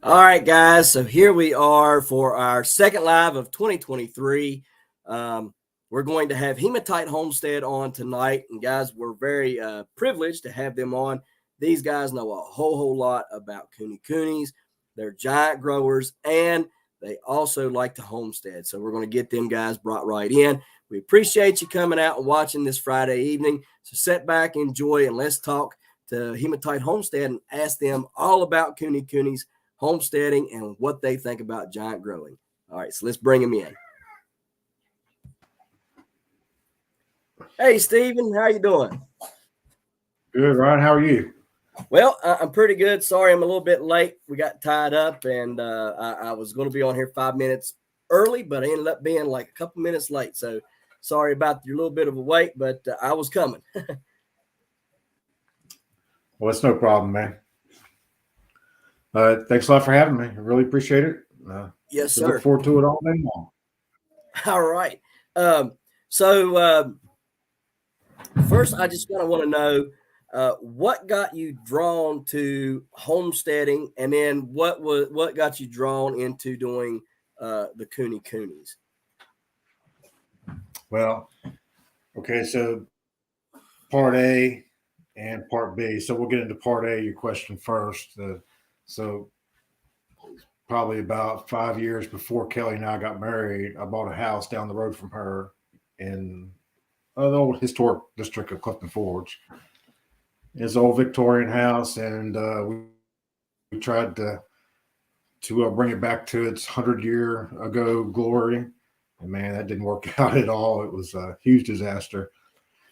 All right, guys. So here we are for our second live of 2023. We're going to have Hematite Homestead on tonight. And, guys, we're very privileged to have them on. These guys know a whole lot about Kunekunes. They're giant growers, and they also like to homestead. So we're going to get them guys brought right in. We appreciate you coming out and watching this Friday evening. So sit back, enjoy, and let's talk to Hematite Homestead and ask them all about Kunekunes, homesteading, and what they think about giant growing. All right, so let's bring them in. Hey, Stephen, how you doing? Good, Ryan. How are you? Well, I'm pretty good. Sorry, I'm a little bit late. We got tied up, and I was going to be on here 5 minutes early, but I ended up being like a couple minutes late. So sorry about your little bit of a wait, but I was coming. Well, it's no problem, man. Thanks a lot for having me. I really appreciate it. Yes, We look sir. forward to it all day long. All right. So first, I just kind of want to know what got you drawn to homesteading, and then what got you drawn into doing the Kunekunes. Well, okay, so part A and part B. So we'll get into part A, your question first. So probably about 5 years before Kelly and I got married, I bought a house down the road from her in the old historic district of Clifton Forge. It's an old Victorian house, and we tried to bring it back to its 100-year ago glory. And man, that didn't work out at all. It was a huge disaster.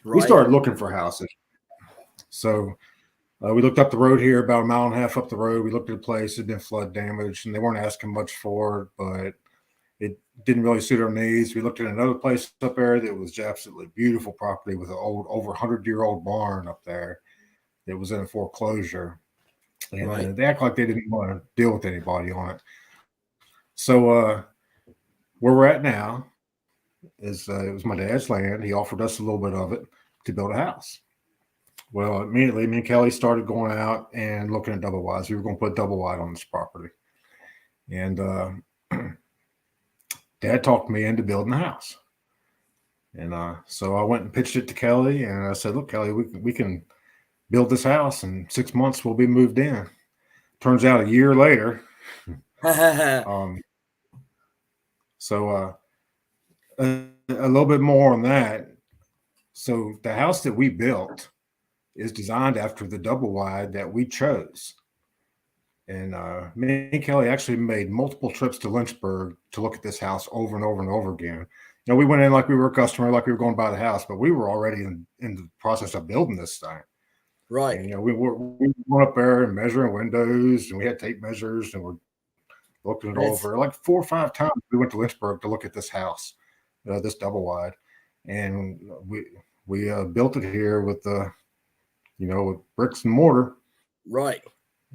We Right. started looking for houses. So we looked up the road here, about a mile and a half up the road. We looked at a place that had been flood damaged, and they weren't asking much for it, but it didn't really suit our needs. We looked at another place up there that was absolutely beautiful property with an old, over 100-year-old barn up there that was in a foreclosure. And Right. they act like they didn't want to deal with anybody on it. So where we're at now is it was my dad's land. He offered us a little bit of it to build a house. Well, immediately, me and Kelly started going out and looking at double wides. We were going to put double wide on this property. And Dad talked me into building a house. And so I went and pitched it to Kelly. And I said, look, Kelly, we can build this house in 6 months. We'll be moved in. Turns out a year later. um, so a little bit more on that. So the house that we built is designed after the double wide that we chose. And me and Kelly actually made multiple trips to Lynchburg to look at this house over and over and over again. You know, we went in like we were a customer, like we were going to buy the house, but we were already in the process of building this thing. Right. And, you know, we went up there and measuring windows, and we had tape measures, and we're looking it over. Like 4 or 5 times we went to Lynchburg to look at this house, this double wide. And we built it here with with bricks and mortar. Right.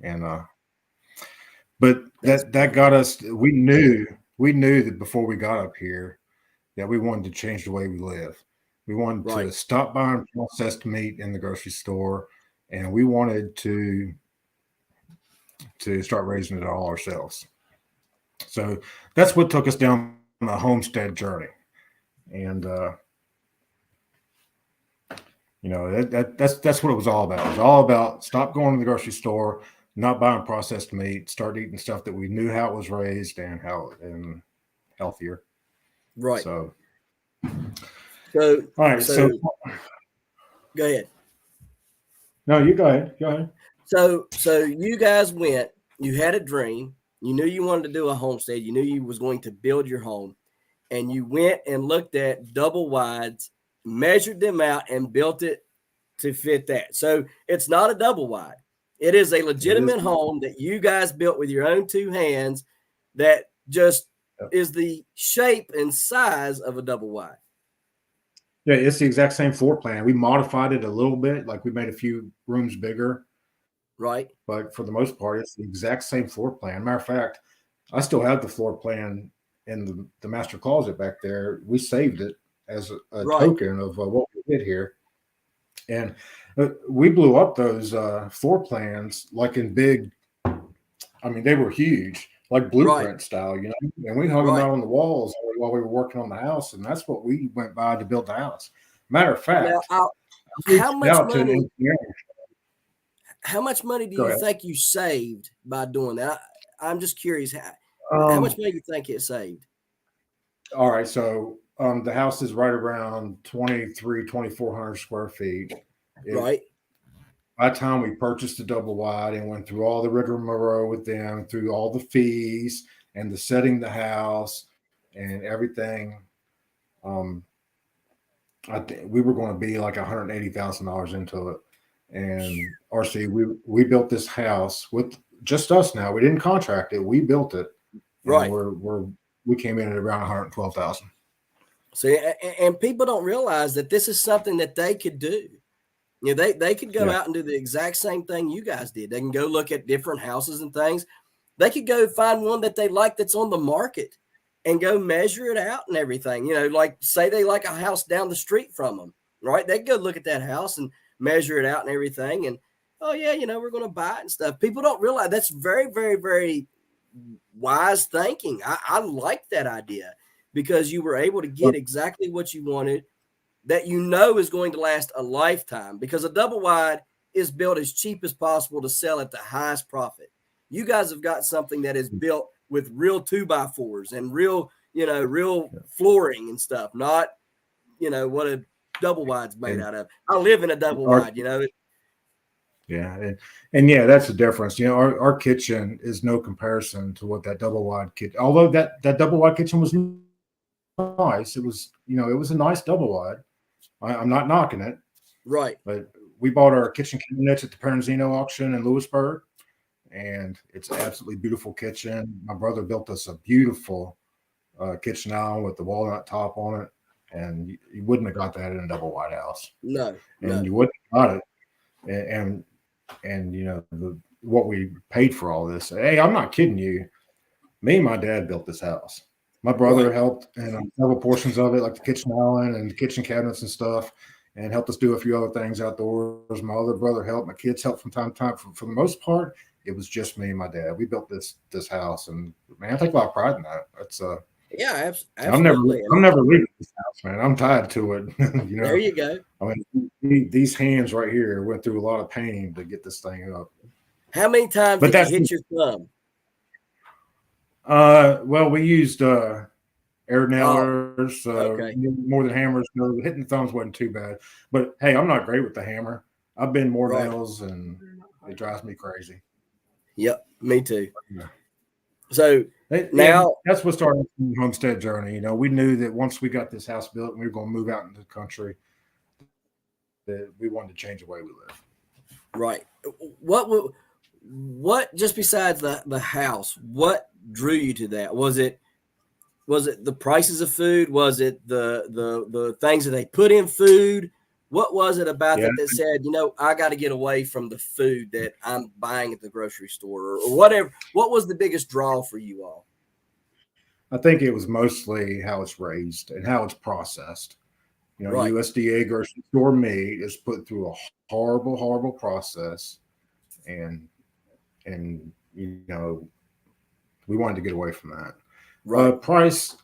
And but that got us. We knew that before we got up here that we wanted to change the way we live. We wanted to stop buying processed meat in the grocery store, and we wanted to start raising it all ourselves. So that's what took us down the homestead journey. And that's what it was all about. It was all about stop going to the grocery store, not buying processed meat, start eating stuff that we knew how it was raised and healthier. Right. So all right. So go ahead. No, you go ahead. Go ahead. So you guys went. You had a dream. You knew you wanted to do a homestead. You knew you was going to build your home, and you went and looked at double wides, measured them out, and built it to fit that. So it's not a double wide. It is a legitimate home that you guys built with your own 2 hands that just is the shape and size of a double wide. Yeah, it's the exact same floor plan. We modified it a little bit, like we made a few rooms bigger. Right. But for the most part, it's the exact same floor plan. Matter of fact, I still have the floor plan in the master closet back there. We saved it as a token of what we did here. And we blew up those floor plans like in big I mean, they were huge, like Right, blueprint style, and we hung them right. out on the walls while we were working on the house, and that's what we went by to build the house. Matter of Now, fact, I how reached much out to an money? engineer. How much money do Go you ahead. think you saved by doing that? I'm just curious. How much Um, money do you think it saved? all right, so the house is right around 2,400 square feet. It Right, By the time we purchased the double wide and went through all the rigmarole with them, through all the fees and the setting the house and everything, um, I think we were going to be like $180,000 into it. And RC, we built this house with just us. Now we didn't contract it; we built it, and right. we came in at around 112,000. See, and people don't realize that this is something that they could do. You know, they could go Yeah, out and do the exact same thing you guys did. They can go look at different houses and things. They could go find one that they like that's on the market and go measure it out and everything. You know, like say they like a house down the street from them, right? They go look at that house and measure it out and everything. And oh yeah, we're going to buy it and stuff. People don't realize that's very, very, very wise thinking. I like that idea because you were able to get exactly what you wanted that is going to last a lifetime because a double wide is built as cheap as possible to sell at the highest profit. You guys have got something that is built with real 2x4s and real flooring and stuff, not, what a double wide's made and out of. I live in a double our wide, you know. yeah, and yeah, that's the difference. Our kitchen is no comparison to what that double wide kitchen. Although that double wide kitchen was nice, it was a nice double wide. I'm not knocking it, Right. but we bought our kitchen cabinets at the Peranzino auction in Lewisburg, and it's an absolutely beautiful kitchen. My brother built us a beautiful kitchen island with the walnut top on it, and you wouldn't have got that in a double wide house, No, and no. you wouldn't have got it. And what we paid for all this. Hey, I'm not kidding you. Me and my dad built this house. My brother Right. helped in several portions of it, like the kitchen island and the kitchen cabinets and stuff, and helped us do a few other things outdoors. My other brother helped. My kids helped from time to time. For the most part, it was just me and my dad. We built this house, and man, I take a lot of pride in that. That's Yeah, I'm never absolutely. I'm never leaving this house, man. I'm tied to it. There you go. I mean, these hands right here went through a lot of pain to get this thing up. How many times But did you that's hit your thumb? well, we used air Oh, nailers okay. more than hammers. No, hitting the thumbs wasn't too bad. But hey, I'm not great with the hammer. I've been more Right. nails, and it drives me crazy. Yep. Me too. Yeah. So And now, that's what started the homestead journey. We knew that once we got this house built and we were going to move out into the country, that we wanted to change the way we live. right. What just besides the house, what drew you to that? Was it the prices of food? Was it the things that they put in food? What was it about Yeah, that said, I got to get away from the food that I'm buying at the grocery store or whatever? What was the biggest draw for you all? I think it was mostly how it's raised and how it's processed. Right. USDA grocery store meat is put through a horrible, horrible process, and and we wanted to get away from that. Right. Price,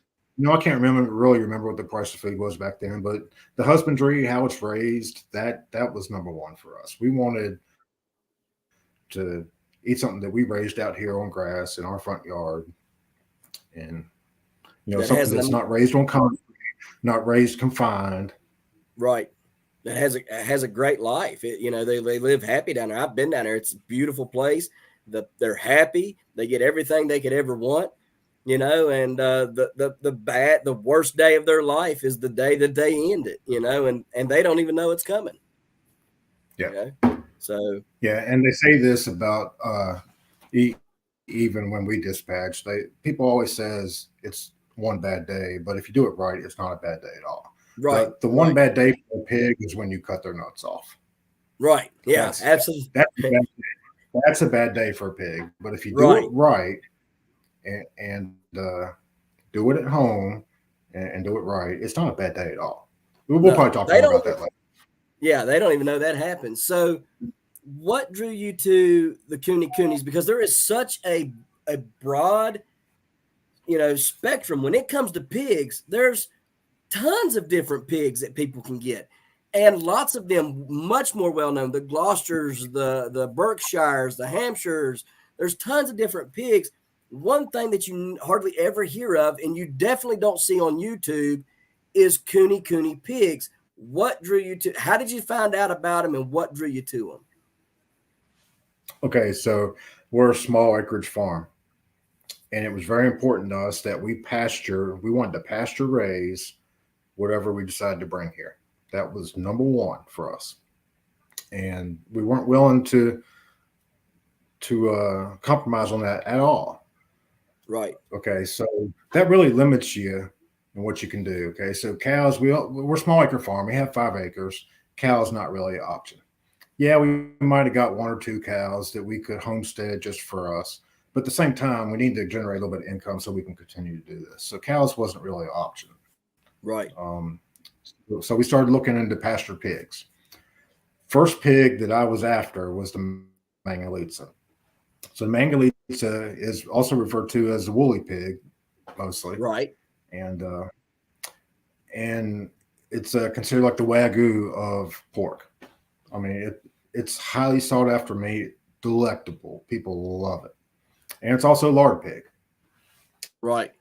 I can't really remember what the price of food was back then, but the husbandry, how it's raised, that was number one for us. We wanted to eat something that we raised out here on grass in our front yard, and That something has that's an not raised on concrete, not raised confined. right. That has a great life. They live happy down there. I've been down there. It's a beautiful place. They're happy. They get everything they could ever want. And the worst day of their life is the day that they end it. And they don't even know it's coming. Yeah, So yeah, and they say this about even when we dispatch, people always says it's one bad day, but if you do it right, it's not a bad day at all. right, The one right, bad day for a pig is when you cut their nuts off. right. Yeah, That's absolutely. that's a bad day for a pig. But if you do it Right. right and do it at home and do it right, it's not a bad day at all. We'll No, probably talk they more don't. about that later. Yeah, they don't even know that happens. So what drew you to the Kunekunes? Because there is such a broad, spectrum when it comes to pigs. There's tons of different pigs that people can get, and lots of them much more well known. The Gloucesters, the Berkshires, the Hampshires. There's tons of different pigs. One thing that you hardly ever hear of, and you definitely don't see on YouTube, is Kunekune pigs. What drew you to? How did you find out about them, and what drew you to them? Okay, so we're a small acreage farm, and it was very important to us that we wanted to pasture raise whatever we decided to bring here. That was number one for us. And we weren't willing to compromise on that at all. Right, Okay, so that really limits you in what you can do. Okay, so cows, we're a small acre farm. We have 5 acres. Cows not really an option. Yeah, we might have got 1 or 2 cows that we could homestead just for us. But at the same time, we need to generate a little bit of income so we can continue to do this. So cows wasn't really an option. right, So we started looking into pasture pigs. First pig that I was after was the Mangalitsa. So the Mangalitsa is also referred to as the woolly pig, mostly, right, and uh, and it's considered like the wagyu of pork. I mean, it's highly sought after meat, delectable. People love it, and it's also a lard pig. right,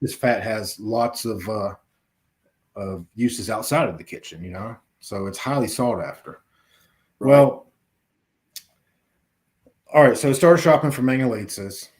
This fat has lots of uses outside of the kitchen, so it's highly sought after. right, Well, all right, so I started shopping for Mangalitsa's,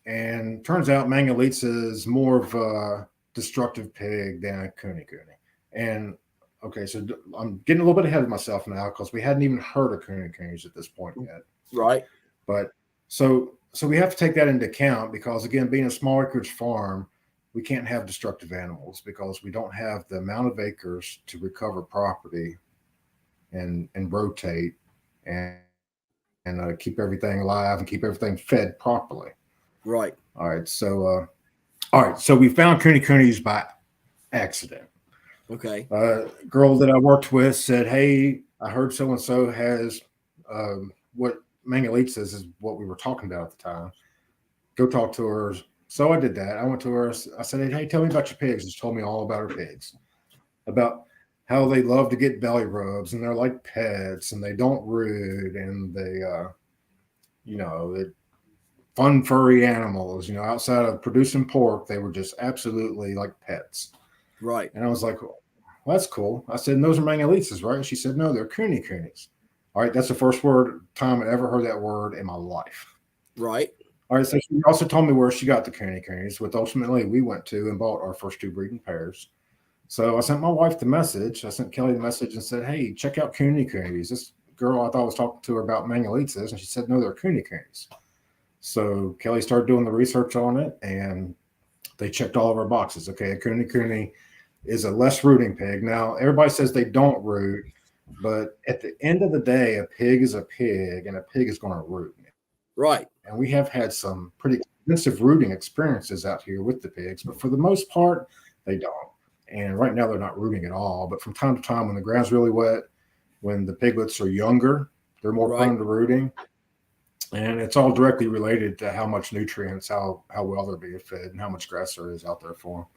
and turns out Mangalitsa is more of a destructive pig than a Kunekune. And okay, so I'm getting a little bit ahead of myself now because we hadn't even heard of Kunekunes at this point yet. right, But so we have to take that into account because again, being a small acreage farm, we can't have destructive animals because we don't have the amount of acres to recover property and rotate and keep everything alive and keep everything fed properly. right. All right, so we found Kunekunes by accident. Okay, Girl that I worked with said, "Hey, I heard so and so has what Mangalitsa is what we were talking about at the time. Go talk to her." So I did that. I went to her. I said, "Hey, tell me about your pigs." She told me all about her pigs, about how they love to get belly rubs and they're like pets and they don't root and they fun furry animals. Outside of producing pork, they were just absolutely like pets. right, And I was like, well, that's cool. I said, and those are Mangalitsa's, right? And she said, no, they're Kunekunes. All right, that's the first time I ever heard that word in my life. right, All right, so she also told me where she got the Kunekunes, which ultimately we went to and bought our first 2 breeding pairs. So I sent my wife the message. I sent Kelly the message and said, hey, check out Kunekunes. This girl I thought was talking to her about Mangalitsa's, and she said, no, they're Kunekunes. So Kelly started doing the research on it, and they checked all of our boxes. Okay, a Kunekune is a less rooting pig. Now, everybody says they don't root, but at the end of the day, a pig is a pig, and a pig is going to root. right, And we have had some pretty extensive rooting experiences out here with the pigs, but for the most part, they don't. And right now, they're not rooting at all. But from time to time, when the ground's really wet, when the piglets are younger, they're more right, prone to rooting. And it's all directly related to how much nutrients, how well they're being fed, and how much grass there is out there for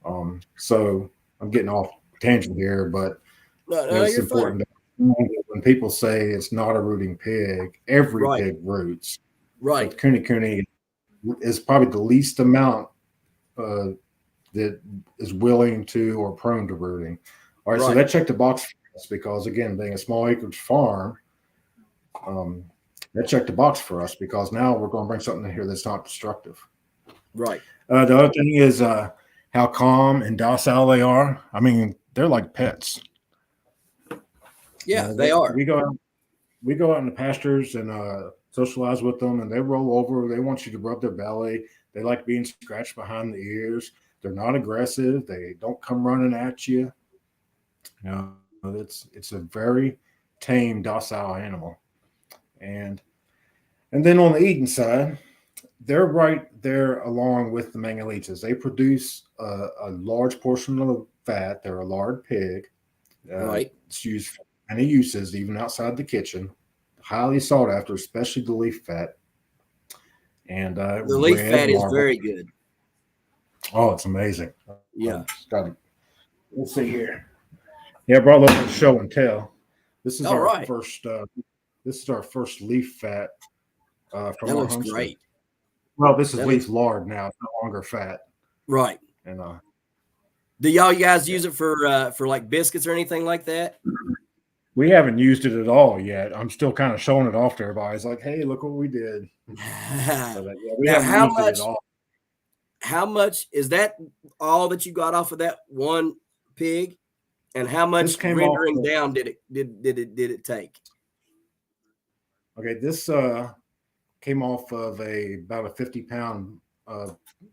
them. So I'm getting off tangent here, but no, no, it's you're fine. important that when people say it's not a rooting pig, every Right, pig roots. right, But Kunekune is probably the least amount uh, that is willing to or prone to rooting. All right, so right, that checked the box for us because, again, being a small acreage farm, um, that checked the box for us because now we're going to bring something in here that's not destructive. right. The other thing is how calm and docile they are. I mean, they're like pets. Yeah, they are. We go out in the pastures and socialize with them, and they roll over. They want you to rub their belly. They like being scratched behind the ears. They're not aggressive. They don't come running at you. It's a very tame, docile animal. And and then on the eating side, they're right there along with the Mangalitas. They produce a large portion of the fat. They're a lard pig. Right, It's used many uses, even outside the kitchen. Highly sought after, especially the leaf fat. And The leaf red fat is marble. very good. Oh, it's amazing. Yeah. Got it. Let's see here. Yeah, I brought a little show and tell. This is All our right. first. This is our first leaf fat from That our looks homestead. great. Well, this is That looks leaf lard now. It's no longer fat. right. And Do y'all guys yeah, use it for like biscuits or anything like that? we haven't used it at all yet. I'm still kind of showing it off to everybody. It's like, hey, look what we did. But yeah, we Now, haven't used it at all. how much is that all that you got off of that one pig? And how This much came off. rendering down did it take? Okay, this came off of about a 50-pound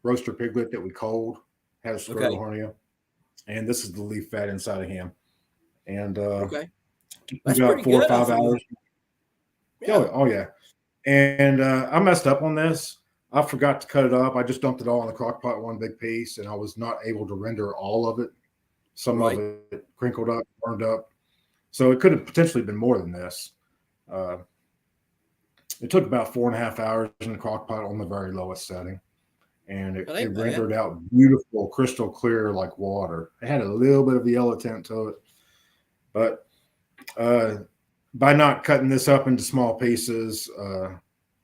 roaster piglet that we culled, had a scrotal Okay. hernia, and this is the leaf fat inside of him. And Okay. That's about pretty 4 or 5 hours. Yeah. Oh yeah. And I messed up on this. I forgot to cut it up. I just dumped it all in the crock pot, one big piece, and I was not able to render all of it. Some of Right. it crinkled up, burned up. So it could have potentially been more than this. Uh, it took about 4.5 hours in the crock pot on the very lowest setting. And That it ain't bad. rendered out beautiful, crystal clear like water. It had a little bit of a yellow tint to it. But by not cutting this up into small pieces,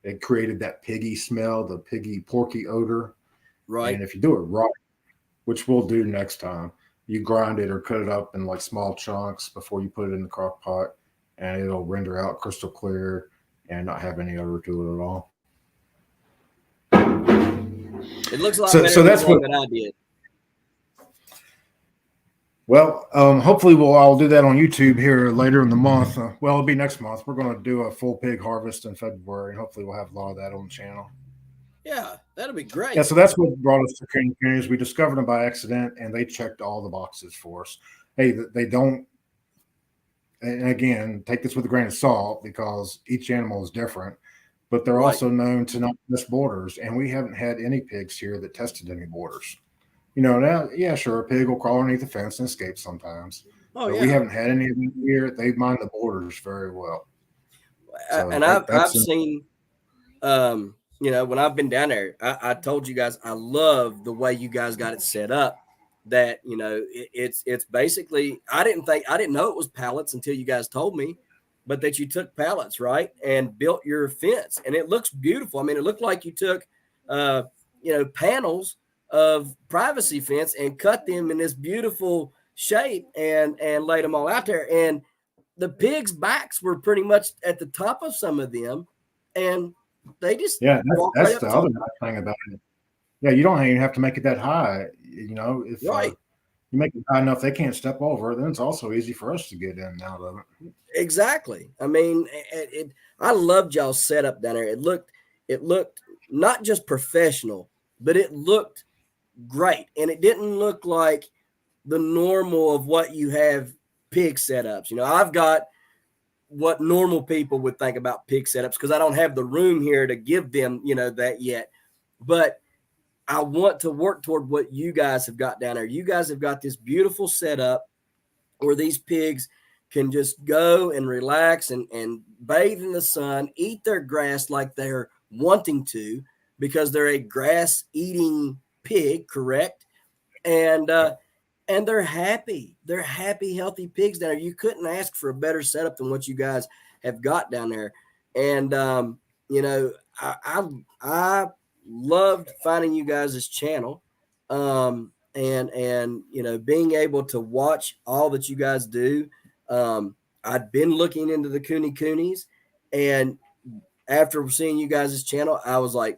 it created that piggy smell, the piggy porky odor. Right. And if you do it right, which we'll do next time, you grind it or cut it up in like small chunks before you put it in the crock pot, and it'll render out crystal clear and not have any odor to it at all. It looks a lot So better than the that's what. one that I did. Well, hopefully I'll do that on YouTube here later in the month. Well, it'll be next month. We're going to do a full pig harvest in February, and hopefully we'll have a lot of that on the channel. Yeah, that'll be Yeah, great. so that's what brought us to Kunekune. We discovered them by accident, and they checked all the boxes for us. Hey, they don't. And again, take this with a grain of salt because each animal is different. But they're Right. also known to not test borders, and we haven't had any pigs here that tested any borders. Now, yeah, sure, a pig will crawl underneath the fence and escape sometimes, Oh but we yeah. haven't had any of them here. They mind the borders very well. So And I've that's seen when I've been down there, I told you guys I love the way you guys got it set up. That it's basically I didn't know it was pallets until you guys told me, but that you took pallets right and built your fence, and it looks beautiful. I mean, it looked like you took uh panels of privacy fence and cut them in this beautiful shape and laid them all out there. And the pigs' backs were pretty much at the top of some of them, and they just yeah, walk right that's up the to other it. nice thing about it. Yeah, you don't even have to make it that high. If Right. you make it high enough, they can't step over it. Then it's also easy for us to get in and out of it. Exactly. I mean, I loved y'all's setup down there. It looked not just professional, but it looked great, and it didn't look like the normal of what you have pig setups. I've got what normal people would think about pig setups because I don't have the room here to give them, that yet. But I want to work toward what you guys have got down there. You guys have got this beautiful setup where these pigs can just go and relax and bathe in the sun, eat their grass like they're wanting to because they're a grass eating pig, correct? And and they're happy. They're happy, healthy pigs down there. You couldn't ask for a better setup than what you guys have got down there. And I loved finding you guys' channel, and being able to watch all that you guys do. I'd been looking into the Kunekunes, and after seeing you guys' channel, I was like,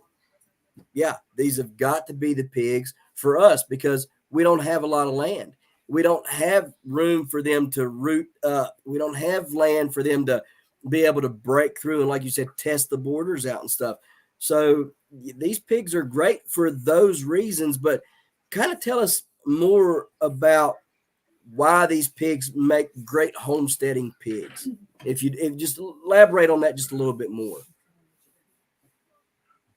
yeah, these have got to be the pigs for us because we don't have a lot of land. We don't have room for them to root up. We don't have land for them to be able to break through and, like you said, test the borders out and stuff. So these pigs are great for those reasons, but kind of tell us more about why these pigs make great homesteading pigs. If just elaborate on that just a little bit more.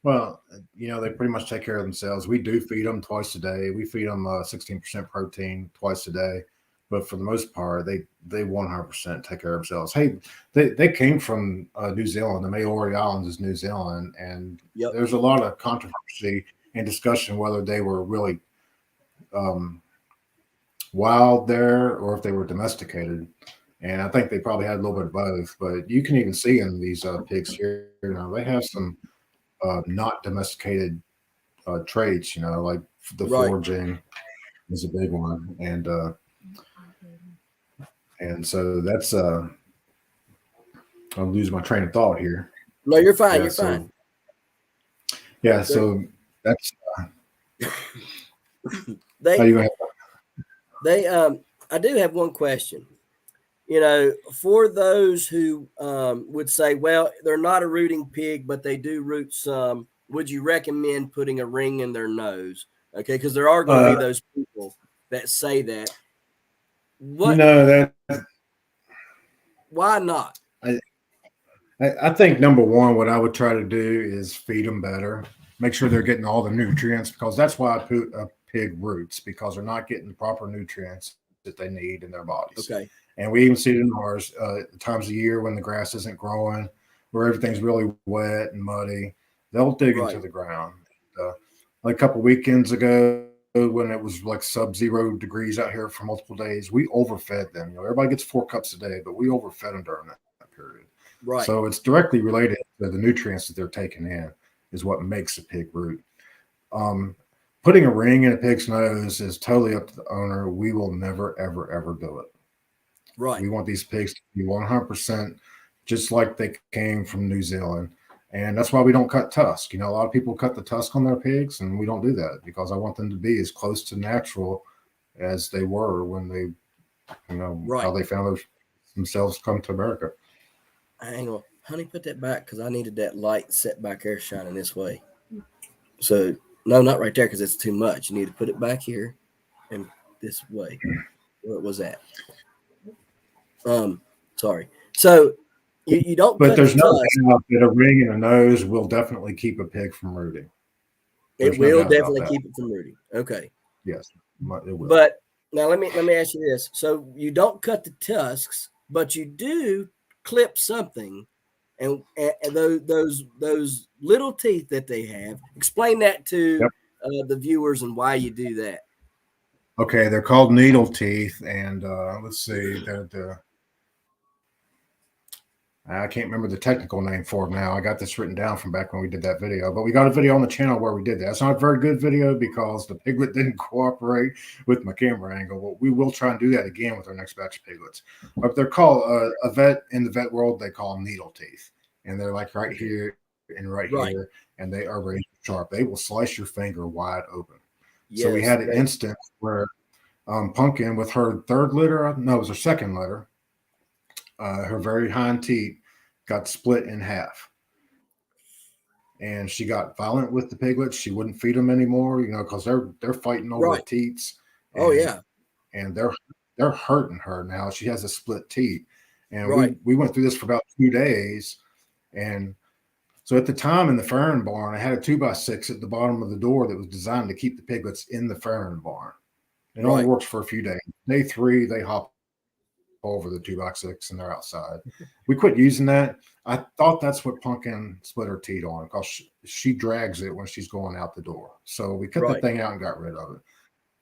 Well, they pretty much take care of themselves. We do feed them twice a day. We feed them 16% protein twice a day. but for the most part, they 100% take care of themselves. Hey, they came from New Zealand. The Maori Islands is New Zealand, and Yep. there's a lot of controversy and discussion whether they were really um, wild there or if they were domesticated. And I think they probably had a little bit of both. But you can even see in these pigs here now they have some not domesticated traits. Like the Right. foraging is a big one, and so that's I'll lose my train of thought here. No, you're fine. Yeah, You're fine. so yeah, They're, so that's how they you have. they I do have one question. For those who would say, well, they're not a rooting pig, but they do root some, would you recommend putting a ring in their nose? Okay, because there are going to be Uh, those people that say that. you What? know that Why not? I, I think number one, what I would try to do is feed them better, make sure they're getting all the nutrients because that's why I put a pig roots because they're not getting the proper nutrients that they need in their bodies. Okay. And we even see it in ours times of year when the grass isn't growing, where everything's really wet and muddy. They'll dig into Right. the ground. Like a couple weekends ago, when it was like sub-zero degrees out here for multiple days, we overfed them. Everybody gets 4 cups a day, but we overfed them during that period. Right. So it's directly related to the nutrients that they're taking in is what makes a pig root. Um, Putting a ring in a pig's nose is totally up to the owner. We will never, ever, ever do it. Right. We want these pigs to be 100% just like they came from New Zealand. And that's why we don't cut tusk. A lot of people cut the tusk on their pigs, and we don't do that because I want them to be as close to natural as they were when Right. how they found themselves come to America. Hang on. Honey, put that back because I needed that light set back there shining this way. So, no, not right there because it's too much. You need to put it back here and this way. Where was that? Sorry. So, you don't But cut the there's no tusk. doubt that a ring in a nose will definitely keep a pig from rooting. It There's no will doubt about definitely that. keep it from rooting. Okay. Yes, it will. But now let me ask you this. So you don't cut the tusks, but you do clip something, and those little teeth that they have. Explain that to Yep. the viewers and why you do that. Okay, they're called needle teeth, and let's see, I can't remember the technical name for them now. I got this written down from back when we did that video, but we got a video on the channel where we did that. It's not a very good video because the piglet didn't cooperate with my camera angle, but we will try and do that again with our next batch of piglets. But they're called a vet in the vet world. They call them needle teeth, and they're like right here and right Right. here, and they are razor sharp. They will slice your finger wide open. So we Yes. had an instance where Pumpkin with her third litter, no, it was her second litter, her very hind teeth got split in half. And she got violent with the piglets. She wouldn't feed them anymore, because they're fighting over the Right. teats, Oh and yeah. and they're hurting her now. She has a split teeth, and Right. we went through this for about 2 days. And so at the time in the fern barn, I had a 2x6 at the bottom of the door that was designed to keep the piglets in the fern barn. It only Right. works for a few days. Day 3, they hop over the 2x6 and they're outside. We quit using that. I thought that's what Pumpkin split her teeth on because she drags it when she's going out the door. So we cut that Right. thing out and got rid of it.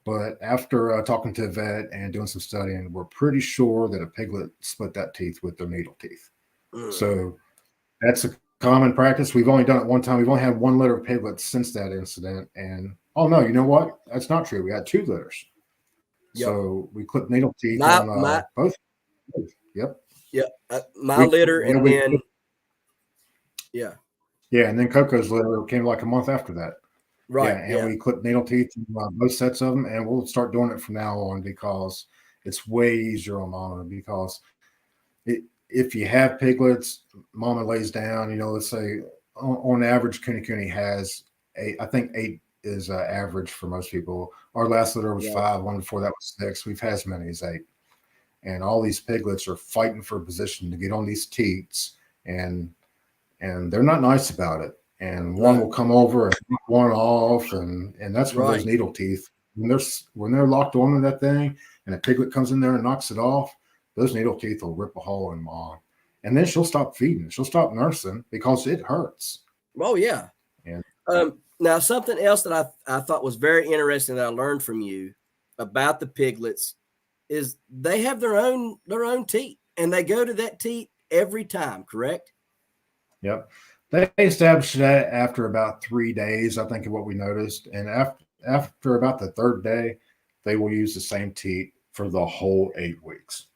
But after talking to a vet and doing some studying, we're pretty sure that a piglet split that teeth with their needle teeth. Mm. So that's a common practice. We've only done it one time. We've only had one litter of piglets since that incident. And oh no, you know what? That's not true. We had 2 litters. Yep. So we clipped needle teeth My on both. Yep. yeah. My We litter, yeah and we then yeah. yeah, and then Coco's litter came like a month after that. Yeah, Right. and Yeah. we clipped needle teeth on both sets of them, and we'll start doing it from now on because it's way easier on mama. Because if you have piglets, mama lays down. Let's say on average, Kunekune has 8. I think 8 is average for most people. Our last litter was Right. 5. One before that was 6. We've had as many as 8, and all these piglets are fighting for position to get on these teats, and they're not nice about it. And one No. will come over and knock one off, and that's where those Right. needle teeth when they're locked onto that thing and a piglet comes in there and knocks it off, those needle teeth will rip a hole in mom. And then she'll stop feeding. She'll stop nursing because it hurts. Oh yeah. And Now something else that I thought was very interesting that I learned from you about the piglets is they have their own teat, and they go to that teat every time, correct? yep. They established that after about 3 days, I think, of what we noticed. And after about the third day, they will use the same teat for the whole 8 weeks.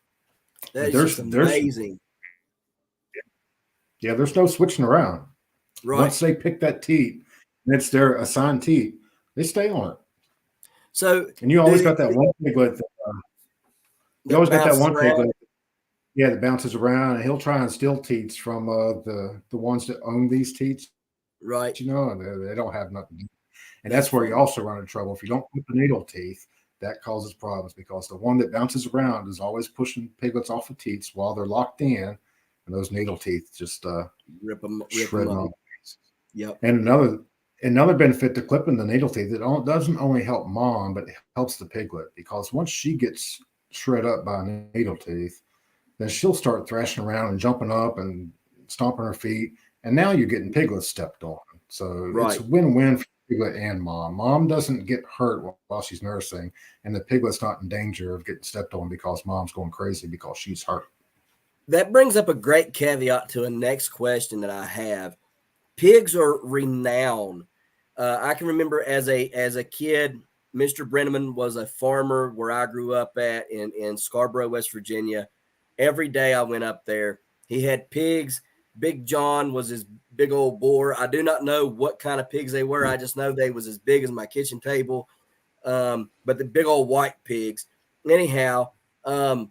That And is just there's amazing. yeah, there's no switching around. Right. Once they pick that teat, and it's their assigned teat, they stay on it. So And you always do got that one piglet. You that always got that bounces one around. piglet, yeah, that bounces around, and he'll try and steal teats from the ones that own these teats. Right. And they don't have nothing. And That's that's where you funny. also run into trouble if you don't put the needle teeth. That causes problems because the one that bounces around is always pushing piglets off the teats while they're locked in, and those needle teeth just Rip them shred them up. off. Yep. And another benefit to clipping the needle teeth, it doesn't only help mom, but it helps the piglet because once she gets shred up by needle teeth, then she'll start thrashing around and jumping up and stomping her feet. And now you're getting piglets stepped on. So it's a Right. win-win for piglet and mom. Mom doesn't get hurt while she's nursing, and the piglet's not in danger of getting stepped on because mom's going crazy because she's hurt. That brings up a great caveat to a next question that I have. Pigs are renowned. I can remember as a kid, Mr. Brenneman was a farmer where I grew up at in Scarborough, West Virginia. Every day I went up there. He had pigs. Big John was his big old boar. I do not know what kind of pigs they were. I just know they was as big as my kitchen table. But the big old white pigs. Anyhow, um,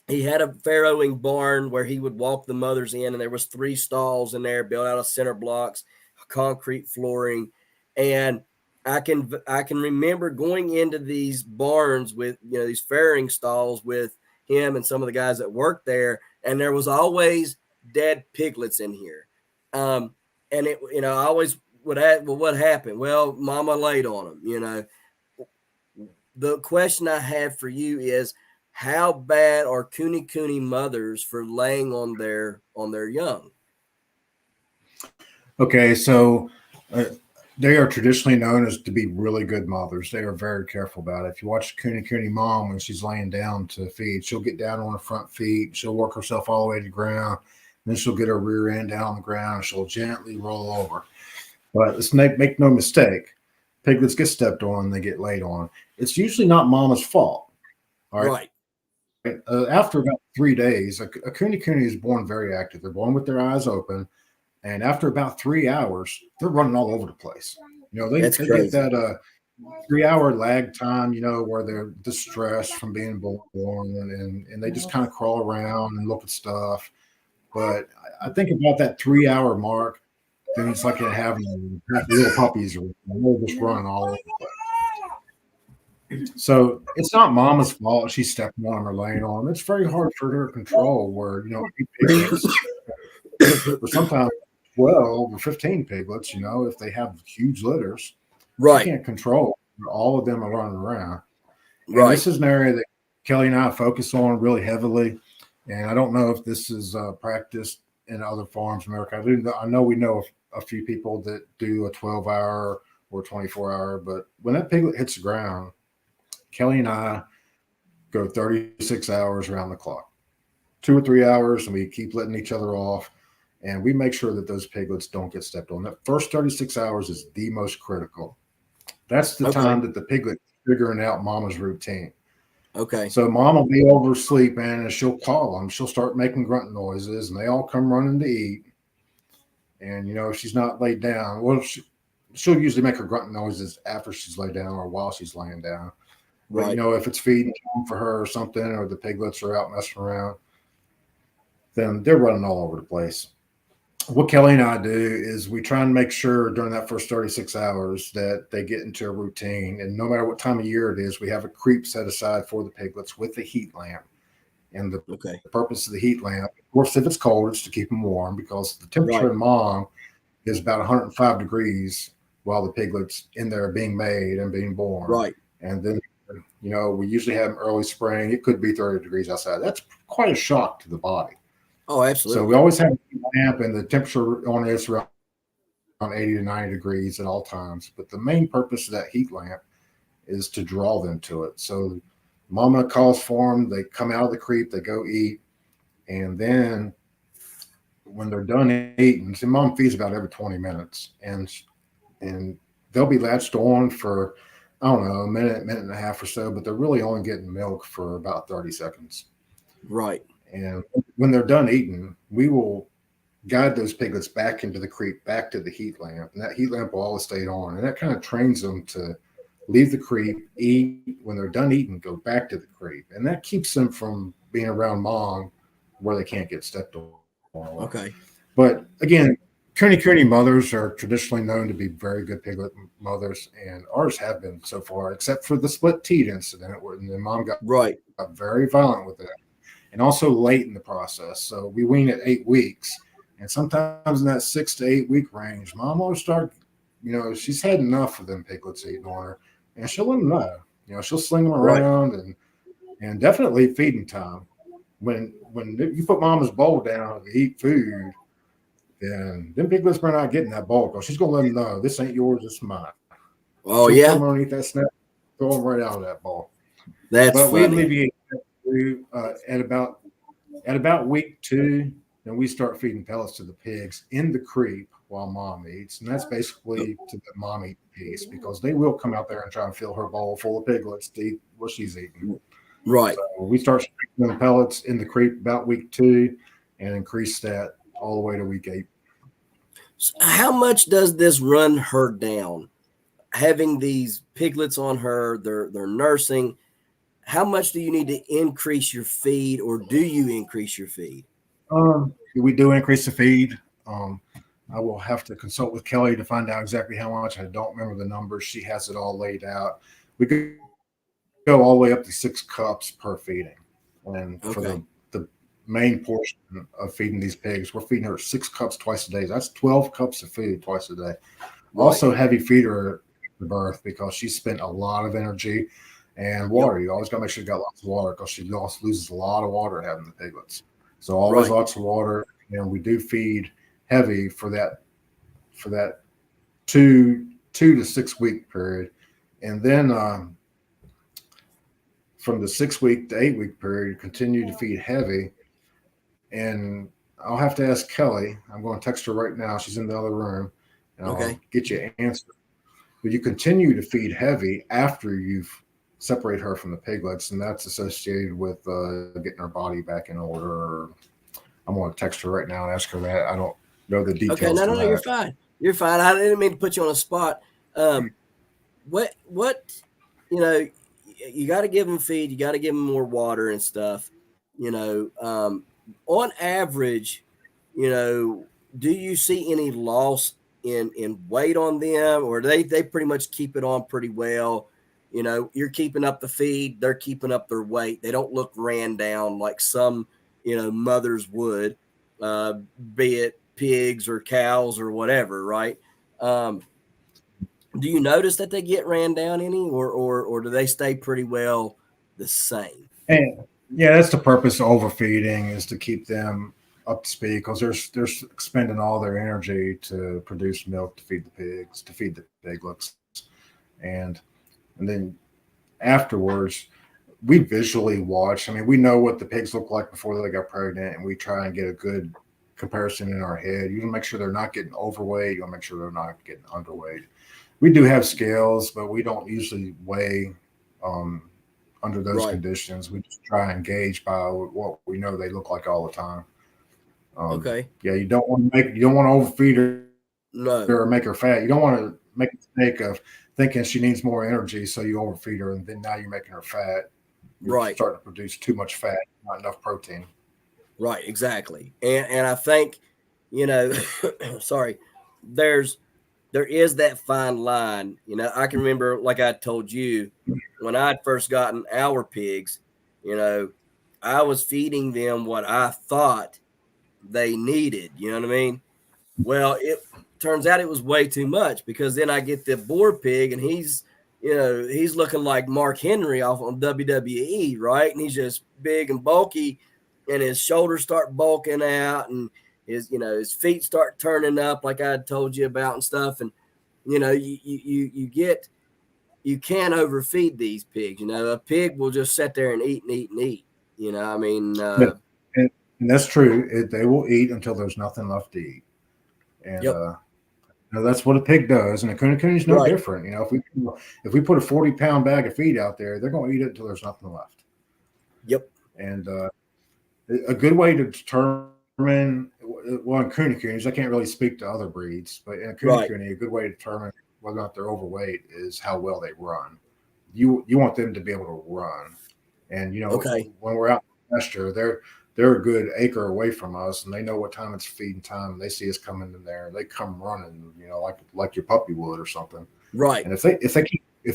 he had a farrowing barn where he would walk the mothers in, and there was 3 stalls in there built out of center blocks, concrete flooring. And I can remember going into these barns with these farrowing stalls with him and some of the guys that worked there, and there was always dead piglets in here. And it I always would ask, well, what happened? Well, mama laid on them. The question I have for you is, how bad are Kunekune mothers for laying on their young? Okay, so uh, they are traditionally known as to be really good mothers. They are very careful about it. If you watch Kunekune mom when she's laying down to feed, she'll get down on her front feet, she'll work herself all the way to the ground, then she'll get her rear end down on the ground, she'll gently roll over. But let's make no mistake, piglets get stepped on, they get laid on. It's usually not mama's fault. All right. Right. After about 3 days, a Kunekune is born very active. They're born with their eyes open. And after about 3 hours, they're running all over the place. That's They get crazy. that 3 hour lag time, where they're distressed from being born and they just kind of crawl around and look at stuff. But I think about that 3 hour mark, then it's like having little puppies or they're just running all over the place. So it's not mama's fault she's stepping on them or laying on them. It's very hard for her to control where, 8 piglets or sometimes 12 or 15 piglets, if they have huge litters, she Right. can't control. All of them are running around. And Right. this is an area that Kelly and I focus on really heavily. And I don't know if this is practiced in other farms in America. I know we know a few people that do a 12-hour or 24-hour, but when that piglet hits the ground, Kelly and I go 36 hours around the clock, 2 or 3 hours, and we keep letting each other off. And we make sure that those piglets don't get stepped on. That first 36 hours is the most critical. That's the Okay. time that the piglet is figuring out mama's routine. Okay. So mom will be over sleeping and she'll call them. She'll start making grunt noises and they all come running to eat. And, if she's not laid down, well, she'll usually make her grunt noises after she's laid down or while she's laying down. But, Right. if it's feeding time for her or something, or the piglets are out messing around, then they're running all over the place. What Kelly and I do is we try and make sure during that first 36 hours that they get into a routine. And no matter what time of year it is, we have a creep set aside for the piglets with the heat lamp. And the Okay. purpose of the heat lamp, of course, if it's cold, it's to keep them warm because the temperature Right. in mom is about 105 degrees while the piglets in there are being made and being born. Right. And then, We usually have them early spring. It could be 30 degrees outside. That's quite a shock to the body. Oh, So we absolutely. always have a lamp, and the temperature on it is around 80 to 90 degrees at all times. But the main purpose of that heat lamp is to draw them to it. So mama calls for them. They come out of the creep. They go eat, and then when they're done eating, see, mom feeds about every 20 minutes, and they'll be latched on for, I don't know, a minute and a half or so, but they're really only getting milk for about 30 seconds. Right. And when they're done eating, we will guide those piglets back into the creek, back to the heat lamp, and that heat lamp will always stay on, and that kind of trains them to leave the creep, eat. When they're done eating, go back to the creep, and that keeps them from being around mom where they can't get stepped on. Okay. But again, Kunekune mothers are traditionally known to be very good piglet mothers, and ours have been so far, except for the split teat incident where the mom got Right. very violent with it, and also late in the process. So we wean at 8 weeks, and sometimes in that 6 to 8 week range, mom will start, she's had enough of them piglets eating on her, and she'll let them know. She'll sling them Right. around, and definitely feeding time. When you put mama's bowl down to eat food, then them piglets are not getting that bowl because she's gonna let them know this ain't yours, it's mine. Oh, She'll put them yeah. underneath that snap, throw them right out of that bowl. That's But we funny. alleviate that at about week 2, then we start feeding pellets to the pigs in the creep while mom eats, and that's basically to the mom eat piece because they will come out there and try and fill her bowl full of piglets to eat what she's eating. Right. So we start sprinkling the pellets in the creep about week 2, and increase that all the way to week 8. How much does this run her down? Having these piglets on her, they're nursing. How much do you need to increase your feed, or do you increase your feed? We do increase the feed. Um, I will have to consult with Kelly to find out exactly how much. I don't remember the numbers. She has it all laid out. We go all the way up to 6 cups per feeding, and for the Okay. main portion of feeding these pigs, we're feeding her 6 cups twice a day. That's 12 cups of food twice a day. Also, Right. heavy feeder the birth because she spent a lot of energy and Yep. water. You always got to make sure you got lots of water because she also loses a lot of water having the piglets. So always Right. lots of water, and we do feed heavy for that 2 to 6 week period, and then from the 6 week to 8 week period, continue to feed heavy. And I'll have to ask Kelly. I'm going to text her right now. She's in the other room, and I'll Okay. get you an answer. But you continue to feed heavy after you've separate her from the piglets, and that's associated with getting her body back in order. I'm going to text her right now and ask her that. I don't know the Okay. details No, to no, no. You're that. fine. You're fine. I didn't mean to put you on a spot. Um, what you know you got to give them feed, you got to give them more water and stuff, you know on average, you know do you see any loss in weight on them, or they pretty much keep it on pretty well? You're keeping up the feed, they're keeping up their weight, they don't look ran down like some mothers would, uh, be it pigs or cows or whatever, right? um, do you notice that they get ran down any, or do they stay pretty well the same? And yeah, that's the purpose of overfeeding is to keep them up to speed because they're expending all their energy to produce milk to feed the pigs, to feed the piglets, and and then afterwards we visually watch. I mean, we know what the pigs look like before they got pregnant, and we try and get a good comparison in our head. You want to make sure they're not getting overweight. You want to make sure they're not getting underweight. We do have scales, but we don't usually weigh um, under those Right. conditions. We just try and gauge by what we know they look like all the time. Okay. Yeah, you don't want to overfeed her or make her fat. You don't No. want to make the mistake of thinking she needs more energy, so you overfeed her, and then now you're making her fat. You're starting to Right. produce too much fat, not enough protein. Right. Exactly. And I think, you know sorry, there's there is that fine line. I can remember, like I told you, when I'd first gotten our pigs, you know I was feeding them what I thought they needed. You know what I mean? Well, it turns out it was way too much, because then I get the boar pig, and he's, he's looking like Mark Henry off on WWE, right? And he's just big and bulky, and his shoulders start bulking out, and his feet start turning up, like I told you about and stuff. And you can't overfeed these pigs. A pig will just sit there and eat and eat and eat. I mean, Yeah, and that's true. They will eat until there's nothing left to eat, and yep, that's what a pig does. And a Kunekune is no right, different. If we put a 40-pound bag of feed out there, they're going to eat it until there's nothing left. yep, And a good way to determine, well, in Kunekunes, I can't really speak to other breeds, but in a right, Kunekune, a good way to determine whether or not they're overweight is how well they run. You want them to be able to run, and okay, when we're out in pasture, they're a good acre away from us, and they know what time it's feeding time. And they see us coming in there, they come running, like your puppy would or something. right, And if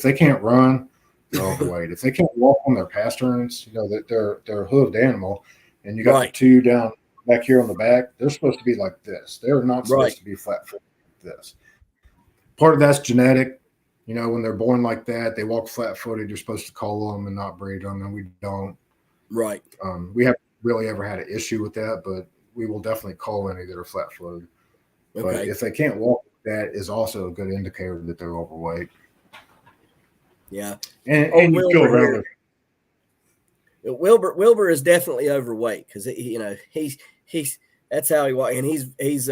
they can't run, they're overweight. If they can't walk on their pasterns, that they're a hooved animal, and you got the right, two down back here on the back, they're supposed to be like this. They're not right, supposed to be flat-footed like this. Part of that's genetic. When they're born like that, they walk flat-footed. You're supposed to cull them and not breed them, and we don't. right, We haven't really ever had an issue with that, but we will definitely cull any that are flat-footed. But okay, if they can't walk, that is also a good indicator that they're overweight. yeah. And Old you feel Wilbur around here. Wilbur is definitely overweight because he's that's how he walks. And he's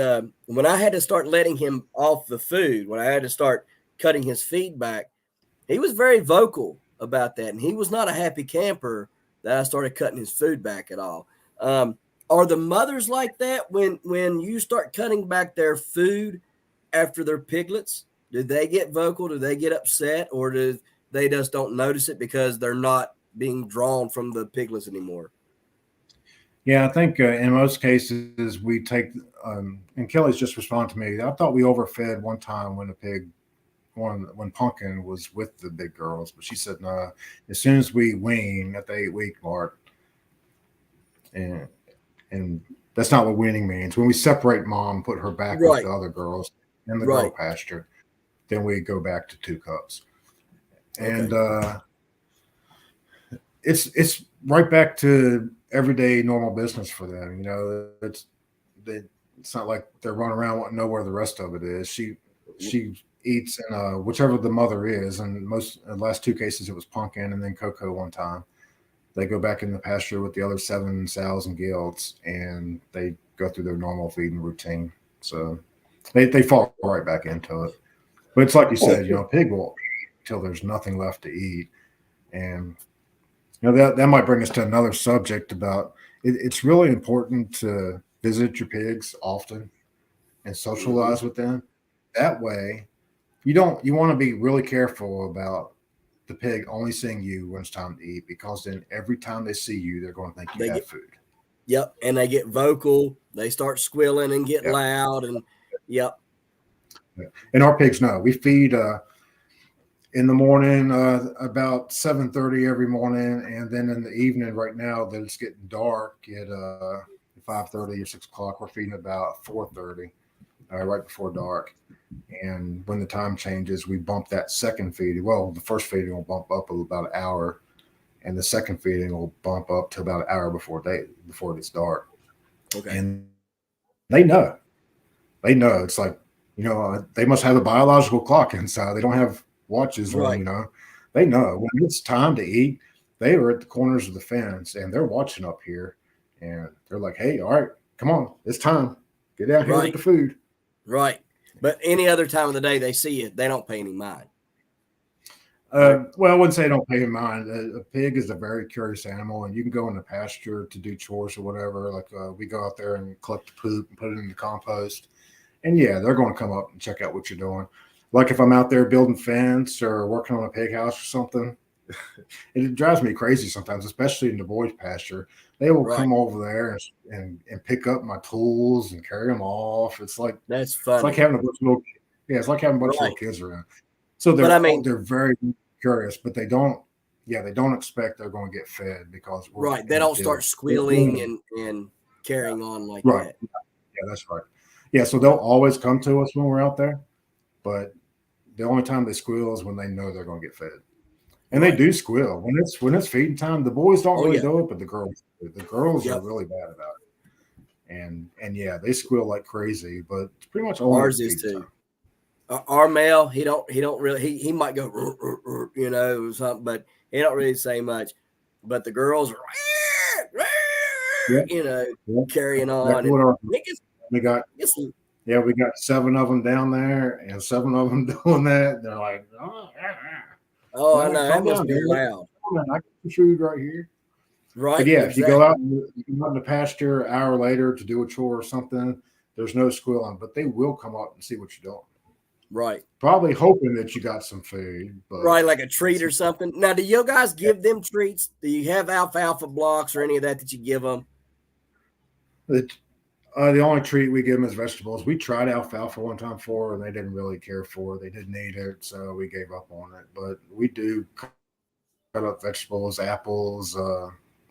when I had to start letting him off the food, when I had to start cutting his feed back, he was very vocal about that, and he was not a happy camper that I started cutting his food back at all. Are the mothers like that when you start cutting back their food after their piglets? Do they get vocal? Do they get upset, or do they just don't notice it because they're not being drawn from the piglets anymore? Yeah, I think in most cases we take, and Kelly's just responded to me. I thought we overfed one time when Pumpkin was with the big girls, but she said no. As soon as we wean at the 8-week mark, and and that's not what weaning means. When we separate mom, put her back with Right, the other girls in the girl right, pasture, then we go back to 2 cups, and okay, it's right back to everyday normal business for them. It's not like they're running around wanting to know where the rest of it is. She eats in whichever the mother is, and in the last 2 cases it was Pumpkin and then Coco one time. They go back in the pasture with the other 7 sows and gilts, and they go through their normal feeding routine. So they fall right back into it. But it's like you said, pig will eat until there's nothing left to eat, and that might bring us to another subject about it's really important to visit your pigs often and mm-hmm. socialize with them. That way, you want to be really careful about the pig only seeing you when it's time to eat, because then every time they see you, they're going to think you They have get food. Yep, and they get vocal. They start squealing and get Yeah. loud, and yep, And our pigs know we feed in the morning about 7:30 every morning, and then in the evening. Right now that it's getting dark at 5:30 or 6 o'clock, we're feeding about 4:30, right before dark. And when the time changes, we bump that second feeding. Well, the first feeding will bump up about an hour, and the second feeding will bump up to about an hour before it gets dark. okay, And they know. They know. It's like, they must have a biological clock inside. They don't have watches on. right, They know when it's time to eat. They are at the corners of the fence and they're watching up here, and they're like, "Hey, all right, come on, it's time. Get out here with right, the food." right. But any other time of the day they see you, they don't pay any mind, right? Well, I wouldn't say I don't pay in mind. A pig is a very curious animal, and you can go in the pasture to do chores or whatever. Like we go out there and collect the poop and put it in the compost, and yeah, they're going to come up and check out what you're doing. Like if I'm out there building fence or working on a pig house or something, it drives me crazy sometimes, especially in the boys' pasture. They will Right. come over there and pick up my tools and carry them off. That's It's like funny, having a bunch of little yeah, it's like having a bunch of little right? kids around. So But I mean, they're very curious, but they don't expect they're going to get fed because we're right? They in the don't field. start squealing and carrying on like Right. that. Yeah, that's right. Yeah, so they'll always come to us when we're out there, but the only time they squeal is when they know they're going to get fed. And Right. they do squeal when it's feeding time. The boys don't Oh, really yeah. do it, but the girls are Yep. really bad about it. And yeah, they squeal like crazy, but it's pretty much only at Ours is feeding too. time. Our male, he don't really, he might go, you know, or something, but he don't really say much. But the girls are, Yeah, you know, yeah, carrying on. exactly And what our it gets, we got. gets, Yeah, we got 7 of them down there, and 7 of them doing that. They're like, oh, oh, I yeah, know, that calm must down, be dude. loud. Calm down. I got some food right here. But Right. yeah, if you go Exactly. out, in the pasture an hour later to do a chore or something, there's no squealing, but they will come up and see what you're doing. Right. Probably hoping that you got some food, but Right. Like a treat it's, or something. Now, do you guys give them treats? Do you have alfalfa blocks or any of that you give them? the only treat we give them is vegetables. We tried alfalfa one time for, and they didn't really care for it. They didn't eat it, so we gave up on it. But we do cut up vegetables, apples,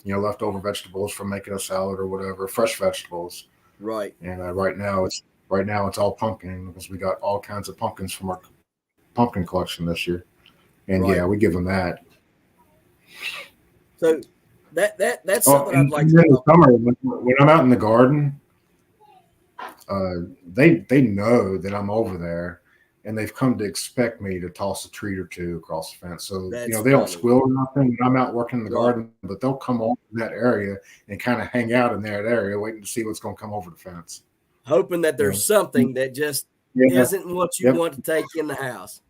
leftover vegetables from making a salad or whatever, fresh vegetables. Right. And right now it's all pumpkin because we got all kinds of pumpkins from our pumpkin collection this year. And yeah, Right. we give them that. So that's Oh, something I'd and like in to the talk. summer when I'm out in the garden, they know that I'm over there, and they've come to expect me to toss a treat or two across the fence. So That's they don't funny. squeal or nothing when I'm out working in the Right. garden, but they'll come over in that area and kind of hang out in that area, waiting to see what's going to come over the fence. Hoping that You there's something that just yeah, isn't what you yep, want to take in the house.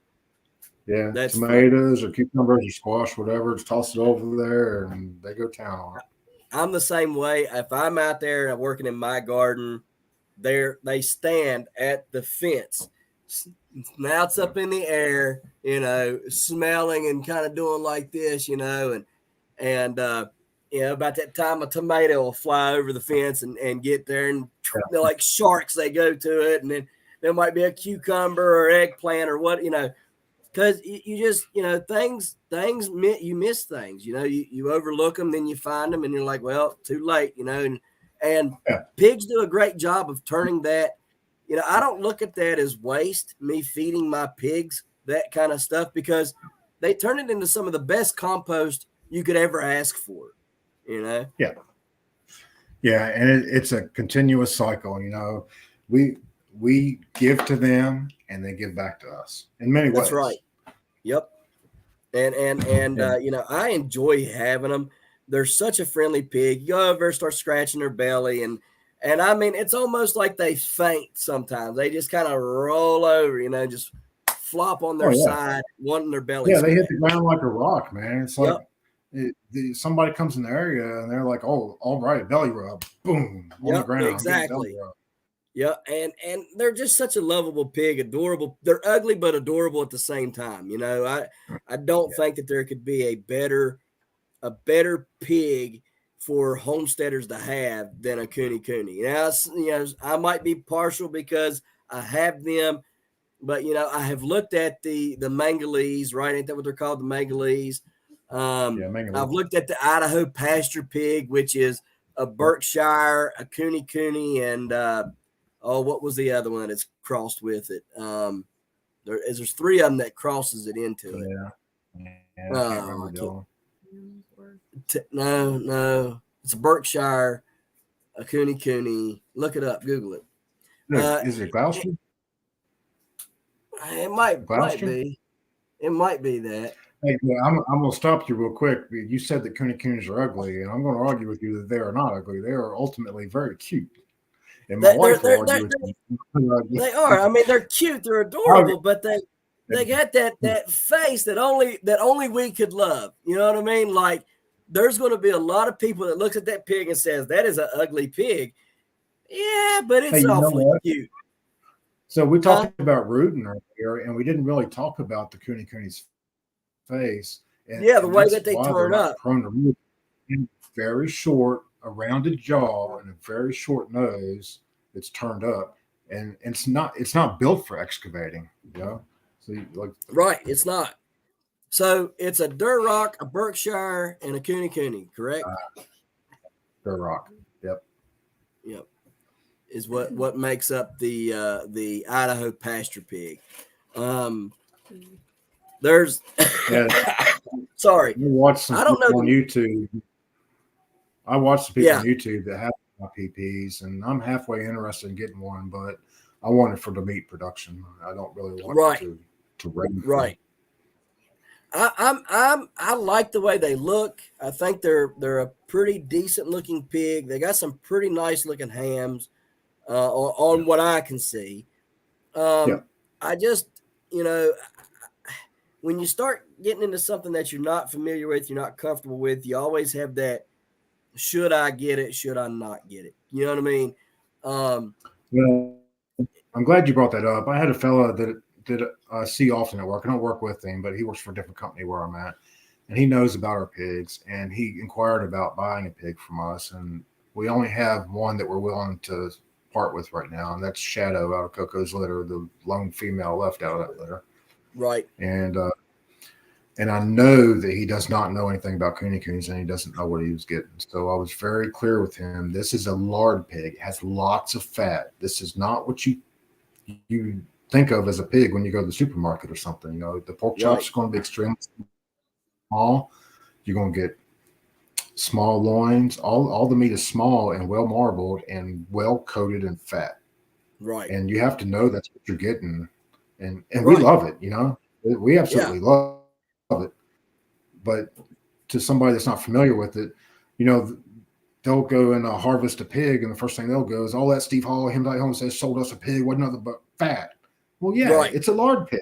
yeah, That's funny. tomatoes or cucumbers or squash, whatever. Just toss it over there, and they go town on it. I'm the same way. If I'm out there and working in my garden, they stand at the fence, snouts Yeah, up in the air, smelling and kind of doing like this, and about that time a tomato will fly over the fence and get there, and they're like sharks. They go to it, and then there might be a cucumber or eggplant or what, because you just things you miss things, you overlook them, then you find them and you're like, well, too late, and yeah, pigs do a great job of turning that. I don't look at that as waste, me feeding my pigs that kind of stuff, because they turn it into some of the best compost you could ever ask for, you know. yeah. Yeah, and it's a continuous cycle. We give to them, and they give back to us in many That's right. ways. Yep. And And I enjoy having them. They're such a friendly pig. You go over, start scratching their belly, and I mean, it's almost like they faint sometimes. They just kind of roll over, just flop on oh their yeah, side, wanting their belly yeah, they hit scratched. the ground like a rock, man. It's like Yep. somebody comes in the area and they're like, "Oh, all right, belly rub, boom, on the Yep. ground, I'm getting belly Exactly. rub." Yeah, and they're just such a lovable pig, adorable. They're ugly but adorable at the same time. I don't Yeah, think that there could be a better pig for homesteaders to have than a Kunekune. Now, I might be partial because I have them, but I have looked at the Mangolese, right? Ain't that what they're called, the Mangolese? yeah, I've mangaloo. looked at the Idaho pasture pig, which is a Yep. Berkshire, a Kunekune, and what was the other one that's crossed with it? There's three of them that crosses it into it. Yeah, yeah, I can't Oh, remember I the can't. other one. No, no. It's a Berkshire, a Kunekune. Look it up. Google it. Uh, Is it it, Gloucester? it might Gloucester? be. It might be that. Hey, yeah, I'm going to stop you real quick. You said that Kunikunes are ugly, and I'm going to argue with you that they are not ugly. They are ultimately very cute. And my They wife will argue they're, with you. they are. I mean, they're cute. They're I'll- adorable, but they got that face that only we could love. You know what I mean? Like, there's going to be a lot of people that looks at that pig and says that is an ugly pig. Yeah, but Hey, it's you know awfully what? cute, So we huh? talked about rooting earlier, and we didn't really talk about the Kunikune's face, Yeah, the and way that's that they why they're turn not up. prone to root. And very short, a rounded jaw, and a very short nose that's turned up, and it's not built for excavating. So like Right, it's not. So it's a Duroc, a Berkshire, and a Kunekune, correct? dirt rock. Yep. Yep, is what makes up the Idaho pasture pig. Um, There's Yeah, sorry, I watch some I don't people on know. YouTube. I watch some people Yeah, on YouTube that have PPs, and I'm halfway interested in getting one, but I want it for the meat production. I don't really want it right, to raise them. right. I like the way they look. I think they're a pretty decent looking pig. They got some pretty nice looking hams Yeah, on what I can see. yeah. I just, you know, when you start getting into something that you're not familiar with, you're not comfortable with, you always have that, should I get it? Should I not get it? You know what I mean? Um, Well, I'm glad you brought that up. I had a fella that I see often at work. I don't work with him, but he works for a different company where I'm at, and he knows about our pigs. And he inquired about buying a pig from us, and we only have one that we're willing to part with right now, and that's Shadow out of Coco's litter, the lone female left out of that litter. right, And and I know that he does not know anything about Kunekunes, and he doesn't know what he was getting. So I was very clear with him. This is a lard pig. It has lots of fat. This is not what you think of as a pig when you go to the supermarket or something. You know, the pork chops right, are going to be extremely small. You're going to get small loins. All the meat is small and well marbled and well coated in fat. right, And you have to know that's what you're getting. And we right. love it. You know, we Yeah, absolutely love it. But to somebody that's not familiar with it, you know, they'll go and harvest a pig, and the first thing they'll go is, "All that Steve Hall, Hematite Homestead sold us a pig, wasn't nothing but fat." Well, yeah, right, it's a lard pig,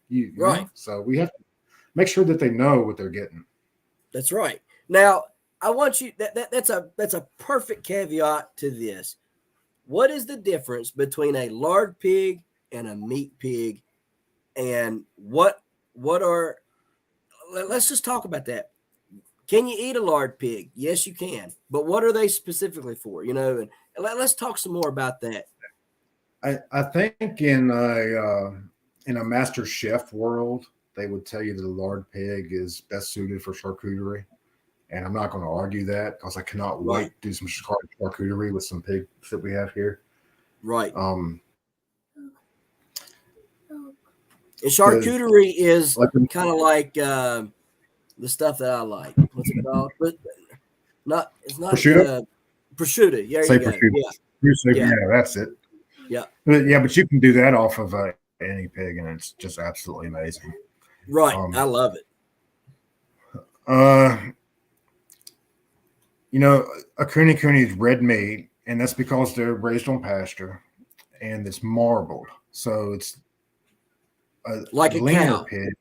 you right. know. So we have to make sure that they know what they're getting. That's right. Now, I want you that's a perfect caveat to this. What is the difference between a lard pig and a meat pig? And what are let's just talk about that. Can you eat a lard pig? Yes, you can. But what are they specifically for? And let's talk some more about that. I think in a master chef world, they would tell you that a lard pig is best suited for charcuterie. And I'm not going to argue that because I cannot Right, wait to do some charcuterie with some pigs that we have here. right. Um, And because charcuterie is like kind of like the stuff that I like. What's it called? But not it's not prosciutto, prosciutto. There you say go. prosciutto. Yeah, Yeah, yeah, that's it. yeah. But you can do that off of any pig, and it's just absolutely amazing. Right. Um, I love it. uh, you know, a Kunekune is red meat, and that's because they're raised on pasture and it's marbled. So it's a Like a leaner cow. pig.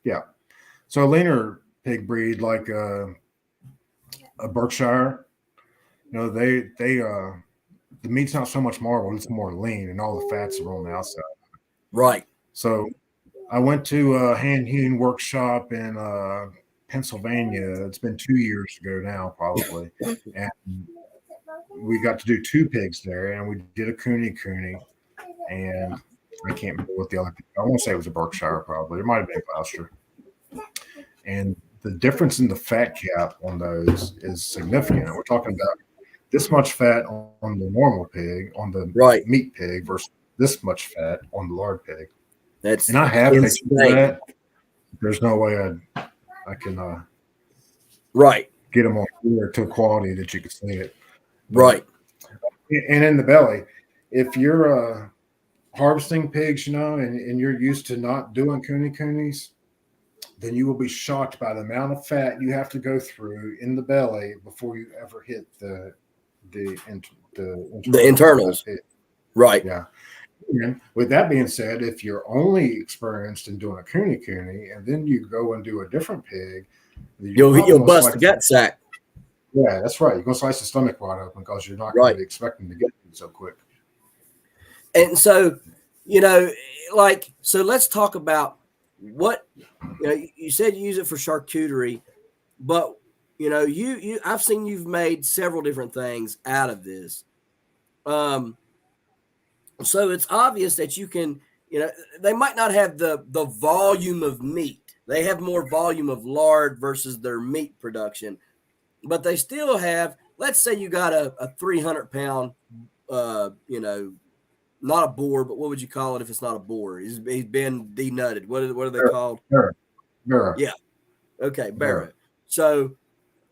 Yeah. So a leaner pig breed like a Berkshire, you know, they the meat's not so much marbled; it's more lean, and all the fats are on the outside. Right. So I went to a hand hewing workshop in Pennsylvania. It's been 2 years ago now, probably, and we got to do two pigs there, and we did a Kunekune, and I can't remember what the other. I want to say it was a Berkshire, probably. It might have been Gloucester. And the difference in the fat cap on those is significant. We're talking about this much fat on the normal pig, on the Right. meat pig, versus this much fat on the lard pig. And That's I have pictures of insane. that. There's no way I can Right. get them on here to a quality that you can see it. But Right. and in the belly, if you're harvesting pigs, you know, and you're used to not doing coonies, then you will be shocked by the amount of fat you have to go through in the belly before you ever hit the The internals of that internals. pig. Right. Yeah. And with that being said, if you're only experienced in doing a cooney, and then you go and do a different pig, you're probably You'll going to bust slice. the gut sack. Yeah, that's right. You're going to slice the stomach wide open because you're not going to Right. be expecting to get it so quick. And so, you know, so let's talk about what you said you use it for charcuterie, but I've seen you've made several different things out of this. Um, so it's obvious that you can, they might not have the volume of meat. They have more volume of lard versus their meat production, but they still have. Let's say you got a 300 pound, uh, you know, not a boar, but what would you call it if it's not a boar? He's been denutted. What are they Barrow, called? barrow, Yeah. Okay, barrow. barrow. So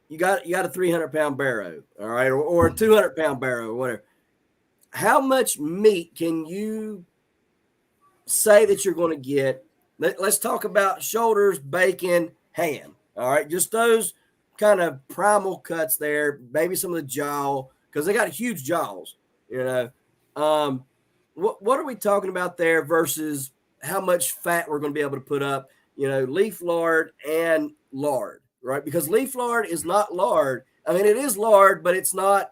you got a 300-pound barrow, all right, or a 200-pound barrow or whatever. How much meat can you say that you're going to get? Let's talk about shoulders, bacon, ham. All right, just those kind of primal cuts there. Maybe some of the jaw because they got huge jaws. You know, um, what are we talking about there versus how much fat we're going to be able to put up? You know, leaf lard and lard, right? Because leaf lard is not lard. I mean, it is lard, but it's not.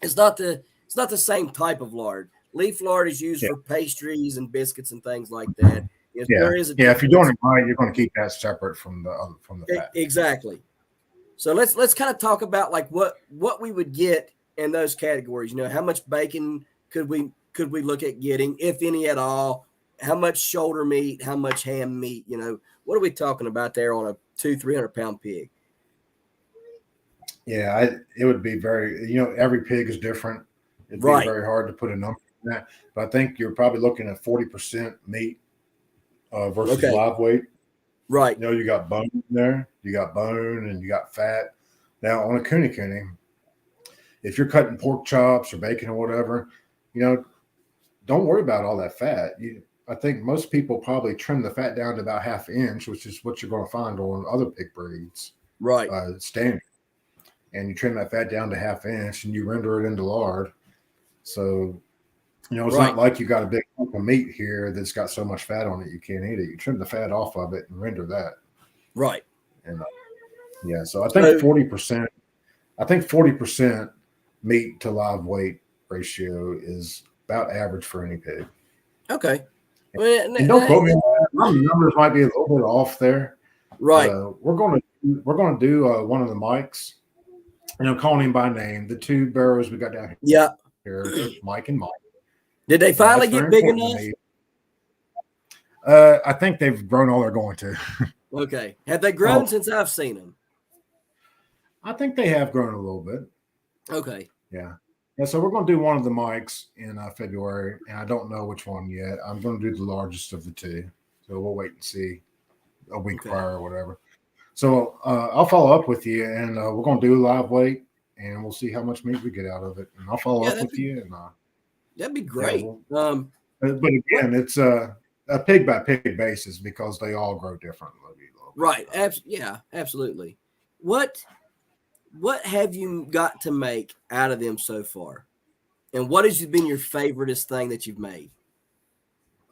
It's not the same type of lard. Leaf lard is used Yeah, for pastries and biscuits and things like that. Yes, yeah, there is a yeah. If you're doing difference. it right, you're going to keep that separate from the fat. Exactly. So let's kind of talk about like what we would get in those categories. You know, how much bacon could we look at getting, if any at all? How much shoulder meat? How much ham meat? You know, what are we talking about there on a 200-300 pound pig? Yeah, it would be very, every pig is different. It'd be Right. very hard to put a number on that. But I think you're probably looking at 40% meat versus Okay. live weight. Right. You got bone in there, you got bone, and you got fat. Now, on a Kunekune, if you're cutting pork chops or bacon or whatever, you know, don't worry about all that fat. I think most people probably trim the fat down to about half inch, which is what you're going to find on other pig breeds, Right. standard. And you trim that fat down to half inch and you render it into lard. So, it's not Right. like you got a big hunk of meat here that's got so much fat on it you can't eat it. You trim the fat off of it and render that. Right. And yeah, so I think So 40%. I think 40% meat to live weight ratio is about average for any pig. okay. Well, And don't quote me on that. My numbers might be a little bit off there. right. We're gonna do one of the mics. Calling him by name. The two barrows we got down Yeah. here, Mike and Mike. Did they That's finally very get big important to enough? me. I think they've grown all they're going to. Okay. Have they Oh, grown since I've seen them? I think they have grown a little bit. Okay. Yeah. Yeah. So we're going to do one of the mics in February, and I don't know which one yet. I'm going to do the largest of the two. So we'll wait and see a week Okay. prior or whatever. So I'll follow up with you, and we're going to do live weight, and we'll see how much meat we get out of it. And I'll follow Yeah, up with you. And that'd be yeah, great. but What? again, it's a pig by pig basis because they all grow differently a little bit. Right. Yeah. Absolutely. What What have you got to make out of them so far? And what has been your favoriteest thing that you've made?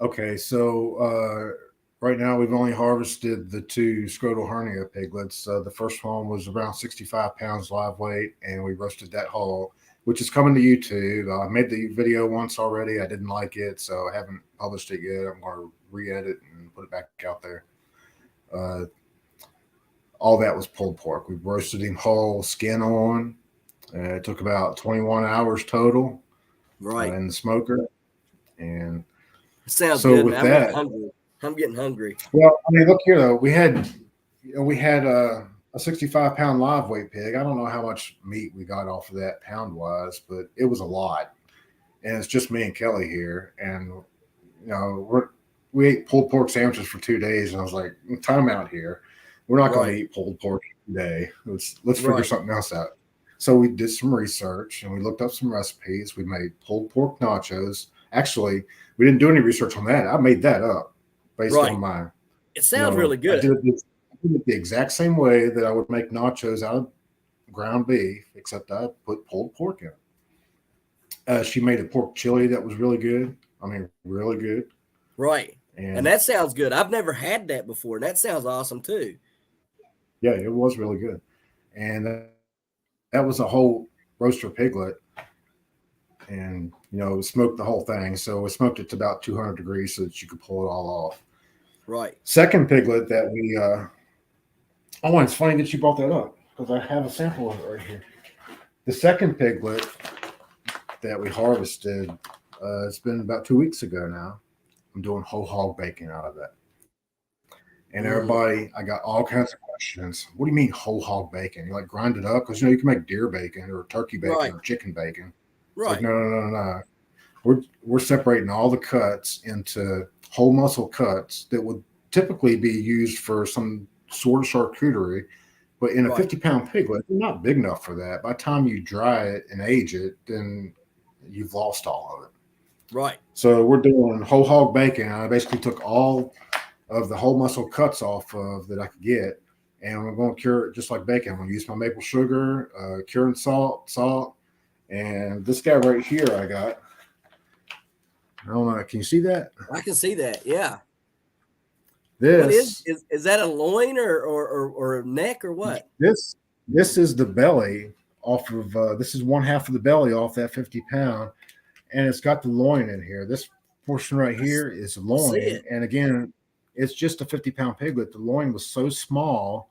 Okay, so right now we've only harvested the two scrotal hernia piglets. The first one was around 65 pounds live weight, and we roasted that whole, which is coming to YouTube. I made the video once already. I didn't like it, so I haven't published it yet. I'm going to re-edit and put it back out there. Uh, all that was pulled pork. We roasted him whole, skin on. It took about 21 hours total Right. in the smoker. And It sounds so good, with man. I'm getting that, hungry. I'm getting hungry. well, I mean, look here though. We had a 65-pound live weight pig. I don't know how much meat we got off of that pound wise, but it was a lot. And it's just me and Kelly here, and we ate pulled pork sandwiches for 2 days, and I was like, time out here. We're not going to Right. eat pulled pork today. Let's figure Right. something else out. So we did some research and we looked up some recipes. We made pulled pork nachos. Actually, we didn't do any research on that. I made that up based on Right. my, It sounds really I good. did it the exact same way that I would make nachos out of ground beef, except I put pulled pork in it. She made a pork chili that was really good. I mean, really good. Right. And And that sounds good. I've never had that before. And that sounds awesome too. yeah, it was really good. And that was a whole roaster piglet. And, smoked the whole thing. So we smoked it to about 200 degrees so that you could pull it all off. Right. Second piglet that and it's funny that you brought that up because I have a sample of it right here. The second piglet that we harvested, it's been about 2 weeks ago now. I'm doing whole hog bacon out of that. And everybody, I got all kinds of questions. What do you mean whole hog bacon? You like grind it up? Because you can make deer bacon or turkey bacon Right. or chicken bacon. It's like, Right. no. we're separating all the cuts into whole muscle cuts that would typically be used for some sort of charcuterie. But in a Right. 50-pound piglet, they're not big enough for that. By the time you dry it and age it, then you've lost all of it. Right. So we're doing whole hog bacon. I basically took all of the whole muscle cuts off of that I could get, and we're going to cure it just like bacon. I'm going to use my maple sugar, curing salt, and this guy right here I got. I don't know. Can you see that? I can see that. Yeah. What This is that a loin or a neck or what? this this is the belly off of. This is one half of the belly off that 50-pound, and it's got the loin in here. This portion right here is I see loin, it. and again, it's just a 50-pound piglet. The loin was so small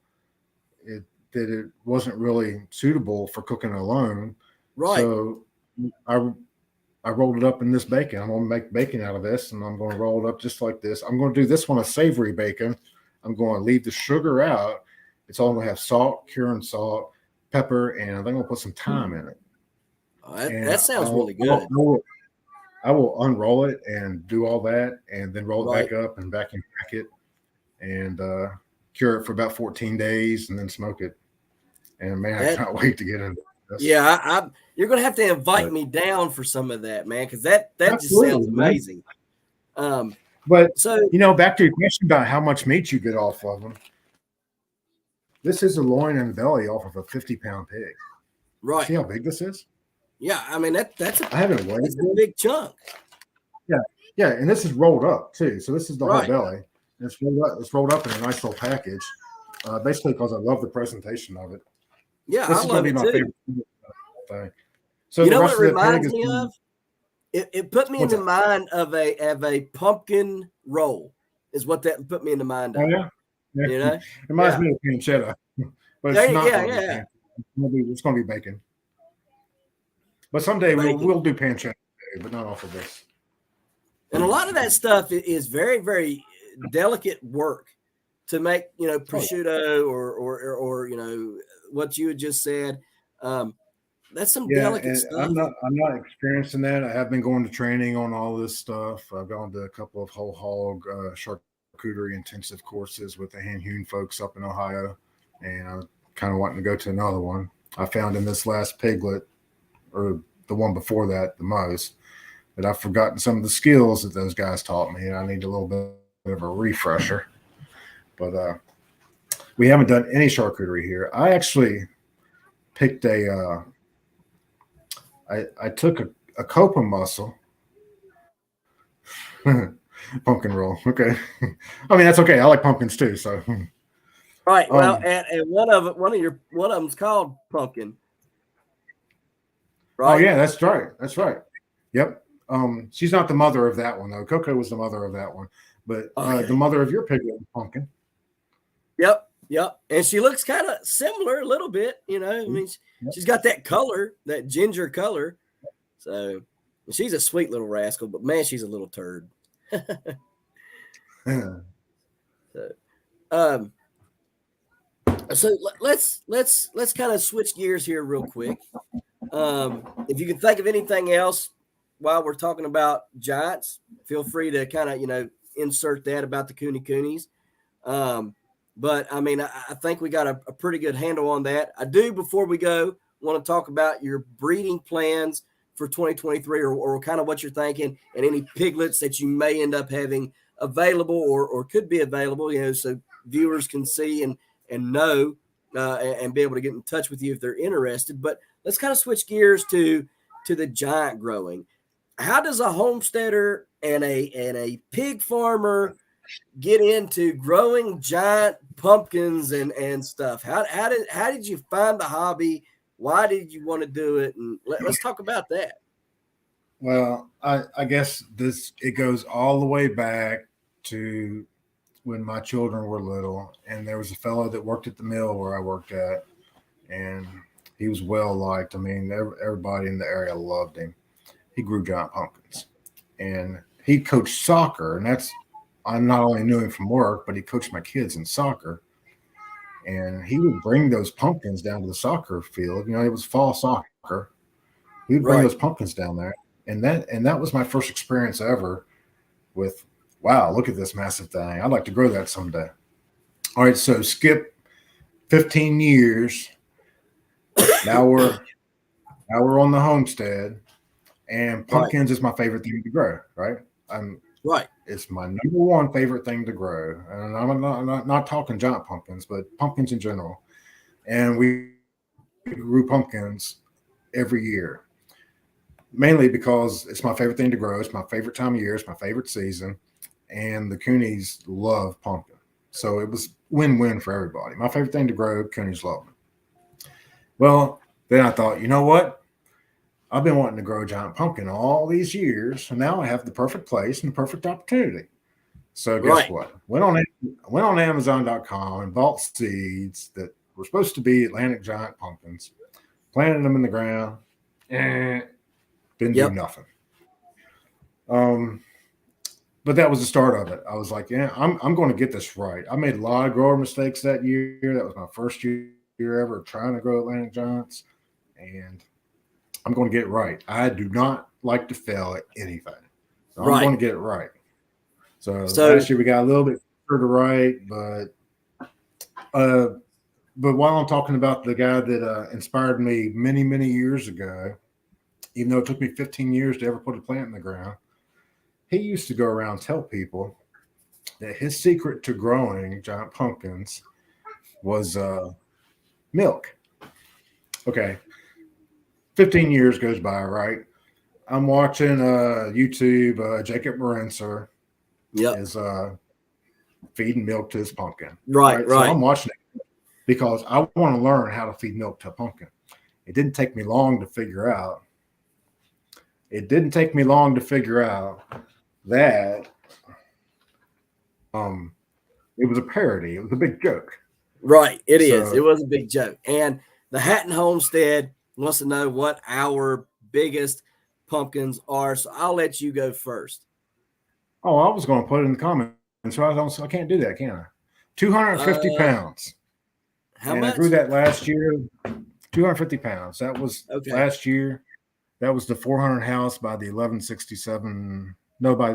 that it wasn't really suitable for cooking alone. Right. So I I rolled it up in this bacon. I'm going to make bacon out of this, and I'm going to roll it up just like this. I'm going to do this one a savory bacon. I'm going to leave the sugar out. It's all going to have salt, curing salt, pepper, and I'm going to put some thyme in it. Oh, that, And that sounds really good. I will unroll it and do all that, and then roll it Right. back up and vacuum pack it, and cure it for about 14 days, and then smoke it. And man, I That can't wait to get into this. yeah, you're gonna have to invite But me down for some of that, man, because that just sounds absolutely, man. amazing. Um, But so back to your question about how much meat you get off of them. This is the loin and belly off of a 50-pound pig. right, See how big this is? yeah, I mean that's I haven't weighed a it. big chunk, Yeah, yeah, and this is rolled up too. So this is the whole right? belly. And it's rolled up. It's rolled up in a nice little package. Basically, because I love the presentation of it. Yeah, This I is going love to be it my too. favorite thing. So You the know what it rest of the pig reminds is me going. of? It put me in What's the that? mind of a pumpkin roll. Is what that put me in the mind Oh of. yeah, yeah. You It know? reminds Yeah. me of pancetta, but it's There, not yeah, going to be yeah. pancetta. It's going to be bacon. But someday Bacon. we'll do pancetta, but not off of this. And a lot of that stuff is very, very delicate work to make, Oh yeah. prosciutto or what you had just said. Um, that's some Yeah, delicate and stuff. I'm not experiencing that. I have been going to training on all this stuff. I've gone to a couple of whole hog charcuterie intensive courses with the hand hewn folks up in Ohio, and I'm kind of wanting to go to another one. I found in this last piglet, or the one before that, the most that I've forgotten some of the skills that those guys taught me, and I need a little bit of a refresher. But we haven't done any charcuterie here. I actually picked I took a copa muscle pumpkin roll. Okay. I mean, that's okay. I like pumpkins too. So, Right. Well, um, and one of them's called pumpkin, oh right? yeah, that's right. That's right. Yep. She's not the mother of that one though. Coco was the mother of that one, but the Okay. mother of your piglet was pumpkin. Yep. Yep. And she looks kind of similar a little bit, I mean, Yep. she's got that color, that ginger color. So she's a sweet little rascal, but man, she's a little turd. Yeah. So, um, so let's kind of switch gears here real quick. If you can think of anything else while we're talking about giants, feel free to kind of insert that about the Kunekunes. But I mean, I think we got a pretty good handle on that. I do, before we go, want to talk about your breeding plans for 2023, or kind of what you're thinking, and any piglets that you may end up having available or could be available, so viewers can see and know and be able to get in touch with you if they're interested. But let's kind of switch gears to the giant growing. How does a homesteader and a pig farmer get into growing giant pumpkins and stuff? How did you find the hobby? Why did you want to do it? And let's talk about that. Well, I guess it goes all the way back to when my children were little, and there was a fellow that worked at the mill where I worked at, and he was well liked. I mean, everybody in the area loved him. He grew giant pumpkins, and he coached soccer, and I not only knew him from work, but he coached my kids in soccer, and he would bring those pumpkins down to the soccer field. It was fall soccer. He would bring Right. those pumpkins down there, and that was my first experience ever with, wow, look at this massive thing. I'd like to grow that someday. All right, so skip 15 years. Now we're on the homestead, and Right. pumpkins is my favorite thing to grow. Right, Right. it's my number one favorite thing to grow, and I'm not talking giant pumpkins, but pumpkins in general. And we grew pumpkins every year, mainly because it's my favorite thing to grow. It's my favorite time of year. It's my favorite season, and the Coonies love pumpkin. So it was win-win for everybody. My favorite thing to grow, Coonies love it. Well, then I thought, you know what? I've been wanting to grow a giant pumpkin all these years, and now I have the perfect place and the perfect opportunity. So guess Right. what? Went on Amazon.com and bought seeds that were supposed to be Atlantic giant pumpkins, planted them in the ground, and didn't do Yep. nothing. Um, but that was the start of it. I was like, yeah, I'm going to get this right. I made a lot of grower mistakes that year. That was my first year ever trying to grow Atlantic giants, and I'm going to get it right. I do not like to fail at anything, so I'm going to Right. get it right. So last So year we got a little bit further right, uh, but while I'm talking about the guy that inspired me many years ago, even though it took me 15 years to ever put a plant in the ground, he used to go around and tell people that his secret to growing giant pumpkins was milk. Okay, 15 years goes by, right? I'm watching YouTube. Jacob Morencer yep. is feeding milk to his pumpkin. Right. Right, so Right. I'm watching it because I want to learn how to feed milk to a pumpkin. It didn't take me long to figure out. It didn't take me long to figure out that um, it was a parody. It was a big joke. Right. It is. It So, was a big joke. And the Hatton Homestead wants to know what our biggest pumpkins are. So I'll let you go first. oh, I was going to put it in the comments. So I can't do that, can I? 250 Uh, pounds, how and I grew much? that last year. 250 pounds. That was Okay. last year. That was the 400 house by the 1167. No, by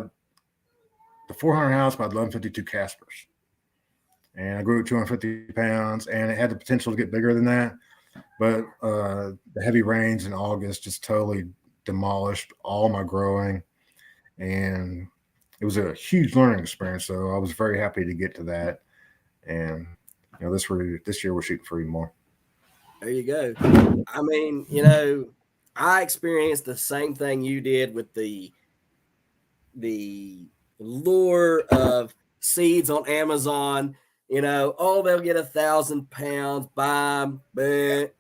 the 400 house by the 1152 Caspers. And I grew it 250 pounds, and it had the potential to get bigger than that. But the heavy rains in August just totally demolished all my growing, and it was a huge learning experience. So I was very happy to get to that. And this year we're shooting for even more. There you go. I mean, I experienced the same thing you did with the lure of seeds on Amazon. Oh, they'll get 1,000 pounds, buy them,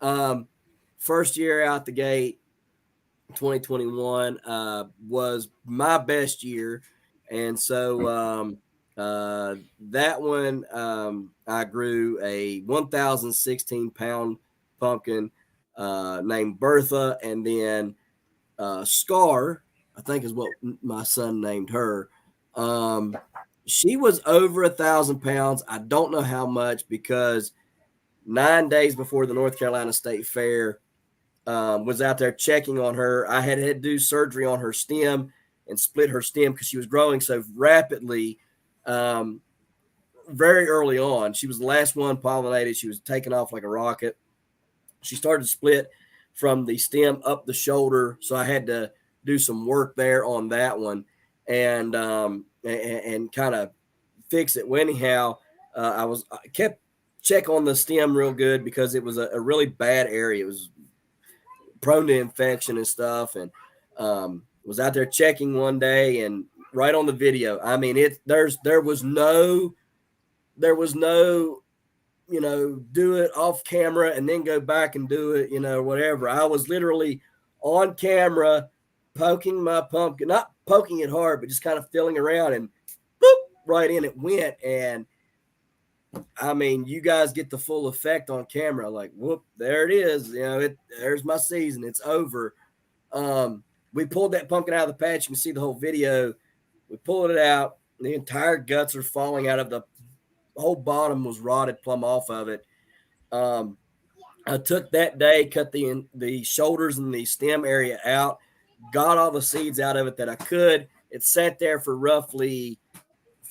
Um, first year out the gate, 2021 was my best year, and so that one I grew a 1,016 pound pumpkin named Bertha, and then Scar, I think is what my son named her. Um, she was over 1,000 pounds. I don't know how much because 9 days before the North Carolina State Fair, was out there checking on her. I had to do surgery on her stem and split her stem because she was growing so rapidly. Um, very early on, she was the last one pollinated. She was taking off like a rocket. She started to split from the stem up the shoulder, so I had to do some work there on that one, and kind of fix it. Well, anyhow, I kept check on the stem real good because it was a really bad area. It was prone to infection and stuff, and was out there checking one day, and right on the video, I mean, there was no do it off camera and then go back and do it, whatever. I was literally on camera poking my pumpkin, not poking it hard, but just kind of feeling around, and boop, right in it went. And I mean, you guys get the full effect on camera, like, whoop, there it is. There's my season. It's over. We pulled that pumpkin out of the patch. You can see the whole video. We pulled it out. The entire guts are falling out of the whole bottom was rotted plumb off of it. Um, I took that day, cut the shoulders and the stem area out, got all the seeds out of it that I could. It sat there for roughly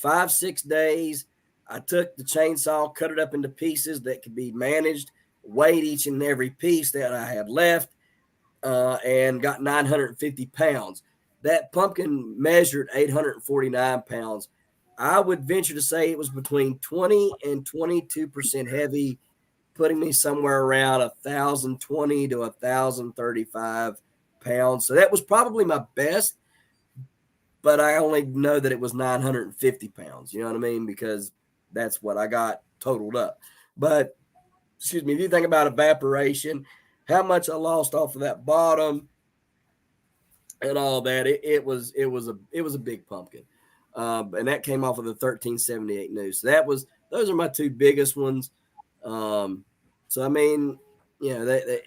5-6 days. I took the chainsaw, cut it up into pieces that could be managed, weighed each and every piece that I had left, and got 950 pounds. That pumpkin measured 849 pounds. I would venture to say it was between 20 and 22% heavy, putting me somewhere around 1,020 to 1,035 pounds. So that was probably my best, but I only know that it was 950 pounds. You know what I mean? Because that's what I got totaled up. But excuse me, if you think about evaporation, how much I lost off of that bottom and all that, it was a big pumpkin. And that came off of the 1378 new. So those are my two biggest ones. So I mean, you know, they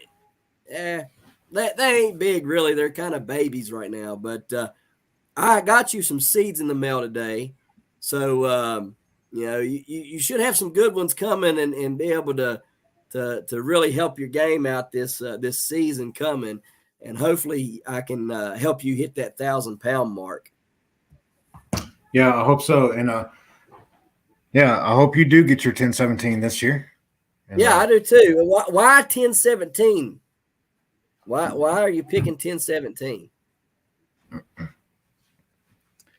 ain't big really. They're kind of babies right now. But I got you some seeds in the mail today, so you know you should have some good ones coming and be able to really help your game out this season coming, and hopefully I can help you hit that 1,000-pound mark. Yeah, I hope so, and yeah, I hope you do get your 1017 this year. And, yeah, I do too. Why 1017? Why are you picking 1017?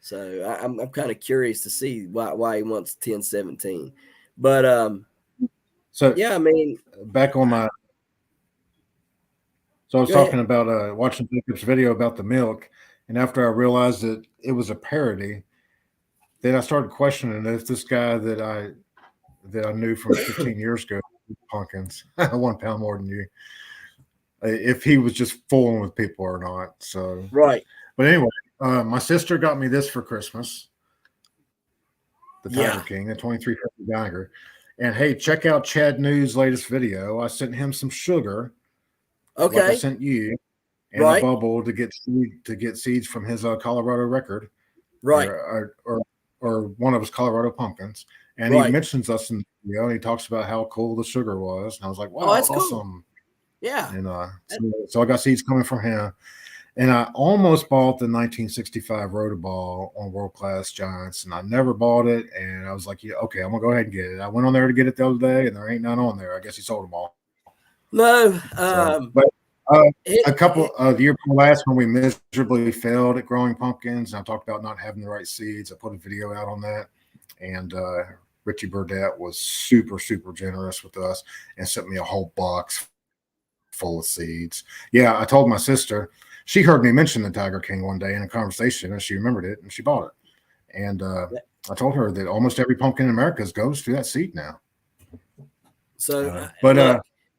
So I'm kind of curious to see why he wants 1017. But so yeah, I mean, back on my. So I was talking about watching Jacob's video about the milk, and after I realized that it was a parody, then I started questioning if this guy that I knew from 15 years ago, pumpkins, 1 pound more than you, if he was just fooling with people or not. So right. But anyway, my sister got me this for Christmas, the Tiger King, the 2350 Geiger. And hey, check out Chad New's latest video. I sent him some sugar, like I sent you, and a bubble to get seeds from his Colorado record, right, or one of his Colorado pumpkins. And he mentions us in the video, and he talks about how cool the sugar was. And I was like, wow, that's awesome. Cool. Yeah. And so I got seeds coming from him. And I almost bought the 1965 Rotoball on World Class Giants, and I never bought it. And I was like, yeah, okay, I'm going to go ahead and get it. I went on there to get it the other day, and there ain't none on there. I guess he sold them all. No. But a couple of the year before last, when we miserably failed at growing pumpkins, and I talked about not having the right seeds, I put a video out on that. And Richie Burdett was super, super generous with us and sent me a whole box full of seeds. Yeah, I told my sister. She heard me mention the Tiger King one day in a conversation, and she remembered it, and she bought it. And I told her that almost every pumpkin in America goes through that seed now. So,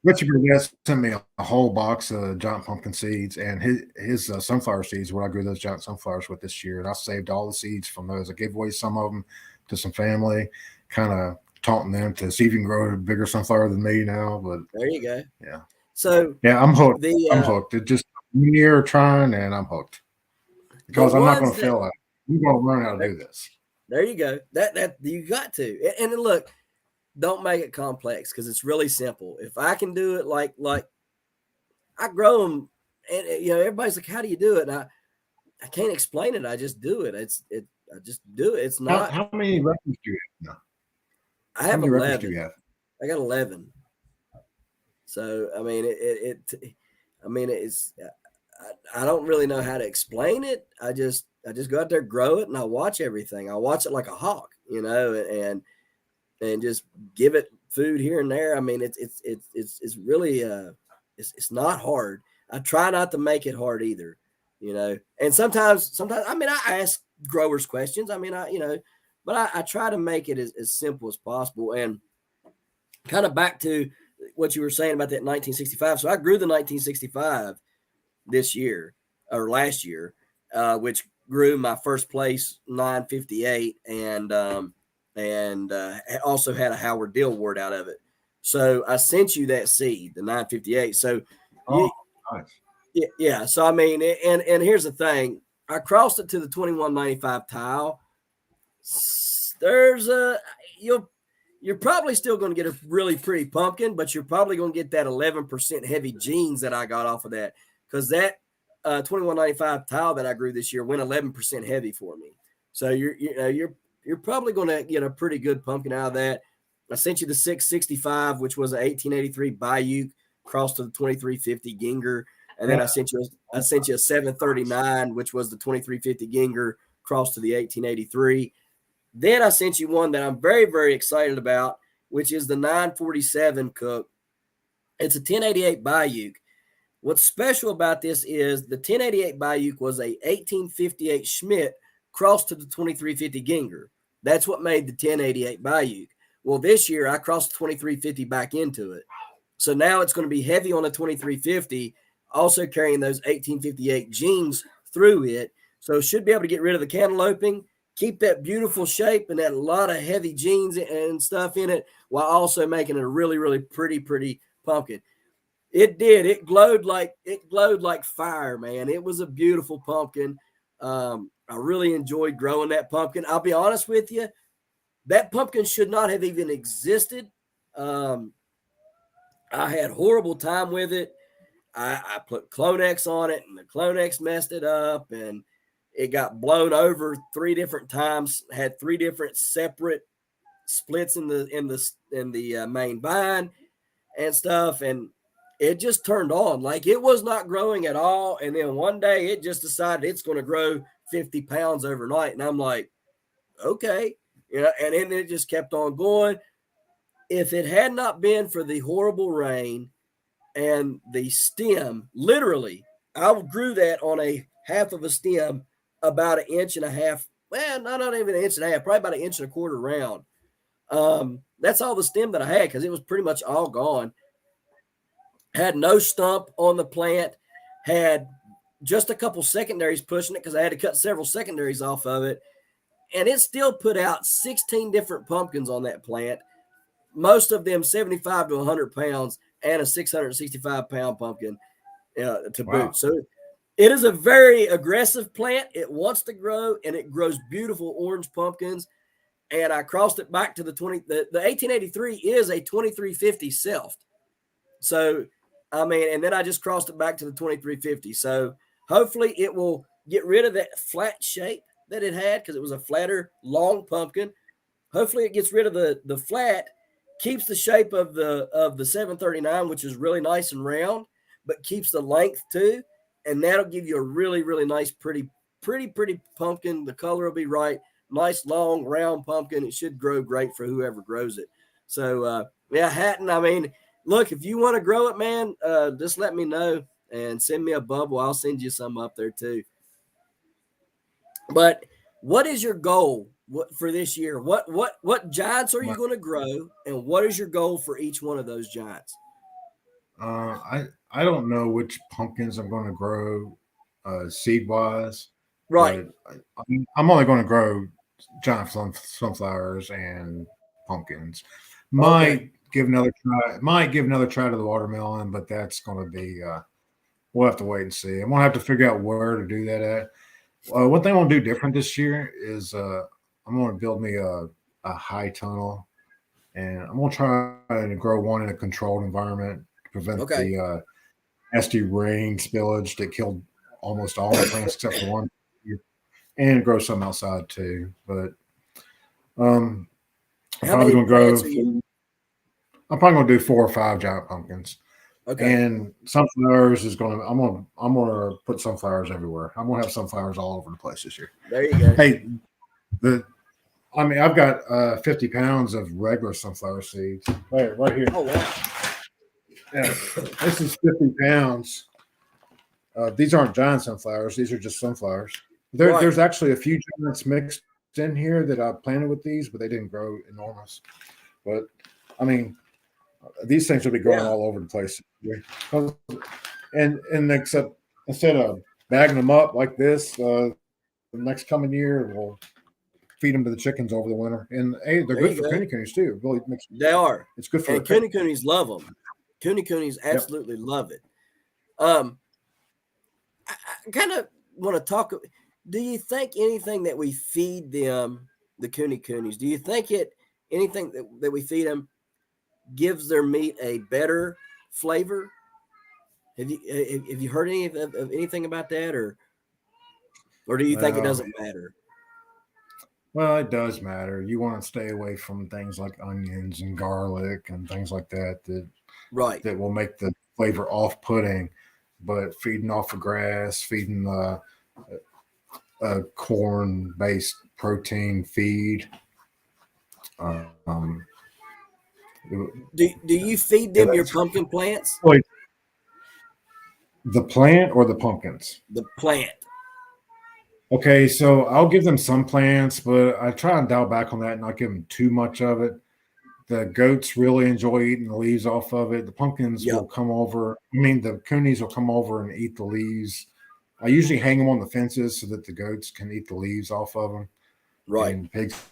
Richard Burdett sent me a whole box of giant pumpkin seeds, and his sunflower seeds, where I grew those giant sunflowers with this year. And I saved all the seeds from those. I gave away some of them to some family, kind of taunting them to see if you can grow a bigger sunflower than me now. But there you go. Yeah. So yeah, I'm hooked. I'm hooked. It just year trying, and I'm hooked because I'm not going to fail at it. I'm going to learn how to do this. There you go. That you got to. And look, don't make it complex because it's really simple. If I can do it like I grow them, and everybody's like, "How do you do it?" And I can't explain it. I just do it. I just do it. It's not. How many records do you have now? I have 11. Do you have? I got 11. So I mean, it's. I don't really know how to explain it. I just go out there, grow it, and I watch everything. I watch it like a hawk, and just give it food here and there. I mean, it's really it's not hard. I try not to make it hard either, And sometimes I mean, I ask growers questions. I mean, but I try to make it as simple as possible. And kind of back to what you were saying about that 1965. So I grew the 1965 this year or last year, which grew my first place 958 and also had a Howard Deal wart out of it. So I sent you that seed, the 958. So nice. Yeah. So I mean, and here's the thing: I crossed it to the 2195 tile. You're probably still going to get a really pretty pumpkin, but you're probably going to get that 11% heavy genes that I got off of that, because that 2195 tile that I grew this year went 11% heavy for me. So you're probably going to get a pretty good pumpkin out of that. I sent you the 665, which was an 1883 Bayou crossed to the 2350 Ginger, and then I sent you a 739, which was the 2350 Ginger crossed to the 1883. Then I sent you one that I'm very, very excited about, which is the 947 Cook. It's a 1088 Bayou. What's special about this is the 1088 Bayou was a 1858 Schmidt crossed to the 2350 Ginger. That's what made the 1088 Bayou. Well, this year I crossed the 2350 back into it. So now it's going to be heavy on the 2350, also carrying those 1858 genes through it. So it should be able to get rid of the cantalouping, keep that beautiful shape and that lot of heavy genes and stuff in it, while also making it a really, really pretty pumpkin. It did. It glowed like fire, man. It was a beautiful pumpkin. I really enjoyed growing that pumpkin. I'll be honest with you, that pumpkin should not have even existed. I had horrible time with it. I put Clonex on it, and the Clonex messed it up, and it got blown over 3 different times. Had 3 different separate splits in the main vine and stuff, and it just turned on. Like, it was not growing at all. And then one day it just decided it's going to grow 50 pounds overnight. And I'm like, okay. And then it just kept on going. If it had not been for the horrible rain and the stem, literally, I grew that on a half of a stem, about 1.5 inches. Well, not even 1.5 inches, probably about 1.25 inches round. That's all the stem that I had, because it was pretty much all gone. Had no stump on the plant, had just a couple secondaries pushing it, because I had to cut several secondaries off of it. And it still put out 16 different pumpkins on that plant, most of them 75 to 100 pounds, and a 665 pound pumpkin to boot. So it is a very aggressive plant. It wants to grow, and it grows beautiful orange pumpkins. And I crossed it back to the 1883 is a 2350 self. So, I mean, and then I just crossed it back to the 2350. So hopefully it will get rid of that flat shape that it had, because it was a flatter, long pumpkin. Hopefully it gets rid of the flat, keeps the shape of the 739, which is really nice and round, but keeps the length too. And that'll give you a really, really nice, pretty pumpkin. The color will be right. Nice, long, round pumpkin. It should grow great for whoever grows it. So, yeah, Hatton, I mean, look, if you want to grow it, man, just let me know and send me a bubble. I'll send you some up there too. But what is your goal for this year? What giants are you going to grow, and what is your goal for each one of those giants? I don't know which pumpkins I'm going to grow seed wise. Right. I'm only going to grow giant sunflowers and pumpkins. Might give another try to the watermelon, but that's going to be we'll have to wait and see. I'm going to have to figure out where to do that at. One thing I'm going to do different this year is I'm going to build me a high tunnel, and I'm going to try to grow one in a controlled environment to prevent the nasty rain spillage that killed almost all the plants except for one, and grow some outside too. But I'm probably going to do 4 or 5 giant pumpkins. Okay. And sunflowers is going to. I'm going to put sunflowers everywhere. I'm going to have sunflowers all over the place this year. There you go. Hey, I've got 50 pounds of regular sunflower seeds right here. Oh wow! Yeah, this is 50 pounds. These aren't giant sunflowers. These are just sunflowers. There's actually a few giants mixed in here that I planted with these, but they didn't grow enormous. But I mean, these things will be growing all over the place. And except instead of bagging them up like this, the next coming year we'll feed them to the chickens over the winter. And hey, they're good for Kunekunes too. It really makes they are. It's good for Kunekunes love them. Kunekunes absolutely love it. I kind of want to talk. Do you think anything that we feed them, the Kunekunes, do you think anything that we feed them gives their meat a better flavor? Have you heard of anything about that, or do you think it Well, doesn't matter? well, it does matter. You want to stay away from things like onions and garlic and things like Right. that will make the flavor off-putting. But feeding off of grass, feeding a corn-based protein feed, um, Do you feed yeah, them your that's pumpkin plants? really the plant or the pumpkins. The plant. Okay, so I'll give them some plants, but I try and dial back on that and not give them too much of it. The goats really enjoy eating the leaves off of it. The pumpkins Yep. will come over. I mean, the coonies will come over and eat the leaves. I usually hang them on the fences so that the goats can eat the leaves off of them, Right. and pigs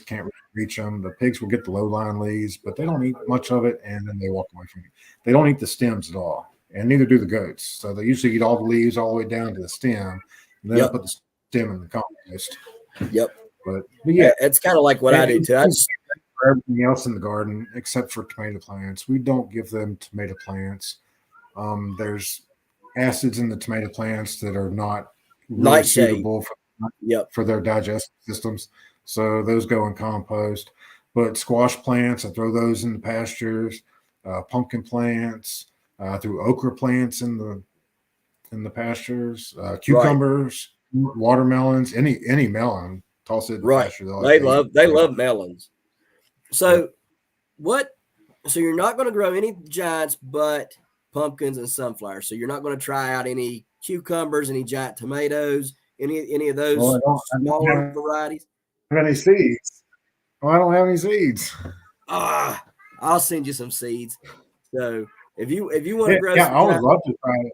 can't really reach them. The pigs will get the low-lying leaves, but they don't eat much of it, and then they walk away from it. They don't eat the stems at all, and neither do the goats. So they usually eat all the leaves all the way down to the stem, and then they'll Yep. put the stem in the compost. Yep. But yeah, It's kind of like what I do and too. I just for everything else in the garden except for tomato plants. We don't give them tomato plants. There's acids in the tomato plants that are not really nightshade. suitable Yep. for their digestive systems. So those go in compost. But squash plants, I throw those in the pastures. Pumpkin plants, I threw okra plants in the pastures. Right. Cucumbers, watermelons, any melon, toss it in the Right. pasture. They like They to eat. love they They don't. love melons. Yep. So what? So you're not going to grow any giants, but pumpkins and sunflowers. So you're not going to try out any cucumbers, any giant tomatoes, any of Well, those I don't smaller have varieties. any seeds. Well, I don't have any seeds. Ah, I'll send you some seeds. So if you want to Yeah, grow yeah, some I would giant, love to try it.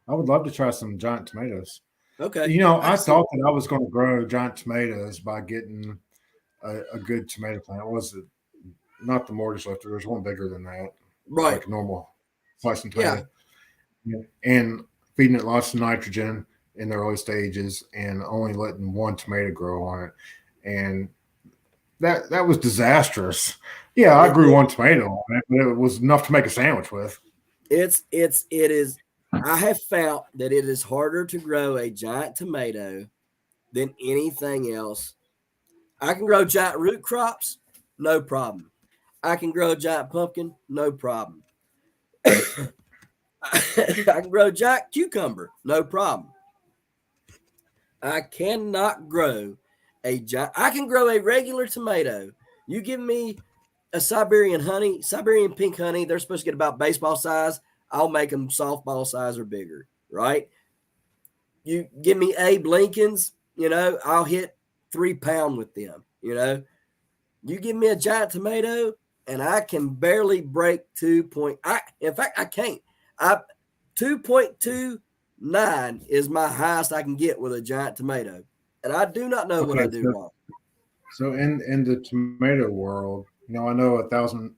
I would love to try some giant tomatoes. okay, You know, I I see. thought that I was going to grow giant tomatoes by getting a good tomato plant. Was it not the mortgage lifter? There's one bigger than that, Right. like a normal slicing Yeah. tomato. Yeah. And feeding it lots of nitrogen in the early stages and only letting one tomato grow on it. And that was disastrous. Yeah, I It, grew it one tomato on it, but it was enough to make a sandwich with. it is. I have found that it is harder to grow a giant tomato than anything else. I can grow giant root crops, no problem. I can grow a giant pumpkin, no problem. I can grow a giant cucumber, no problem. I cannot grow a giant. I can grow a regular tomato. You give me a Siberian pink honey. They're supposed to get about baseball size. I'll make them softball size or bigger. Right? You give me Abe Lincolns. I'll hit 3 pound with them. You give me a giant tomato, and I can barely break 2 point. In fact, I can't. I 2.29 is my highest I can get with a giant tomato, and I do not know what Okay, I do wrong. so in the tomato world, I know a thousand.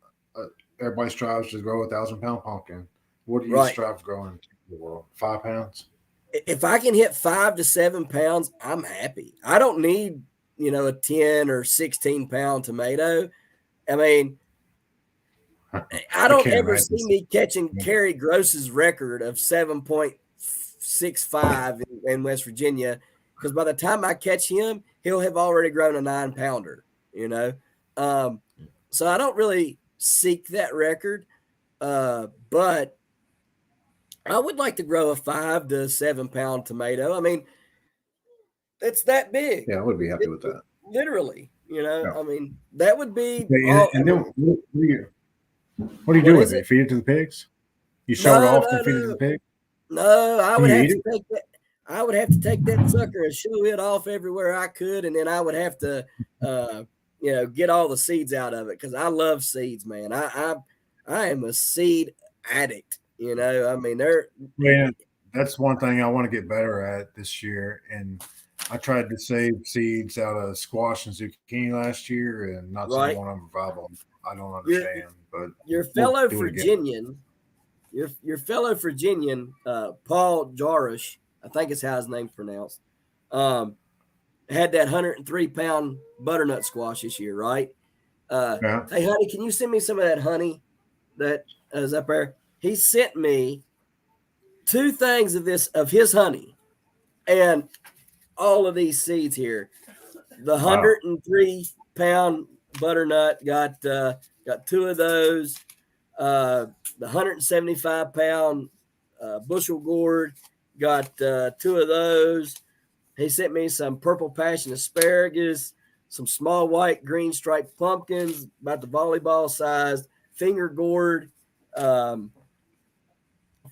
Everybody strives to grow 1,000 pound pumpkin. What do you Right. strive to grow in the world? 5 pounds. If I can hit 5 to 7 pounds, I'm happy. I don't need a 10 or 16 pound tomato. I mean, I I don't can't ever imagine. see me catching Kerry Gross's record of 7.65 in West Virginia, because by the time I catch him, he'll have already grown a 9 pounder, you know? Um, so I don't really seek that record, but I would like to grow a 5 to 7 pound tomato. I mean, it's that big. Yeah, I would be happy It, with that. literally, Yeah. I mean, that would be Okay, all. I and then mean, what do you what do with is it? You it? feed it to the pigs? You show it No, off, no, then feed it to no. the pig? No, I Do would you have eat to it? take that. I would have to take that sucker and show it off everywhere I could, and then I would have to, uh, get all the seeds out of it because I love seeds, man. I am a seed addict. I mean, they're Man, that's one thing I want to get better at this year. And I tried to save seeds out of squash and zucchini last year, and not single right. one of them are viable. I don't Your understand, but your we'll fellow do it again. Virginian, your fellow Virginian, Paul Jarish, I think is how his name's pronounced. Um, had that 103 pound butternut squash this year, right? Yeah. Hey, honey, can you send me some of that honey that is up there? He sent me 2 things of his honey, and all of these seeds here. The Wow. 103-pound butternut got 2 of those. The 175-pound bushel gourd got 2 of those. He sent me some purple passion asparagus, some small white green striped pumpkins, about the volleyball sized finger gourd,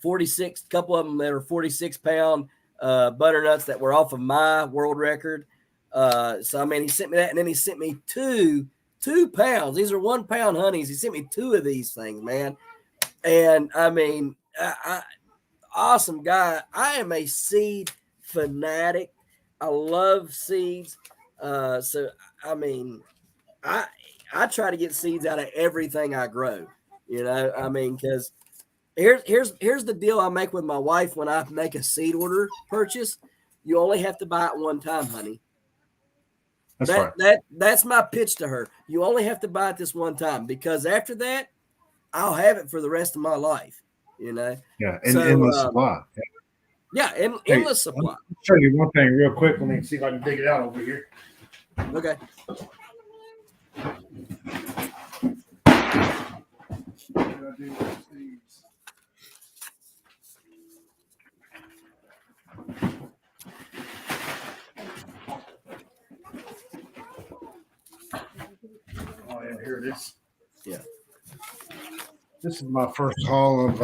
46, couple of them that are 46-pound butternuts that were off of my world record. So, I mean, he sent me that, and then he sent me 2 pounds. These are 1-pound honeys. He sent me 2 of these things, man. And I mean, awesome guy. I am a seed fanatic. I love seeds. So I mean, I try to get seeds out of everything I grow. You know, I mean, because here's the deal I make with my wife when I make a seed order purchase. You only have to buy it one time, honey. That's right. That's my pitch to her. You only have to buy it this one time, because after that, I'll have it for the rest of my life. You know. Yeah, and So endless supply. yeah, Hey, endless supply. let me show you one thing real quick. Let me see if I can dig it out over here. Okay. Oh yeah, here it is. Yeah. This is my first haul of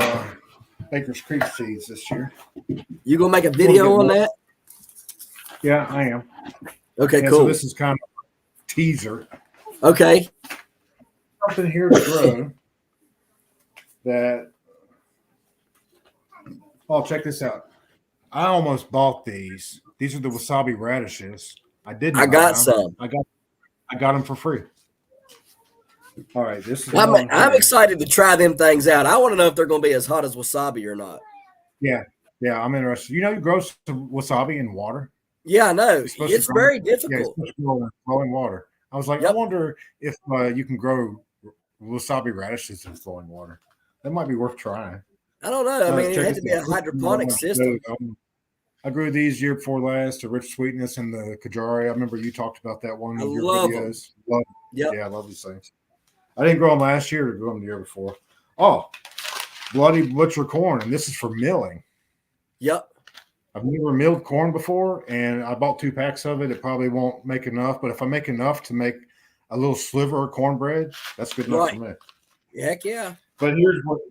Baker's Creek seeds this year. You gonna make a video on that? Yeah, I am. Okay, Yeah, cool. so this is kind of a teaser. Okay. Something here to grow that. Oh, check this out. I almost bought these. These are the wasabi radishes. I didn't. I got buy them. some. I got them for free. All right, this is I'm excited to try them things out. I want to know if they're going to be as hot as wasabi or not. Yeah, I'm interested. You know, you grow some wasabi in water. Yeah, I know. It's very difficult. Yeah, it's supposed to grow in flowing water. I was like, Yep. I wonder if you can grow wasabi radishes in flowing water. That might be worth trying. I don't know. I mean, it had to be a hydroponic system. I grew these year before last, the rich sweetness and the kajari. I remember you talked about that one in your videos. Yep. Yeah, I love these things. I didn't grow them last year. I grew them the year before. Oh, bloody butcher corn, and this is for milling. Yep. I've never milled corn before, and I bought 2 packs of it. It probably won't make enough, but if I make enough to make a little sliver of cornbread, that's good enough for me. Heck yeah. But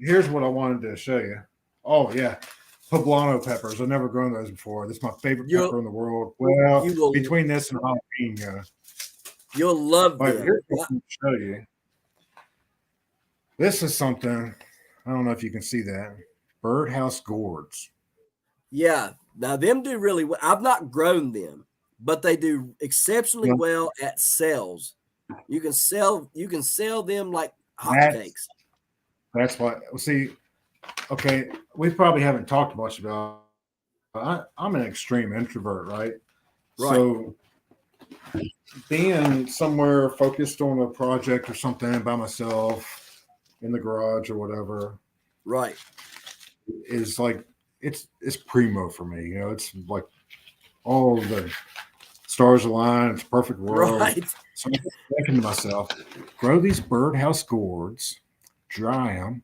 here's what I wanted to show you. Oh yeah, poblano peppers. I've never grown those before. This is my favorite pepper in the world. Well, between this and jalapeno, you'll love them. Here's what I'm going to show you. This is something. I don't know if you can see that. Birdhouse gourds. Yeah. Now them do really well. I've not grown them, but they do exceptionally well at sales. You can sell them like hotcakes. That's why. See, okay, we probably haven't talked much about. I'm an extreme introvert, right? So being somewhere focused on a project or something by myself in the garage or whatever, right, is like it's primo for me. You know, it's like all the stars align. It's a perfect world. Right. So I'm thinking to myself, grow these birdhouse gourds, dry them,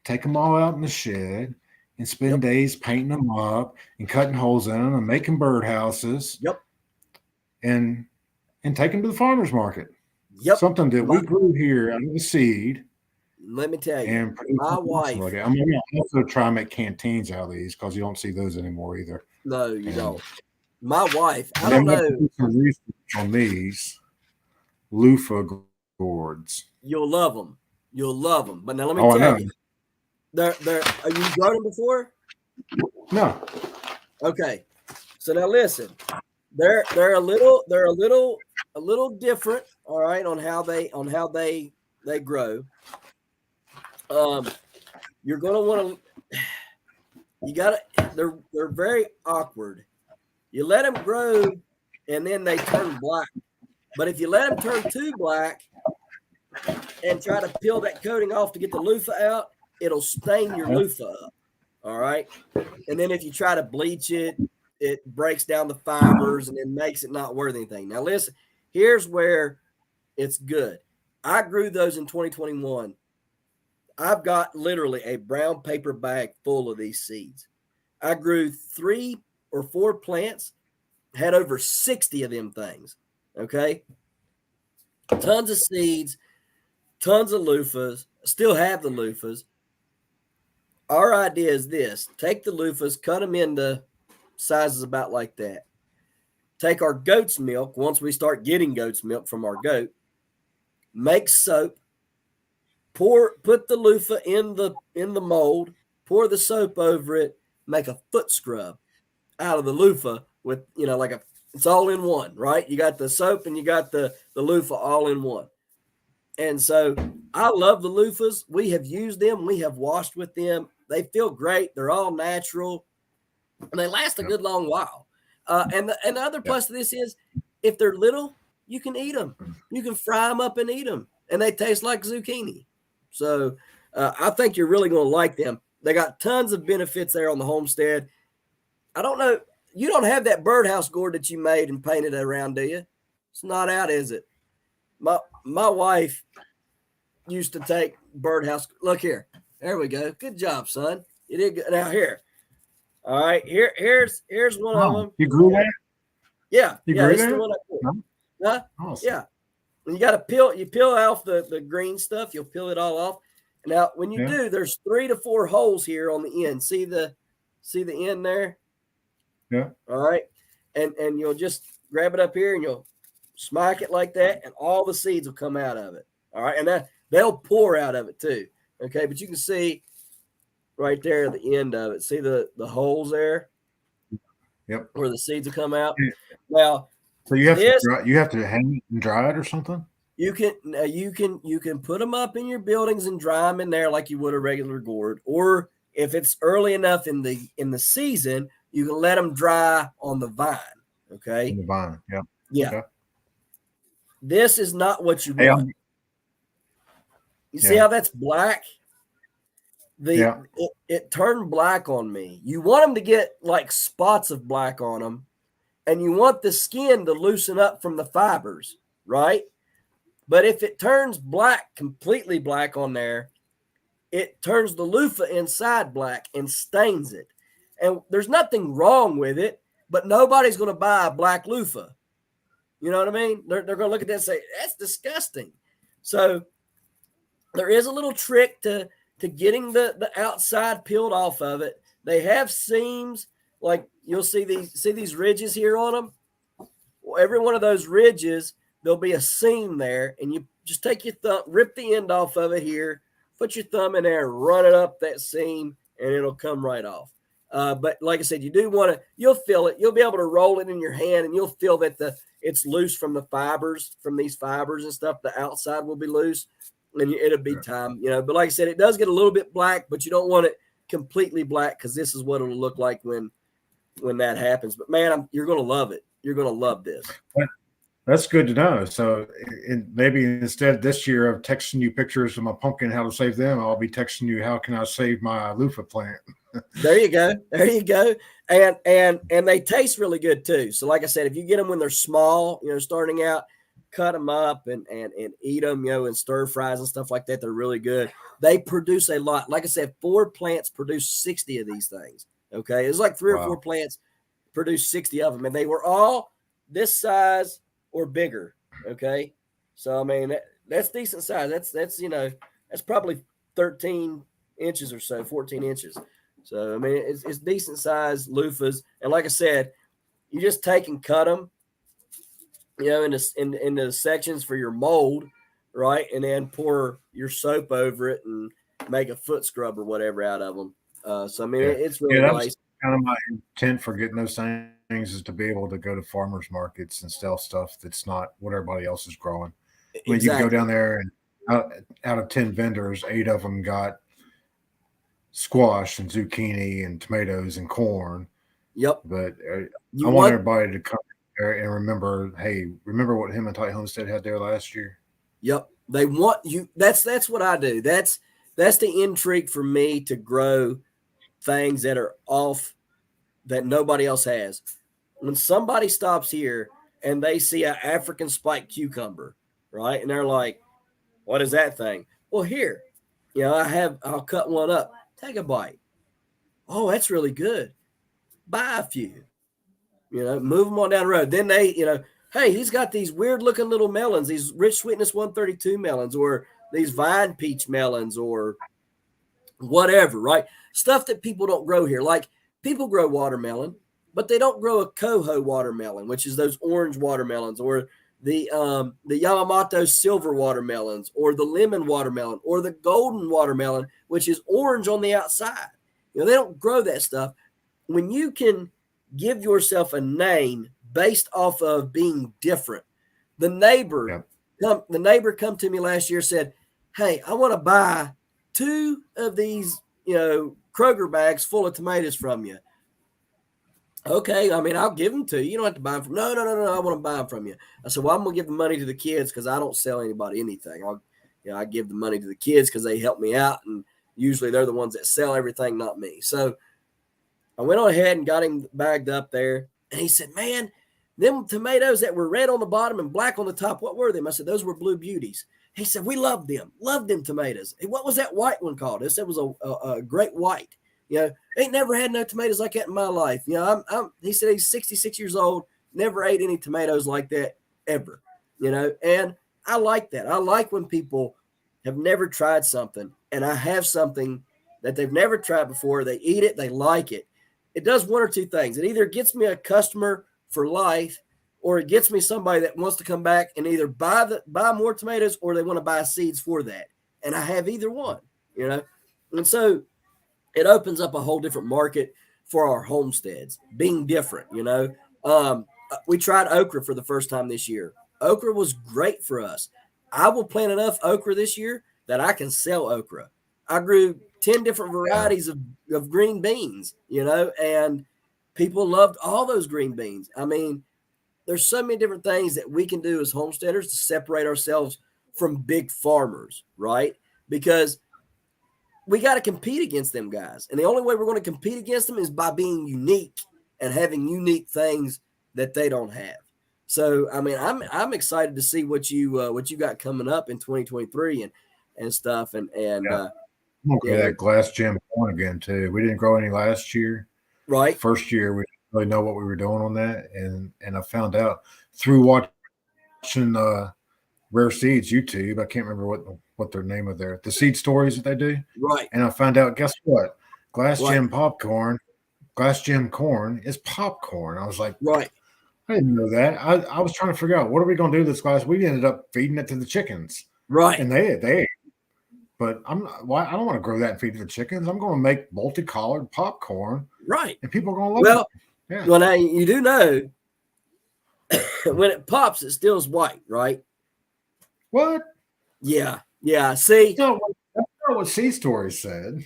take them all out in the shed, and spend days painting them up and cutting holes in them and making birdhouses. Yep. And take them to the farmer's market. Yep. Something that we grew here out of the seed. Let me tell you, and my wife. I'm going to also try and make canteens out of these because you don't see those anymore either. No, you don't. My wife, I don't know. Do some research on these loofah gourds. You'll love them. You'll love them. But now let me tell you, they're. Have you grown them before? No. Okay. So now listen, they're a little different. All right, on how they grow. You're gonna want to. You gotta. They're very awkward. You let them grow, and then they turn black. But if you let them turn too black and try to peel that coating off to get the loofah out, it'll stain your loofah up. All right. And then if you try to bleach it, it breaks down the fibers and then makes it not worth anything. Now, listen, here's where it's good. I grew those in 2021. I've got literally a brown paper bag full of these seeds. I grew 3 or 4 plants, had over 60 of them things. Okay. Tons of seeds, tons of loofahs, still have the loofahs. Our idea is this: take the loofahs, cut them into sizes about like that. Take our goat's milk, once we start getting goat's milk from our goat, make soap, put the loofah in the mold, pour the soap over it, make a foot scrub out of the loofah with, it's all in one, right? You got the soap and you got the loofah all in one. And so I love the loofahs. We have used them. We have washed with them. They feel great. They're all natural, and they last a good long while. And the other plus to this is, if they're little, you can eat them. You can fry them up and eat them, and they taste like zucchini. So I think you're really going to like them. They got tons of benefits there on the homestead. I don't know. You don't have that birdhouse gourd that you made and painted around, do you? It's not out, is it? My wife used to take birdhouse. Look here. There we go. Good job, son. You did good. Now here. All right. Here's one of them. You grew that? Yeah. You grew this that? is the one I grew. Huh? Awesome. Yeah. And you got to peel off the green stuff. You'll peel it all off. Now, when you do, there's 3 to 4 holes here on the end. See the end there? Yeah. All right. And you'll just grab it up here and you'll smack it like that, and all the seeds will come out of it. All right. And they'll pour out of it too. Okay. But you can see right there at the end of it. See the holes there? Yep. Where the seeds will come out. Now, so you have to hang it and dry it or something? You can put them up in your buildings and dry them in there like you would a regular gourd. Or if it's early enough in the season, you can let them dry on the vine. Okay. On the vine. Yeah. Yeah. Okay. This is not what you want. You see how that's black? It turned black on me. You want them to get like spots of black on them, and you want the skin to loosen up from the fibers, right? But if it turns black, completely black on there, it turns the loofah inside black and stains it. And there's nothing wrong with it, but nobody's going to buy a black loofah. You know what I mean? They're going to look at that and say, that's disgusting. So there is a little trick to getting the outside peeled off of it. They have seams, like you'll see these ridges here on them. Well, every one of those ridges, there'll be a seam there, and you just take your thumb, rip the end off of it here, put your thumb in there and run it up that seam, and it'll come right off. But like I said, you do want to, you'll feel it. You'll be able to roll it in your hand, and you'll feel that it's loose from the fibers, from these fibers and stuff. The outside will be loose, and it'll be time, But like I said, it does get a little bit black, but you don't want it completely black, because this is what it'll look like when that happens. But man, you're going to love it. You're going to love this. That's good to know. So maybe instead this year of texting you pictures of my pumpkin, how to save them, I'll be texting you, how can I save my loofah plant? There you go. There you go. And they taste really good too. So like I said, if you get them when they're small, starting out, cut them up and eat them, in stir fries and stuff like that. They're really good. They produce a lot. Like I said, 4 plants produce 60 of these things. Okay. It's like 3 or 4 plants produce 60 of them. And they were all this size or bigger. Okay. So, I mean, that's decent size. That's probably 13 inches or so, 14 inches. So, I mean, it's decent size loofahs. And like I said, you just take and cut them, into the sections for your mold, right? And then pour your soap over it and make a foot scrub or whatever out of them. So, I mean, it's really nice. Kind of my intent for getting those things is to be able to go to farmers markets and sell stuff that's not what everybody else is growing. When you go down there and out of 10 vendors, 8 of them got squash and zucchini and tomatoes and corn. Yep. But I want everybody to come there and remember what Hematite Homestead had there last year. Yep. They want you. That's what I do. That's the intrigue for me to grow things that are off that nobody else has. When somebody stops here and they see an African spiked cucumber, right? And they're like, what is that thing? Well, here, I'll cut one up. Take a bite. Oh, that's really good. Buy a few. Move them on down the road. Then they, hey, he's got these weird looking little melons, these rich sweetness 132 melons, or these vine peach melons, or whatever, right? Stuff that people don't grow here. Like people grow watermelon, but they don't grow a coho watermelon, which is those orange watermelons, or the Yamamoto silver watermelons, or the lemon watermelon, or the golden watermelon, which is orange on the outside. They don't grow that stuff. When you can give yourself a name based off of being different, the neighbor come to me last year, said, hey, I want to buy 2 of these, Kroger bags full of tomatoes from you. Okay, I mean, I'll give them to you. You don't have to buy them from. No. I want to buy them from you. I said, well, I'm gonna give the money to the kids because I don't sell anybody anything. I give the money to the kids because they help me out, and usually they're the ones that sell everything, not me. So I went on ahead and got him bagged up there, and he said, man, them tomatoes that were red on the bottom and black on the top, what were them? I said, those were Blue Beauties. He said, we love them tomatoes. Hey, what was that white one called? He said it was a great white. Ain't never had no tomatoes like that in my life. He said he's 66 years old, never ate any tomatoes like that ever, and I like that. I like when people have never tried something and I have something that they've never tried before. They eat it, they like it. It does one or two things. It either gets me a customer for life, or it gets me somebody that wants to come back and either buy more tomatoes, or they want to buy seeds for that. And I have either one, and so it opens up a whole different market for our homesteads being different. We tried okra for the first time this year. Okra was great for us. I will plant enough okra this year that I can sell okra. I grew 10 different varieties of green beans, and people loved all those green beans. I mean, there's so many different things that we can do as homesteaders to separate ourselves from big farmers, right? Because we got to compete against them guys. And the only way we're going to compete against them is by being unique and having unique things that they don't have. So, I mean, I'm excited to see what you got coming up in 2023 and stuff. And I'm okay, that glass gem corn again too. We didn't grow any last year. Right. First year we didn't really know what we were doing on that, and I found out through watching Rare Seeds YouTube. I can't remember what their name of the seed stories that they do. Right. And I found out, guess what? Glass gem corn is popcorn. I was like, right. I didn't know that. I was trying to figure out what are we going to do with this glass. We ended up feeding it to the chickens. Right. And they ate. But I don't want to grow that and feed to the chickens. I'm going to make multicolored popcorn. Right. And people are going to love it. Yeah. Well, now you do know when it pops, it still is white, right? What? Yeah. Yeah. See? That's not what Sea Story said.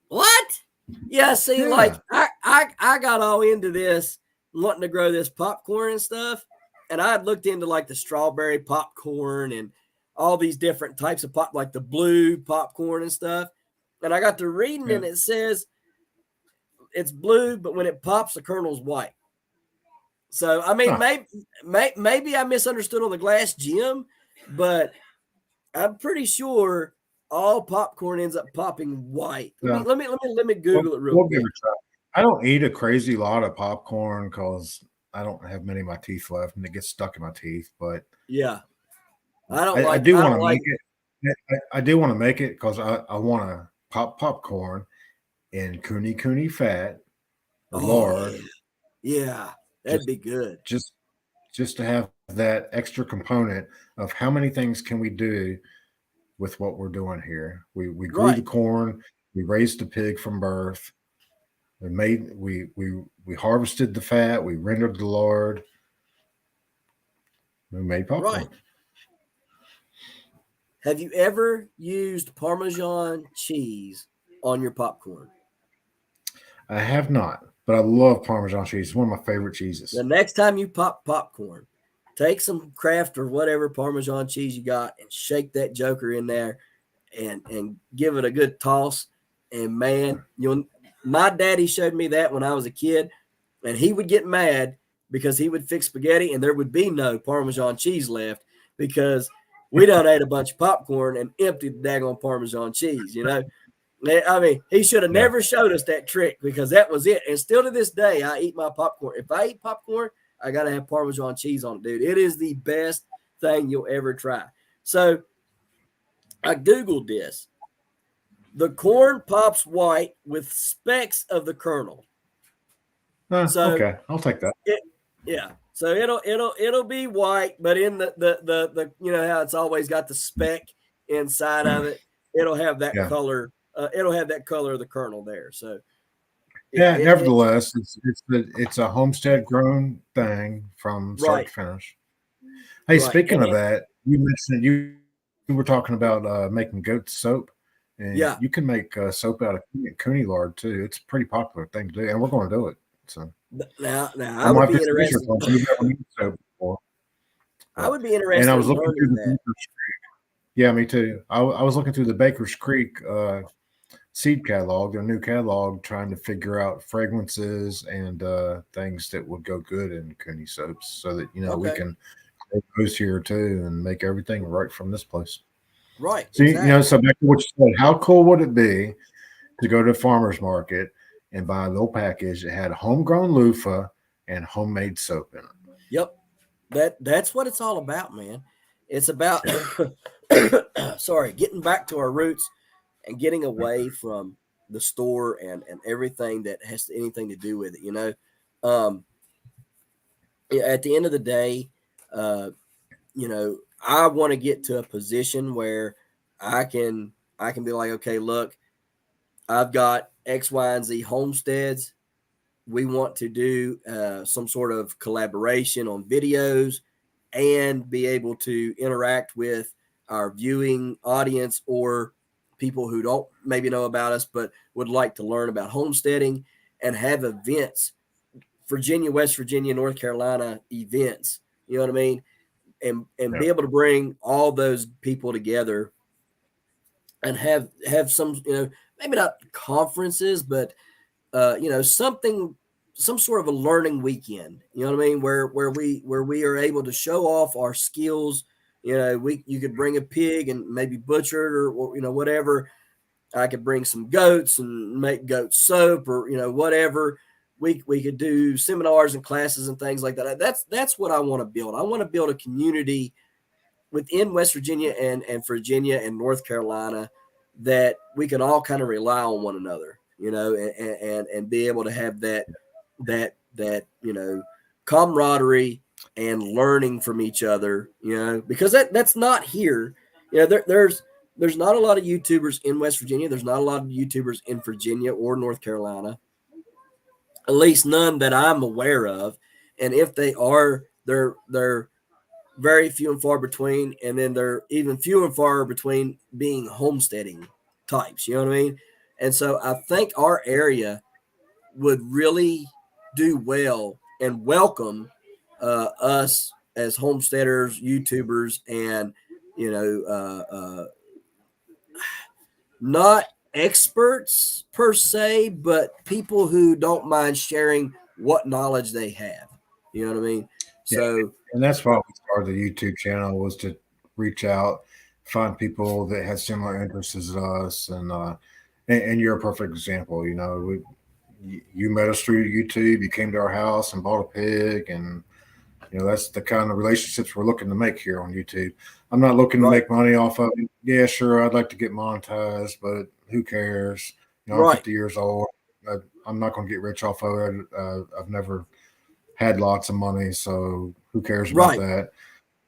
What? Yeah. See, like I got all into this, wanting to grow this popcorn and stuff. And I had looked into like the strawberry popcorn and all these different types of pop, like the blue popcorn and stuff. And I got to reading and it says it's blue, but when it pops, the kernel's white. So, I mean, maybe I misunderstood on the glass gem, but I'm pretty sure all popcorn ends up popping white. Let me Google it real quick. I don't eat a crazy lot of popcorn because I don't have many of my teeth left and it gets stuck in my teeth. But yeah, I do want to make it. I do want to make it because I want to pop popcorn in Kunekune fat or lard. Yeah, that'd be good. Just to have that extra component of how many things can we do with what we're doing here. We grew the corn, we raised the pig from birth, we harvested the fat, we rendered the lard, we made popcorn. Right. Have you ever used Parmesan cheese on your popcorn? I have not, but I love Parmesan cheese. It's one of my favorite cheeses. The next time you pop popcorn, take some Kraft or whatever Parmesan cheese you got and shake that joker in there and give it a good toss. And man, My daddy showed me that when I was a kid, and he would get mad because he would fix spaghetti and there would be no Parmesan cheese left because we done ate a bunch of popcorn and emptied the daggone Parmesan cheese, you know. I mean, he should have Yeah. never showed us that trick because that was it. And still to this day, I eat my popcorn. If I eat popcorn, I got to have Parmesan cheese on it, dude. It is the best thing you'll ever try. So I Googled this. The corn pops white with specks of the kernel. So Okay, I'll take that. it, yeah. So it'll be white, but in the you know how it's always got the speck inside of it. It'll have that Yeah. color. It'll have that color of the kernel there. So Yeah. it Nevertheless, it's a homestead grown thing from start right, to finish. Hey, right, speaking of that, you mentioned you were talking about making goat soap, and yeah. you can make soap out of cooney lard too. It's a pretty popular thing to do, and we're going to do it. So Now I I'm gonna would have be to do research interested. on it. We've never made soap before, I but would be and I interested was in looking through learning the that. Baker's Creek. Yeah, me too. I was looking through the Baker's Creek seed catalog, their new catalog, trying to figure out fragrances and things that would go good in cooney soaps, so that we Okay, can grow those here too and make everything right from this place. right, So exactly. so back to what you said, how cool would it be to go to the farmer's market and buy a little package that had homegrown loofah and homemade soap in it? Yep, that's what it's all about, man. It's about Yeah. sorry, getting back to our roots and getting away from the store and everything that has anything to do with it. You know, um, at the end of the day, uh, you know, I want to get to a position where I can I can be like, okay, look, I've got X, Y, and Z homesteads. We want to do some sort of collaboration on videos and be able to interact with our viewing audience or people who don't maybe know about us but would like to learn about homesteading and have events, Virginia, West Virginia, North Carolina events, you know what I mean, and Yeah. be able to bring all those people together and have some, you know, maybe not conferences but you know, something, some sort of a learning weekend. You know what I mean? Where we are able to show off our skills. You know, you could bring a pig and maybe butcher it or you know whatever. I could bring some goats and make goat soap or you know whatever. We could do seminars and classes and things like that. That's what I want to build. I want to build a community within West Virginia and Virginia and North Carolina that we can all kind of rely on one another, you know, and be able to have that you know camaraderie and learning from each other, you know, because that's not here. You know, there's not a lot of YouTubers in West Virginia. There's not a lot of YouTubers in Virginia or North Carolina, at least none that I'm aware of. And if they are, they're very few and far between, and then they're even few and far between being homesteading types. You know what I mean? And so I think our area would really do well and welcome us as homesteaders, YouTubers, and you know, not experts per se, but people who don't mind sharing what knowledge they have. You know what I mean? Yeah. So And that's why we started the YouTube channel, was to reach out, find people that had similar interests as us, and you're a perfect example. You met us through YouTube. You came to our house and bought a pig, and that's the kind of relationships we're looking to make here on YouTube. I'm not looking to right, make money off of it. Yeah, sure, I'd like to get monetized, but who cares? I'm right, 50 years old. I'm not going to get rich off of it. I've never had lots of money, so who cares about right, that?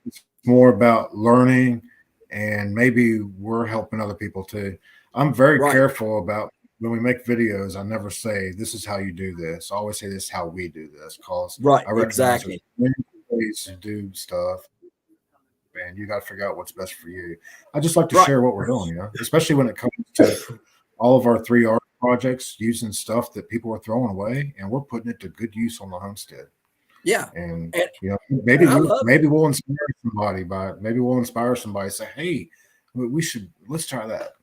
It's more about learning, and maybe we're helping other people too. I'm very right, careful about when we make videos. I never say this is how you do this. I always say this is how we do this, because right, I recognize there's exactly. many ways to do stuff, and you got to figure out what's best for you. I just like to Right. share what we're doing, especially when it comes to all of our three art projects, using stuff that people are throwing away, and we're putting it to good use on the homestead. Yeah. And And, maybe and I love it. maybe we'll inspire somebody to say, hey, let's try that.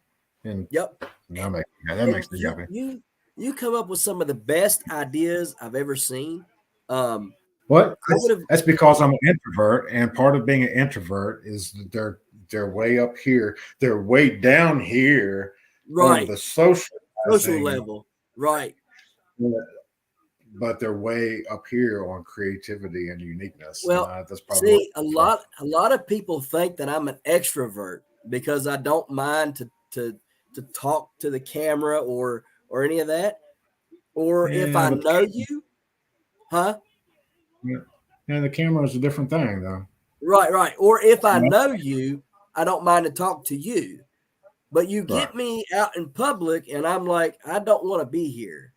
And Yep. that makes me And happy. you come up with some of the best ideas I've ever seen. What? I would have That's because I'm an introvert, and part of being an introvert is that they're way up here. They're way down here over right the social socializing, level, right. but they're way up here on creativity and uniqueness, and Well, that's probably what see, a I'm lot a lot of people think that I'm an extrovert because I don't mind to talk to the camera or any of that. Or if yeah, I but know you, huh? yeah, the camera is a different thing, though. Right, right. Or if I Yeah, know you, I don't mind to talk to you. But you right. get me out in public and I'm like, I don't want to be here.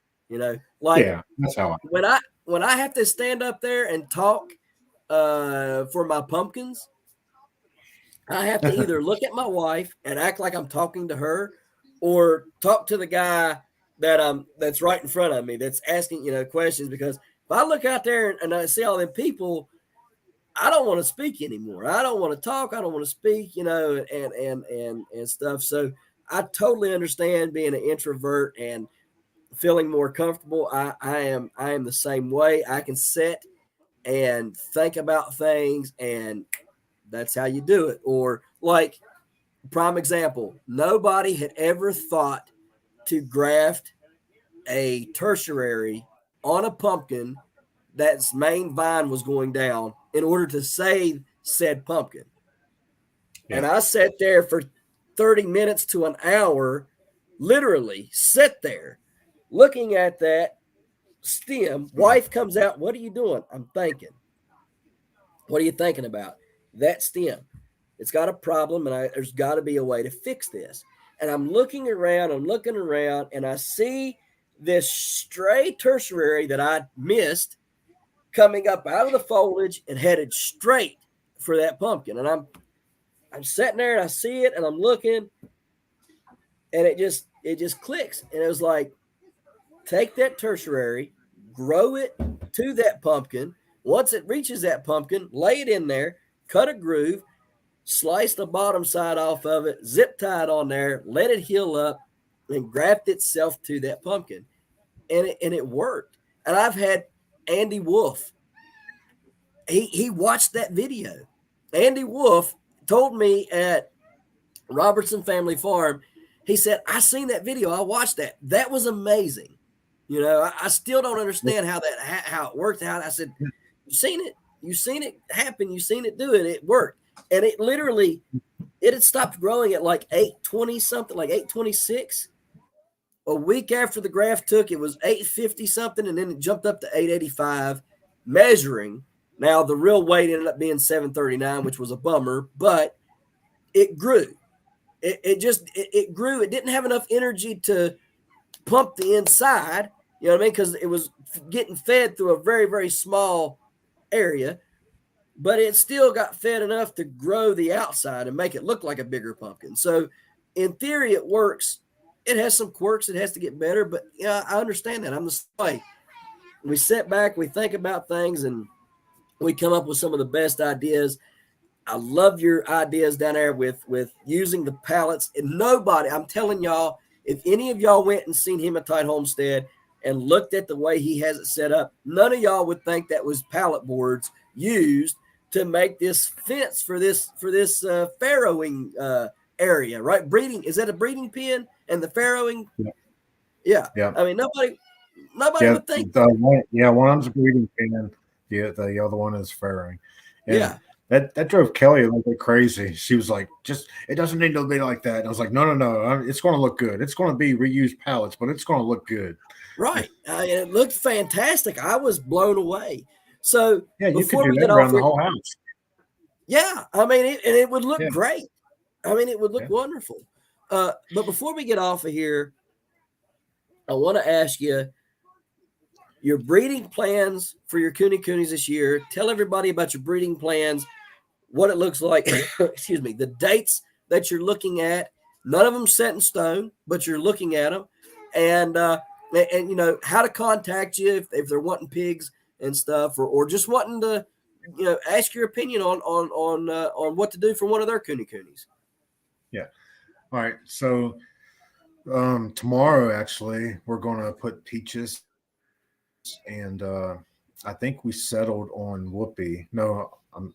Like Yeah, that's how I. when I have to stand up there and talk for my pumpkins, I have to either look at my wife and act like I'm talking to her or talk to the guy that's right in front of me that's asking, questions because if I look out there and I see all them people, I don't want to speak anymore. I don't want to talk. I don't want to speak, and stuff. So I totally understand being an introvert and feeling more comfortable. I am the same way. I can sit and think about things, and that's how you do it. Or like prime example, nobody had ever thought to graft a tertiary on a pumpkin that's main vine was going down in order to save said pumpkin. And Yeah, I sat there for 30 minutes to an hour, literally sit there looking at that stem. Wife comes out, what are you doing? I'm thinking. What are you thinking about? That stem. It's got a problem, and there's got to be a way to fix this. And I'm looking around, and I see this stray tertiary that I missed coming up out of the foliage and headed straight for that pumpkin. And I'm sitting there and I see it and I'm looking and it just clicks. And it was like, take that tertiary, grow it to that pumpkin. Once it reaches that pumpkin, lay it in there, cut a groove, slice the bottom side off of it, zip tie it on there, let it heal up, and graft itself to that pumpkin. And it worked. And I've had Andy Wolf. He watched that video. Andy Wolf told me at Robertson Family Farm, he said, I seen that video. I watched that. That was amazing. I still don't understand how it worked out. I said, you seen it. You seen it happen. You seen it do it. It worked. And it had stopped growing at like 820 something, like 826. A week after the graft took, it was 850 something, and then it jumped up to 885 measuring. Now the real weight ended up being 739, which was a bummer, but it grew. It grew. It didn't have enough energy to pump the inside, you know what I mean? Because it was getting fed through a very, very small area, but it still got fed enough to grow the outside and make it look like a bigger pumpkin. So in theory, it works. It has some quirks. It has to get better, but yeah, I understand that. I'm the same way. We sit back, we think about things, and we come up with some of the best ideas. I love your ideas down there with using the pallets. And nobody, I'm telling y'all, if any of y'all went and seen Hematite Homestead and looked at the way he has it set up, none of y'all would think that was pallet boards used to make this fence for this farrowing area, right? Breeding, is that a breeding pen? And the farrowing, yeah, yeah. yeah. I mean, nobody Yeah, would think, one of them's a breeding pan. The other one is fairing, and yeah, that drove Kelly a little bit crazy. She was like, "Just it doesn't need to be like that." And I was like, "No, no, no, it's going to look good. It's going to be reused pallets, but it's going to look good." right. It looked fantastic. I was blown away. So Yeah, you could before do we that get off around the here, whole house. yeah, I mean, and it would look Yeah, great. I mean, it would look yeah. wonderful. But before we get off of here, I want to ask you your breeding plans for your Kunekunes this year. Tell everybody about your breeding plans, what it looks like. Excuse me, the dates that you're looking at. None of them set in stone, but you're looking at them, and how to contact you if they're wanting pigs and stuff, or just wanting to ask your opinion on what to do for one of their Kunekunes. Yeah. All right. So Tomorrow, actually, we're going to put Peaches and I think we settled on Whoopi. No, I'm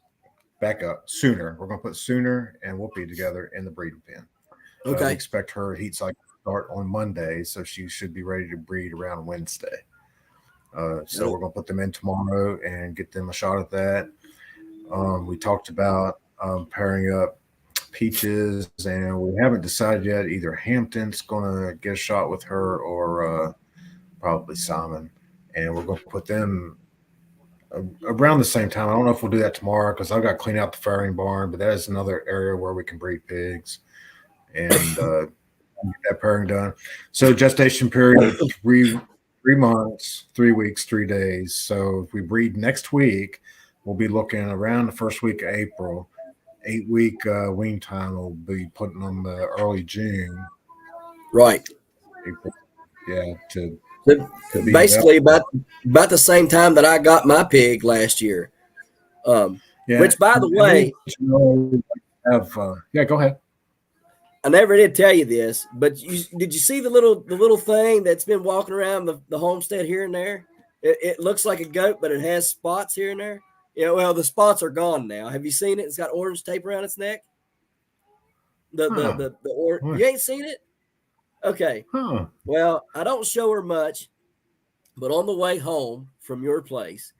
back up. Sooner. We're going to put Sooner and Whoopi together in the breeding pen. We Okay. expect her heat cycle to start on Monday, so she should be ready to breed around Wednesday. So we're going to put them in tomorrow and get them a shot at that. We talked about pairing up Peaches, and we haven't decided yet. Either Hampton's going to get a shot with her or probably Simon. And we're going to put them around the same time. I don't know if we'll do that tomorrow because I've got to clean out the farrowing barn, but that is another area where we can breed pigs and get that pairing done. So gestation period 3 months, 3 weeks, 3 days. So if we breed next week, we'll be looking around the first week of April. 8 week wean time will be putting them early June. Right. April, yeah, So to be basically, available. about the same time that I got my pig last year. Yeah, Which, by the and we'll way, let you know, have yeah, go ahead. I never did tell you this, but did you see the little thing that's been walking around the homestead here and there? It looks like a goat, but it has spots here and there. Yeah, well, the spots are gone now. Have you seen it? It's got orange tape around its neck. Huh? You What? ain't seen it? Okay. Huh? Well, I don't show her much, but on the way home from your place,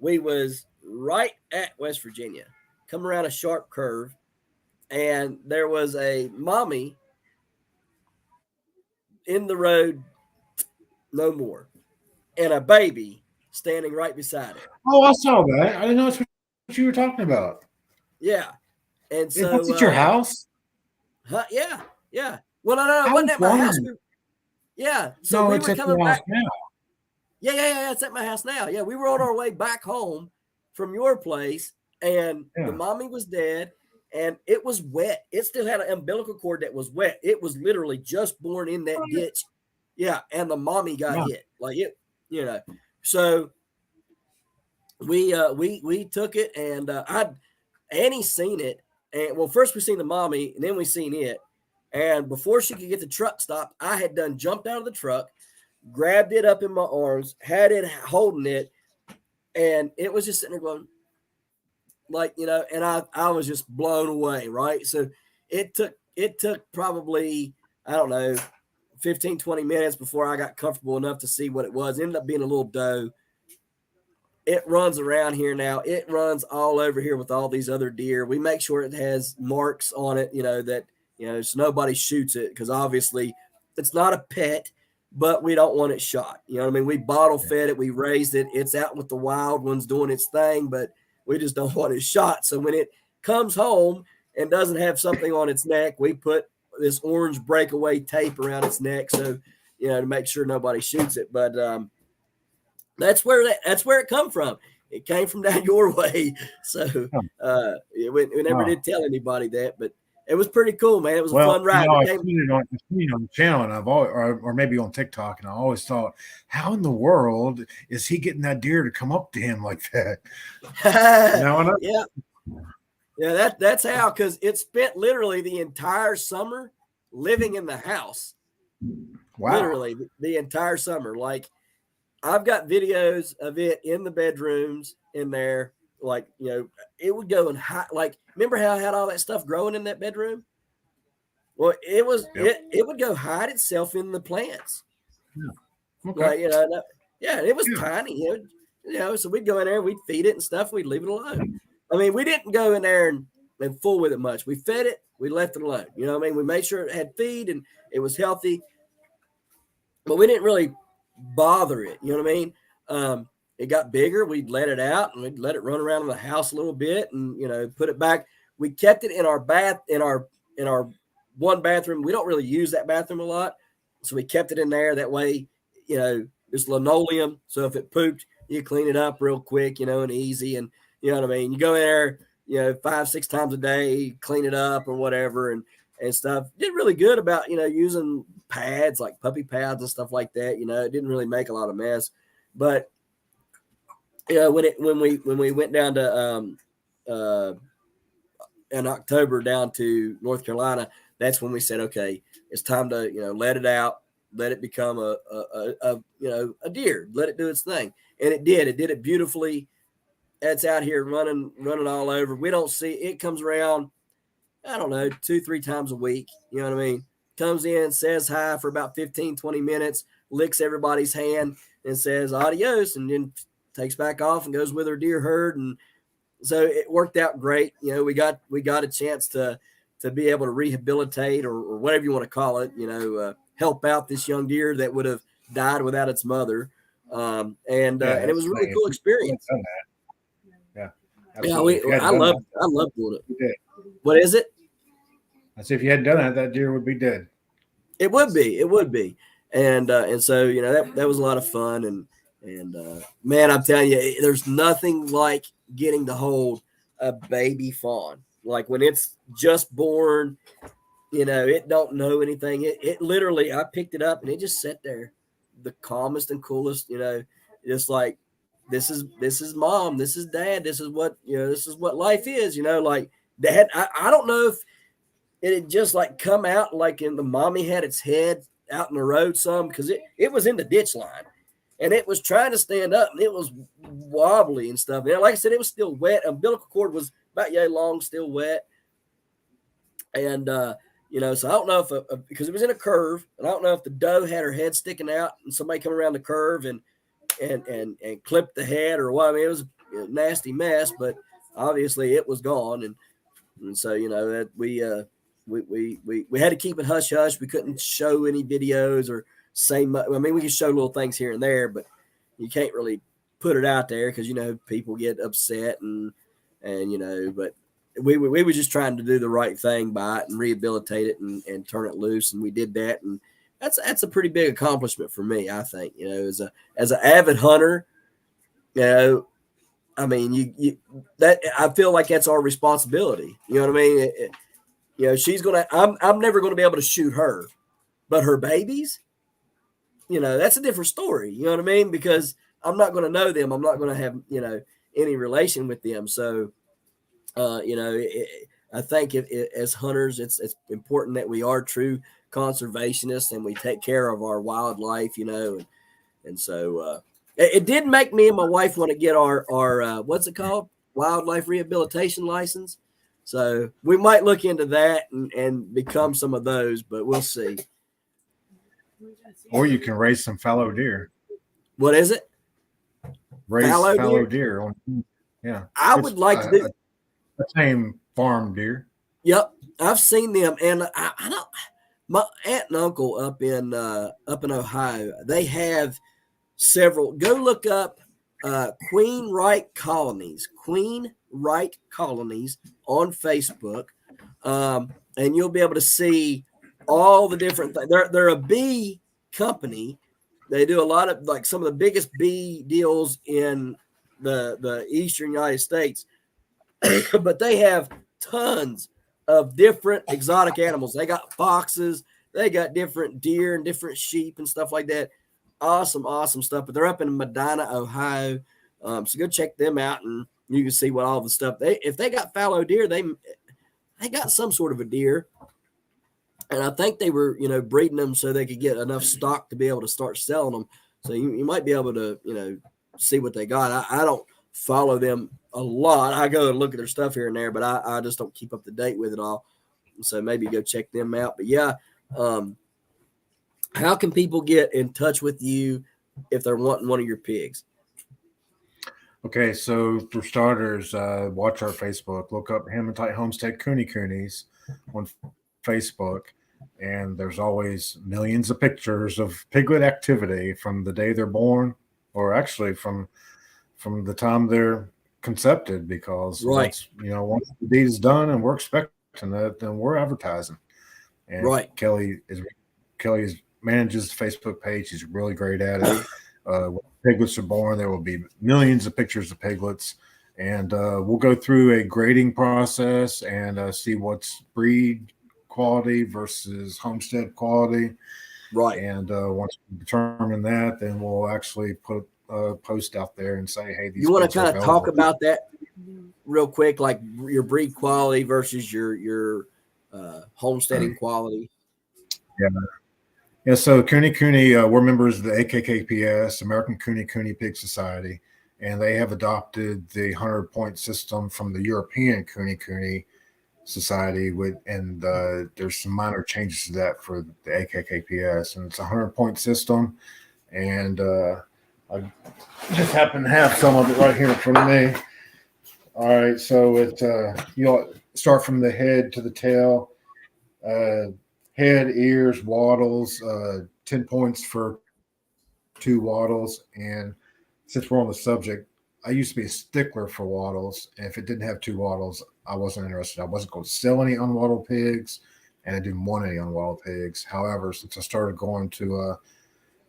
we was right at West Virginia, come around a sharp curve, and there was a mommy in the road, no more, and a baby standing right beside it. Oh, I saw that. I didn't know that's what you were talking about. Yeah, and That's so, at your house. yeah, yeah. Well, no, I it wasn't was at my house. wondering. Yeah, so No, we it's were at coming your house back. now. Yeah. It's at my house now. Yeah, we were on our way back home from your place, and the Yeah. mommy was dead, and it was wet. It still had an umbilical cord that was wet. It was literally just born in that ditch. Yeah, and the mommy got Wow. hit. Like it, you know. So we took it, and I Annie seen it, and well, first we seen the mommy, and then we seen it, and before she could get the truck stopped, I had done jumped out of the truck, grabbed it up in my arms, had it holding it, and it was just sitting there going, like, and I was just blown away, right? So it took probably, I don't know, 15-20 minutes before I got comfortable enough to see what it was. It ended up being a little doe. It runs around here now. It runs all over here with all these other deer. We make sure it has marks on it, that so nobody shoots it, because obviously it's not a pet, but we don't want it shot. You know what I mean? We bottle fed it, we raised it. It's out with the wild ones doing its thing, but we just don't want it shot. So when it comes home and doesn't have something on its neck, we put this orange breakaway tape around its neck, so to make sure nobody shoots it. But that's where it come from. It came from down your way. So Huh. we never Wow. did tell anybody that, but it was pretty cool, man. It was a Well, fun ride. It came. I've seen it on the channel, and I've always, or maybe on TikTok, and I always thought, how in the world is he getting that deer to come up to him like that? Now I know. Yeah, yeah. That's how, because it spent literally the entire summer living in the house. Wow. Literally the entire summer. Like, I've got videos of it in the bedrooms in there. Like, it would go and hide. Like, remember how I had all that stuff growing in that bedroom? Well, Yep. it would go hide itself in the plants. Yeah. Okay. Like, yeah, it was Yeah. tiny, so we'd go in there, we'd feed it and stuff, we'd leave it alone. I mean, we didn't go in there and fool with it much. We fed it, we left it alone. You know what I mean? We made sure it had feed and it was healthy, but we didn't really bother it. You know what I mean? It got bigger, we'd let it out and we'd let it run around in the house a little bit, and put it back. We kept it in our bath, in our one bathroom. We don't really use that bathroom a lot, so we kept it in there. That way, it's linoleum, so if it pooped, you clean it up real quick, and easy. And you know what I mean? You go in there, 5-6 times a day, clean it up or whatever, and stuff. Did really good about using pads like puppy pads and stuff like that. It didn't really make a lot of mess, but when we went down to uh, in October down to North Carolina, that's when we said, okay, it's time to, let it out, let it become a deer, let it do its thing. And it did it beautifully. It's out here running all over. We don't see it. Comes around, I don't know, 2-3 times a week. You know what I mean? Comes in, says hi for about 15-20 minutes, licks everybody's hand and says adios, and then takes back off and goes with her deer herd. And so it worked out great. We got a chance to be able to rehabilitate or whatever you want to call it, help out this young deer that would have died without its mother. And it was a really cool experience. Yeah. Absolutely. Yeah, I love doing it. What is it? I say if you hadn't done that deer would be dead. It would be. And so, that was a lot of fun. And man, I'm telling you, there's nothing like getting to hold a baby fawn. Like when it's just born, it don't know anything. It literally, I picked it up and it just sat there, the calmest and coolest, just like, this is mom, this is dad, this is what life is, like dad. I don't know if it had just like come out like in the mommy had its head out in the road some, because it was in the ditch line and it was trying to stand up and it was wobbly and stuff. And like I said, it was still wet. Umbilical cord was about yay long, still wet. And, so I don't know if because it was in a curve, and I don't know if the doe had her head sticking out and somebody come around the curve and clipped the head or what. I mean, it was a nasty mess, but obviously it was gone. And so, that we had to keep it hush hush. We couldn't show any videos or say much. I mean, we could show little things here and there, but you can't really put it out there because, people get upset and but we were just trying to do the right thing by it and rehabilitate it and turn it loose. And we did that. And that's a pretty big accomplishment for me, I think, as an avid hunter, I mean, you that I feel like that's our responsibility. You know what I mean? She's I'm never going to be able to shoot her, but her babies, that's a different story. You know what I mean? Because I'm not going to know them. I'm not going to have, any relation with them. So, I think as hunters, it's important that we are true conservationists and we take care of our wildlife, and so it did make me and my wife want to get our what's it called, wildlife rehabilitation license. So we might look into that and become some of those, but we'll see. Or you can raise some fallow deer. What is it? Raise fallow deer. Yeah, I would like to do the same farm deer. Yep, I've seen them, and I don't. My aunt and uncle up in Ohio, they have several. Go look up Queen Right Colonies on Facebook, and you'll be able to see all the different things. They're a bee company. They do a lot of like some of the biggest bee deals in the eastern United States, but they have tons of different exotic animals. They got foxes, they got different deer and different sheep and stuff like that. Awesome stuff. But they're up in Medina, Ohio. So go check them out and you can see what all the stuff if they got fallow deer, they got some sort of a deer. And I think they were, breeding them so they could get enough stock to be able to start selling them. So you might be able to, see what they got. I don't follow them a lot. I go and look at their stuff here and there, but I just don't keep up to date with it all. So maybe go check them out. But yeah, how can people get in touch with you if they're wanting one of your pigs? Okay, so for starters, watch our Facebook. Look up Hematite Homestead Kunekunes on Facebook, and there's always millions of pictures of piglet activity from the day they're born, or actually from the time they're concepted. Because once the deed is done and we're expecting it, then we're advertising. And Kelly manages the Facebook page. He's really great at it. When piglets are born, there will be millions of pictures of piglets, and we'll go through a grading process and see what's breed quality versus homestead quality. Right. And once we determine that, then we'll actually put a post out there and say, hey, these. You want to kind of talk about that real quick, like your breed quality versus your homesteading quality. Yeah. Yeah, so Kunekune, we're members of the AKKPS, American Kunekune Pig Society, and they have adopted the 100-point system from the European Kunekune Society, and there's some minor changes to that for the AKKPS, and it's a 100-point system, and I just happen to have some of it right here in front of me. All right, so you'll start from the head to the tail. Head, ears, wattles, 10 points for 2 wattles. And since we're on the subject, I used to be a stickler for wattles. And if it didn't have 2 wattles, I wasn't interested. I wasn't going to sell any unwattled pigs, and I didn't want any unwattled pigs. However, since I started going to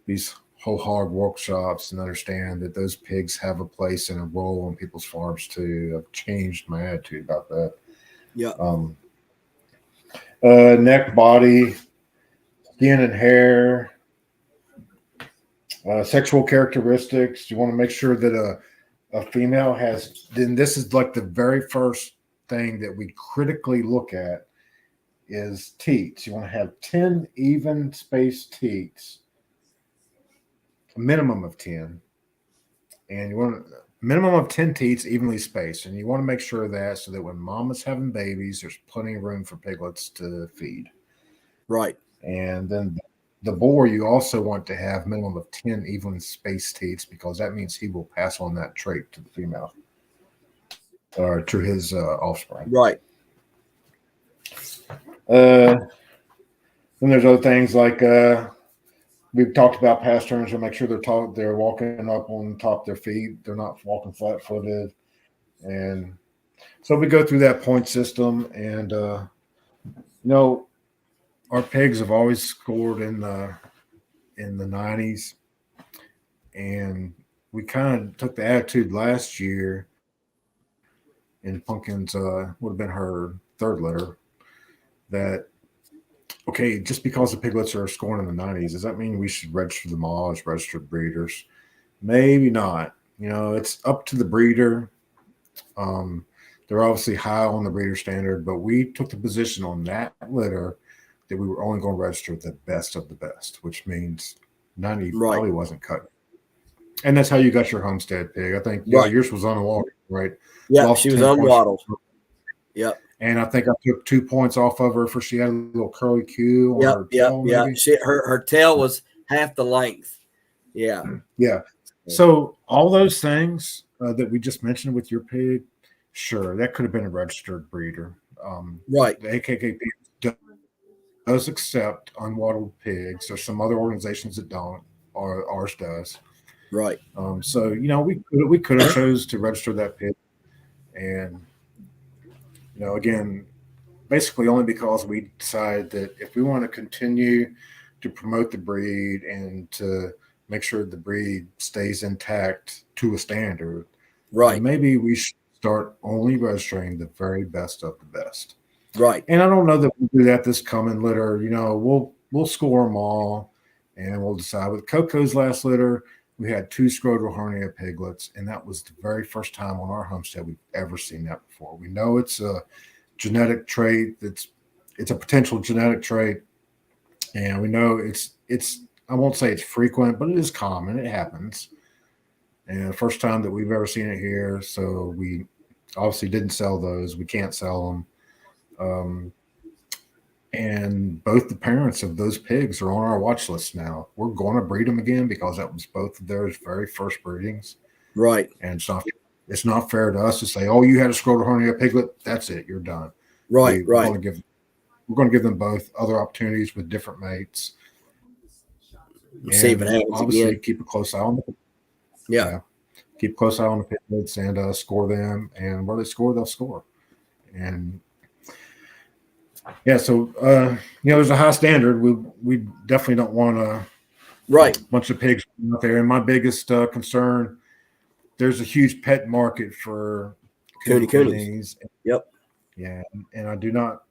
these whole hog workshops and understand that those pigs have a place and a role on people's farms too, I've changed my attitude about that. Yeah. Neck, body, skin and hair, sexual characteristics. You want to make sure that a female has, then this is like the very first thing that we critically look at is teats. You want to have 10 even spaced teats, a minimum of 10. And you want a minimum of 10 teats evenly spaced. And you want to make sure of that so that when mama's having babies, there's plenty of room for piglets to feed. Right. And then the boar, you also want to have minimum of 10 evenly spaced teats, because that means he will pass on that trait to the female or to his offspring. Right. Then there's other things like we've talked about pasterns, to make sure they're walking up on top of their feet. They're not walking flat footed. And so we go through that point system, and our pigs have always scored in the 90s, and we kind of took the attitude last year, and Pumpkins would have been her third litter, that okay, just because the piglets are scoring in the 90s, does that mean we should register them all as registered breeders? Maybe not. It's up to the breeder. They're obviously high on the breeder standard, but we took the position on that litter that we were only going to register the best of the best, which means 90 probably wasn't cut. And that's how you got your homestead pig. I think yours was unwaddled, right? Yeah, she was unwaddled. Yep. And I think I took 2 points off of her for she had a little curly Q on her tail. Yeah. Her tail was half the length. Yeah. Yeah. So all those things that we just mentioned with your pig, sure, that could have been a registered breeder. Right. The AKKP does accept unwaddled pigs. There's some other organizations that don't, or ours does. Right. So we could have chose to register that pig, and again, basically only because we decided that if we want to continue to promote the breed and to make sure the breed stays intact to a standard, right, maybe we should start only registering the very best of the best. Right. And I don't know that we'll do that this coming litter. We'll score them all, and we'll decide. With Coco's last litter, we had 2 scrotal hernia piglets, and that was the very first time on our homestead we've ever seen that before. We know it's a genetic trait. It's a potential genetic trait, and we know it's I won't say it's frequent, but it is common. It happens. And the first time that we've ever seen it here, so we obviously didn't sell those. We can't sell them. And both the parents of those pigs are on our watch list now. We're going to breed them again because that was both of their very first breedings. Right. And it's not fair to us to say, oh, you had a scrotal hernia piglet, that's it, you're done. Right. We're going to give them both other opportunities with different mates. See if it happens obviously again. Keep a close eye on them. Yeah. Keep a close eye on the piglets and score them. And where they score, they'll score. And so there's a high standard. We definitely don't want a bunch of pigs out there. And my biggest concern, there's a huge pet market for Kunekunes. Yep. Yeah, and I do not.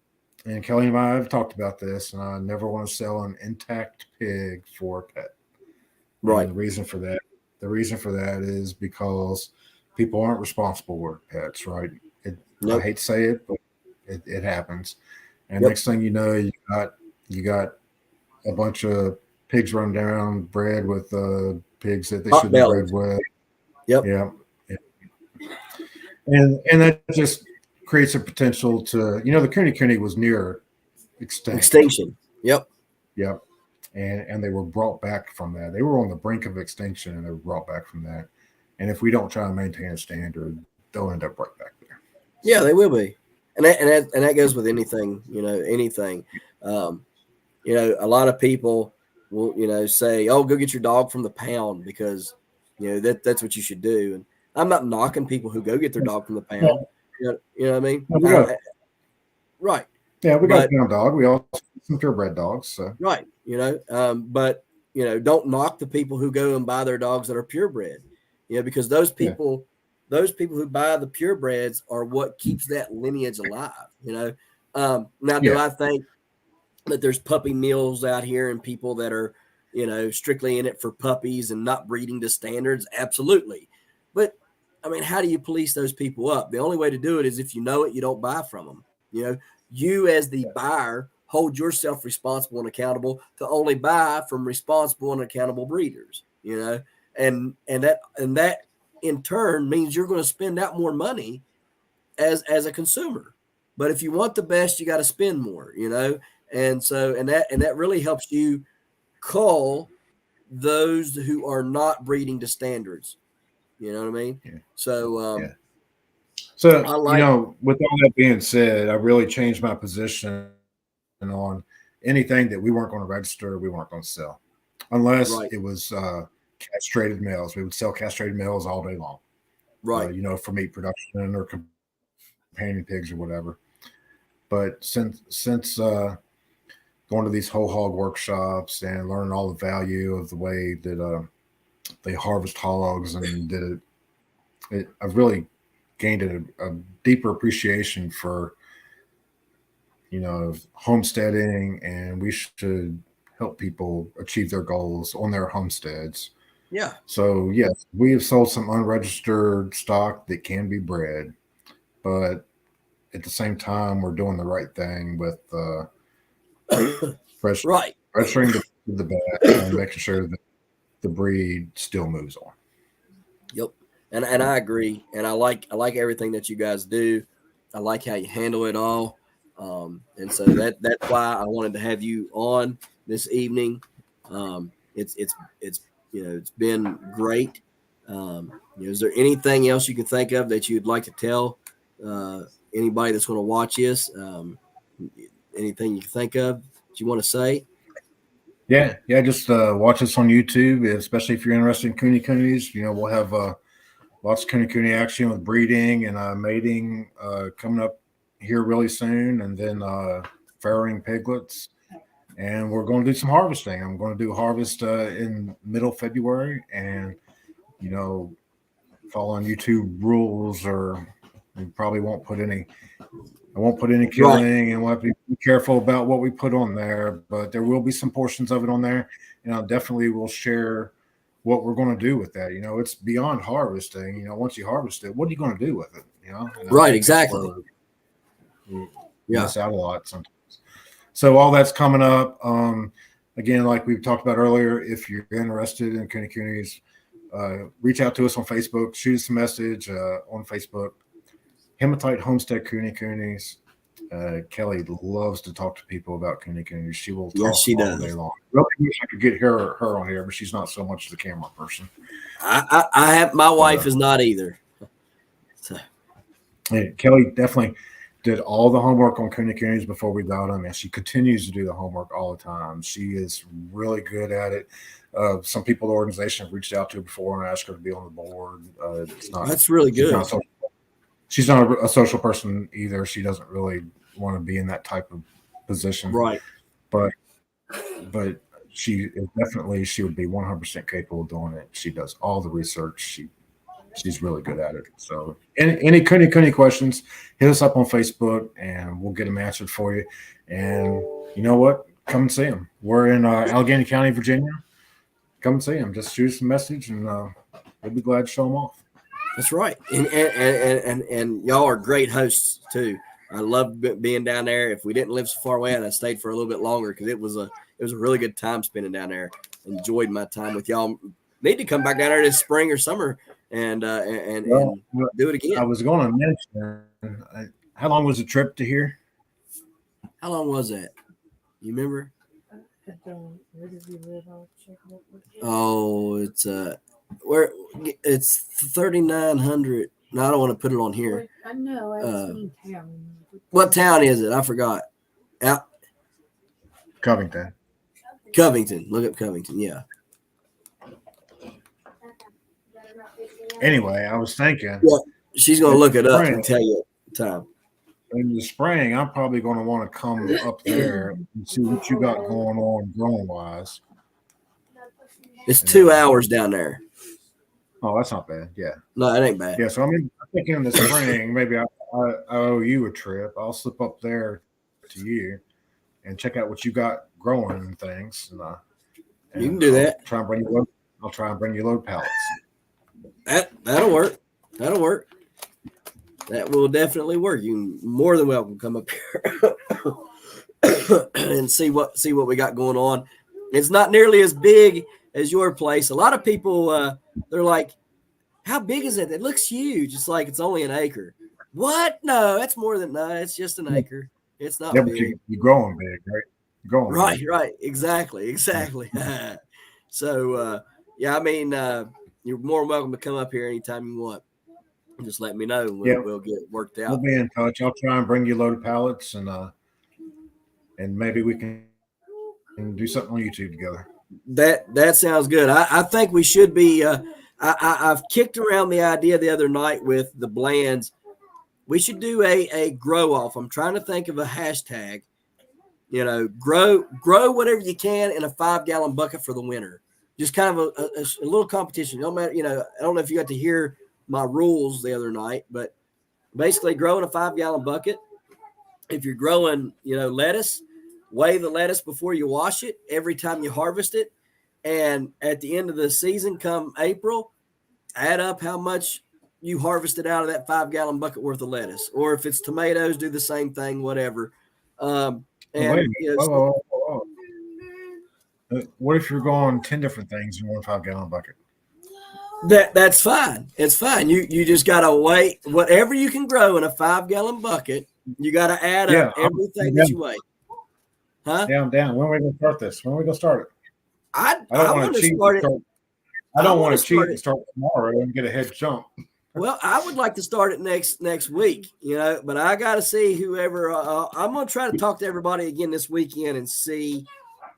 And Kelly and I have talked about this, and I never want to sell an intact pig for a pet. Right. And the reason for that is because people aren't responsible with pets, right? I hate to say it, but it happens. And Yep. next thing you know, you got a bunch of pigs run down, bred with pigs that they Pot shouldn't have bred bellies. with. Yep. Yeah, and that just creates a potential to, the Kunekune was near extinct. Extinction. Yep. Yep, and they were brought back from that. They were on the brink of extinction, and they were brought back from that. And if we don't try to maintain a standard, they'll end up right back there. Yeah, So they will be, and that goes with anything. Anything. Um, a lot of people will, say, "Oh, go get your dog from the pound because, that's what you should do." And I'm not knocking people who go get their dog from the pound. You know what I mean? we got Right. yeah, we got a But pound dog. We also have some purebred dogs. So right. But don't knock the people who go and buy their dogs that are purebred. Because yeah, those people who buy the purebreds are what keeps that lineage alive. Now, do yeah, I think that there's puppy mills out here and people that are, strictly in it for puppies and not breeding to standards? Absolutely. But I mean, how do you police those people up? The only way to do it is if you know it, you don't buy from them. You as the buyer hold yourself responsible and accountable to only buy from responsible and accountable breeders, and that in turn means you're going to spend out more money as a consumer. But if you want the best, you got to spend more, and that really helps you call those who are not breeding to standards. You know what I mean? yeah, So yeah. So I like with all that being said, I really changed my position on anything that we weren't going to register, we weren't going to sell, unless right, it was castrated males. We would sell castrated males all day long, right, for meat production or companion pigs or whatever. But since going to these whole hog workshops and learning all the value of the way that they harvest hogs and did I've really gained a deeper appreciation for homesteading, and we should help people achieve their goals on their homesteads. yeah, So yes, we have sold some unregistered stock that can be bred, but at the same time, we're doing the right thing with right. registering the best and making sure that the breed still moves on. Yep. And I agree. And I like everything that you guys do. I like how you handle it all. And so that's why I wanted to have you on this evening. It's been great. Is there anything else you can think of that you'd like to tell uh, anybody that's going to watch this? Anything you can think of that you want to say? Yeah, yeah. Just watch us on YouTube, especially if you're interested in Kunekunes. We'll have lots of Kunekune action with breeding and mating coming up here really soon, and then farrowing piglets. And we're going to do some harvesting. I'm going to do harvest in middle February, and you know, following YouTube rules, or we probably won't put any. I won't put any Right. killing, and we'll have to be careful about what we put on there. But there will be some portions of it on there, and I definitely will share what we're going to do with that. It's beyond harvesting. Once you harvest it, what are you going to do with it? And I Right. think that's Exactly. where we Yeah. miss out a lot sometimes. So all that's coming up. Again, like we talked about earlier, if you're interested in Kunekunes, reach out to us on Facebook. Shoot us a message on Facebook. Hematite Homestead Kunekunes. Kelly loves to talk to people about Kunekunes. She will Yes, talk she all day does. long. Really wish I could get her on here, but she's not so much the camera person. I have my But wife is not either. So, Kelly definitely did all the homework on Kunekunes before we got them, and she continues to do the homework all the time. She is really good at it. Some people in the organization have reached out to her before and asked her to be on the board. It's not. that's really She's not. good. She's not a social person either. She doesn't really want to be in that type of position, Right. but but she would be 100% capable of doing it. She does all the research. She's really good at it. So any Kuni questions, hit us up on Facebook and we'll get them answered for you. And you know what? Come and see them. We're in Allegheny County, Virginia. Come and see them. Just shoot us a message and we'll be glad to show them off. That's right. And y'all are great hosts too. I loved being down there. If we didn't live so far away, I'd have stayed for a little bit longer because it was a really good time spending down there. Enjoyed my time with y'all. Need to come back down there this spring or summer and Well, do it again. I was going to mention, how long was the trip to here? How long was that? You remember? Where did you live? I'll check it. Oh, it's 3,900. No, I don't want to put it on here. I know. I was in town. What town is it? I forgot. Out Covington. Covington. Look up Covington. Yeah. Anyway, I was thinking. Yeah, she's gonna look it up spring, and tell you the time. In the spring, I'm probably going to want to come up there and see what you got going on growing wise. It's 2 hours down there. Oh, that's not bad. Yeah. No, it ain't bad. Yeah. So I'm thinking in the spring, maybe I owe you a trip. I'll slip up there to you and check out what you got growing and things. And you can do that. I'll try and bring you load pallets. That'll work. That'll work. That will definitely work. You're more than welcome to come up here and see what we got going on. It's not nearly as big as your place. A lot of people they're like, "How big is it? It looks huge." It's like it's only an acre. What? No, that's more than it's just an acre. It's not big. You're growing big, right? You're growing right, big. right. Exactly. So yeah, I mean, you're more than welcome to come up here anytime you want. Just let me know and we'll get it worked out. We'll be in touch. I'll try and bring you loaded pallets and maybe we can do something on YouTube together. That sounds good. I think we should be I've kicked around the idea the other night with the Blands. We should do a grow off. I'm trying to think of a hashtag. You know, grow whatever you can in a 5-gallon bucket for the winter. Just kind of a little competition. No matter, I don't know if you got to hear my rules the other night, but basically grow in a 5-gallon bucket. If you're growing, lettuce, weigh the lettuce before you wash it every time you harvest it. And at the end of the season, come April, add up how much you harvested out of that 5-gallon bucket worth of lettuce. Or if it's tomatoes, do the same thing, whatever. Wait a minute. Whoa. What if you're growing 10 different things in one 5-gallon bucket? That's fine. It's fine. You just gotta weigh whatever you can grow in a 5-gallon bucket. You gotta add up everything that you weigh. Huh? Yeah, I'm down. When are we gonna start this? When are we gonna start it? I don't want to start it. I don't want to cheat and start tomorrow and get a head jump. Well, I would like to start it next week, but I got to see whoever. I'm going to try to talk to everybody again this weekend and see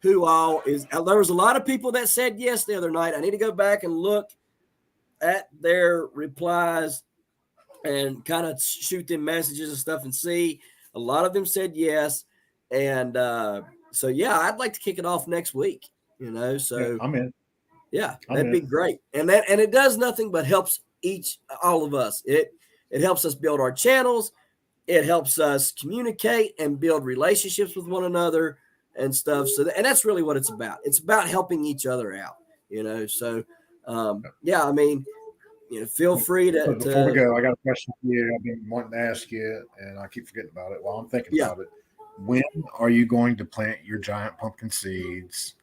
who all is. There was a lot of people that said yes the other night. I need to go back and look at their replies and kind of shoot them messages and stuff and see. A lot of them said yes, and so yeah, I'd like to kick it off next week. So yeah, I'm in. Yeah, that'd be great, and it does nothing but helps all of us. It helps us build our channels. It helps us communicate and build relationships with one another and stuff. So, and that's really what it's about. It's about helping each other out. So yeah, I mean, feel free to. Before we go, I got a question for you. I've been wanting to ask you, and I keep forgetting about it while I'm thinking about it. When are you going to plant your giant pumpkin seeds?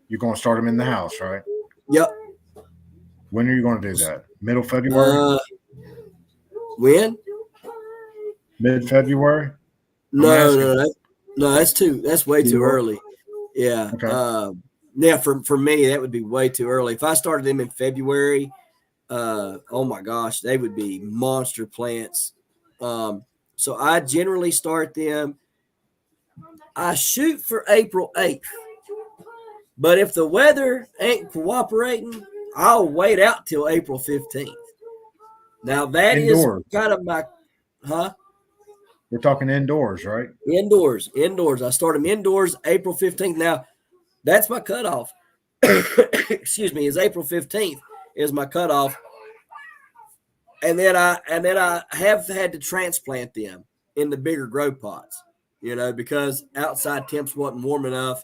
You're going to start them in the house, right? Yep. When are you going to do that? Middle February? When? Mid-February? No, that's way too early. Yeah. Okay. Yeah, for me, that would be way too early. If I started them in February, oh my gosh, they would be monster plants. So I generally start them. I shoot for April 8th. But if the weather ain't cooperating, I'll wait out till April 15th. Now that indoors. Is kind of my, We're talking indoors, right? Indoors. I start them indoors April 15th. Now that's my cutoff. Excuse me, is April 15th is my cutoff. And then I have had to transplant them in the bigger grow pots, because outside temps wasn't warm enough.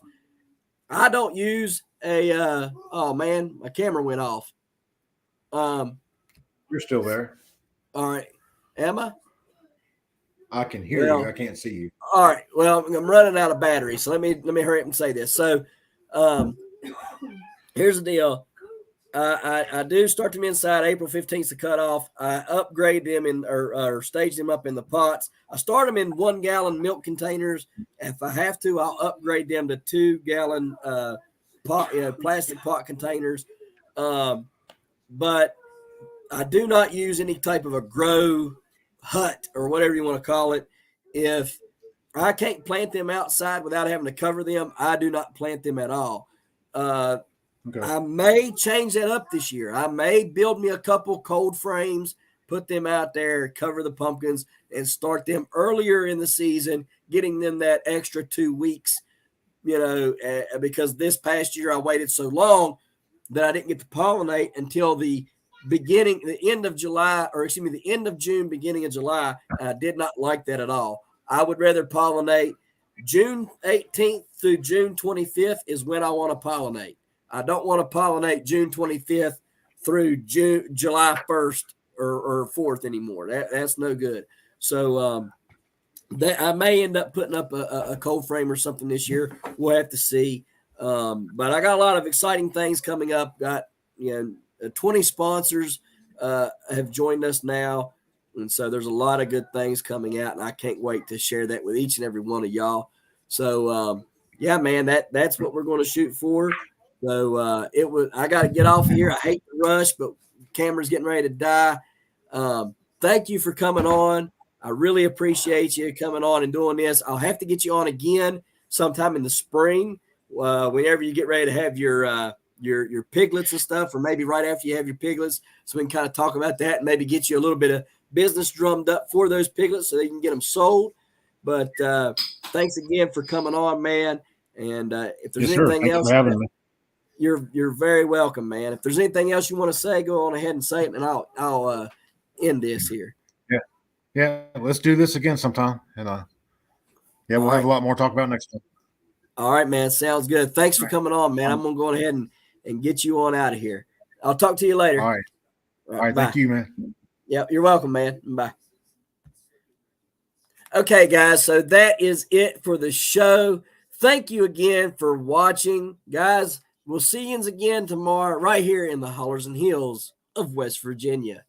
I don't use oh man, my camera went off. You're still there. All right. Am I? I can hear you. I can't see you. All right. Well, I'm running out of battery, so let me hurry up and say this. So, here's the deal. I do start them inside. April 15th is the cutoff. I upgrade them or stage them up in the pots. I start them in 1 gallon milk containers. If I have to, I'll upgrade them to 2 gallon pot, plastic pot containers. But I do not use any type of a grow hut or whatever you want to call it. If I can't plant them outside without having to cover them, I do not plant them at all. Okay. I may change that up this year. I may build me a couple cold frames, put them out there, cover the pumpkins, and start them earlier in the season, getting them that extra 2 weeks, because this past year I waited so long that I didn't get to pollinate until the end of July, or excuse me, the end of June, beginning of July. I did not like that at all. I would rather pollinate June 18th through June 25th is when I want to pollinate. I don't want to pollinate June 25th through July 1st or 4th anymore. That's no good. So that I may end up putting up a cold frame or something this year. We'll have to see. But I got a lot of exciting things coming up. Got 20 sponsors have joined us now. And so there's a lot of good things coming out, and I can't wait to share that with each and every one of y'all. So, yeah, man, that's what we're going to shoot for. So I got to get off here. I hate to rush, but camera's getting ready to die. Thank you for coming on. I really appreciate you coming on and doing this. I'll have to get you on again sometime in the spring, whenever you get ready to have your piglets and stuff, or maybe right after you have your piglets, so we can kind of talk about that and maybe get you a little bit of business drummed up for those piglets so they can get them sold. But thanks again for coming on, man. And if there's anything else, you're very welcome, man. If there's anything else you want to say, go on ahead and say it, and I'll end this here. Yeah. Let's do this again sometime, and we'll have a lot more to talk about next time. All right, man. Sounds good. Thanks for coming on, man. I'm gonna go ahead and get you on out of here. I'll talk to you later. All right. Thank you, man. Yep, you're welcome, man. Bye. Okay, guys, so that is it for the show. Thank you again for watching. Guys, we'll see you again tomorrow right here in the hollers and hills of West Virginia.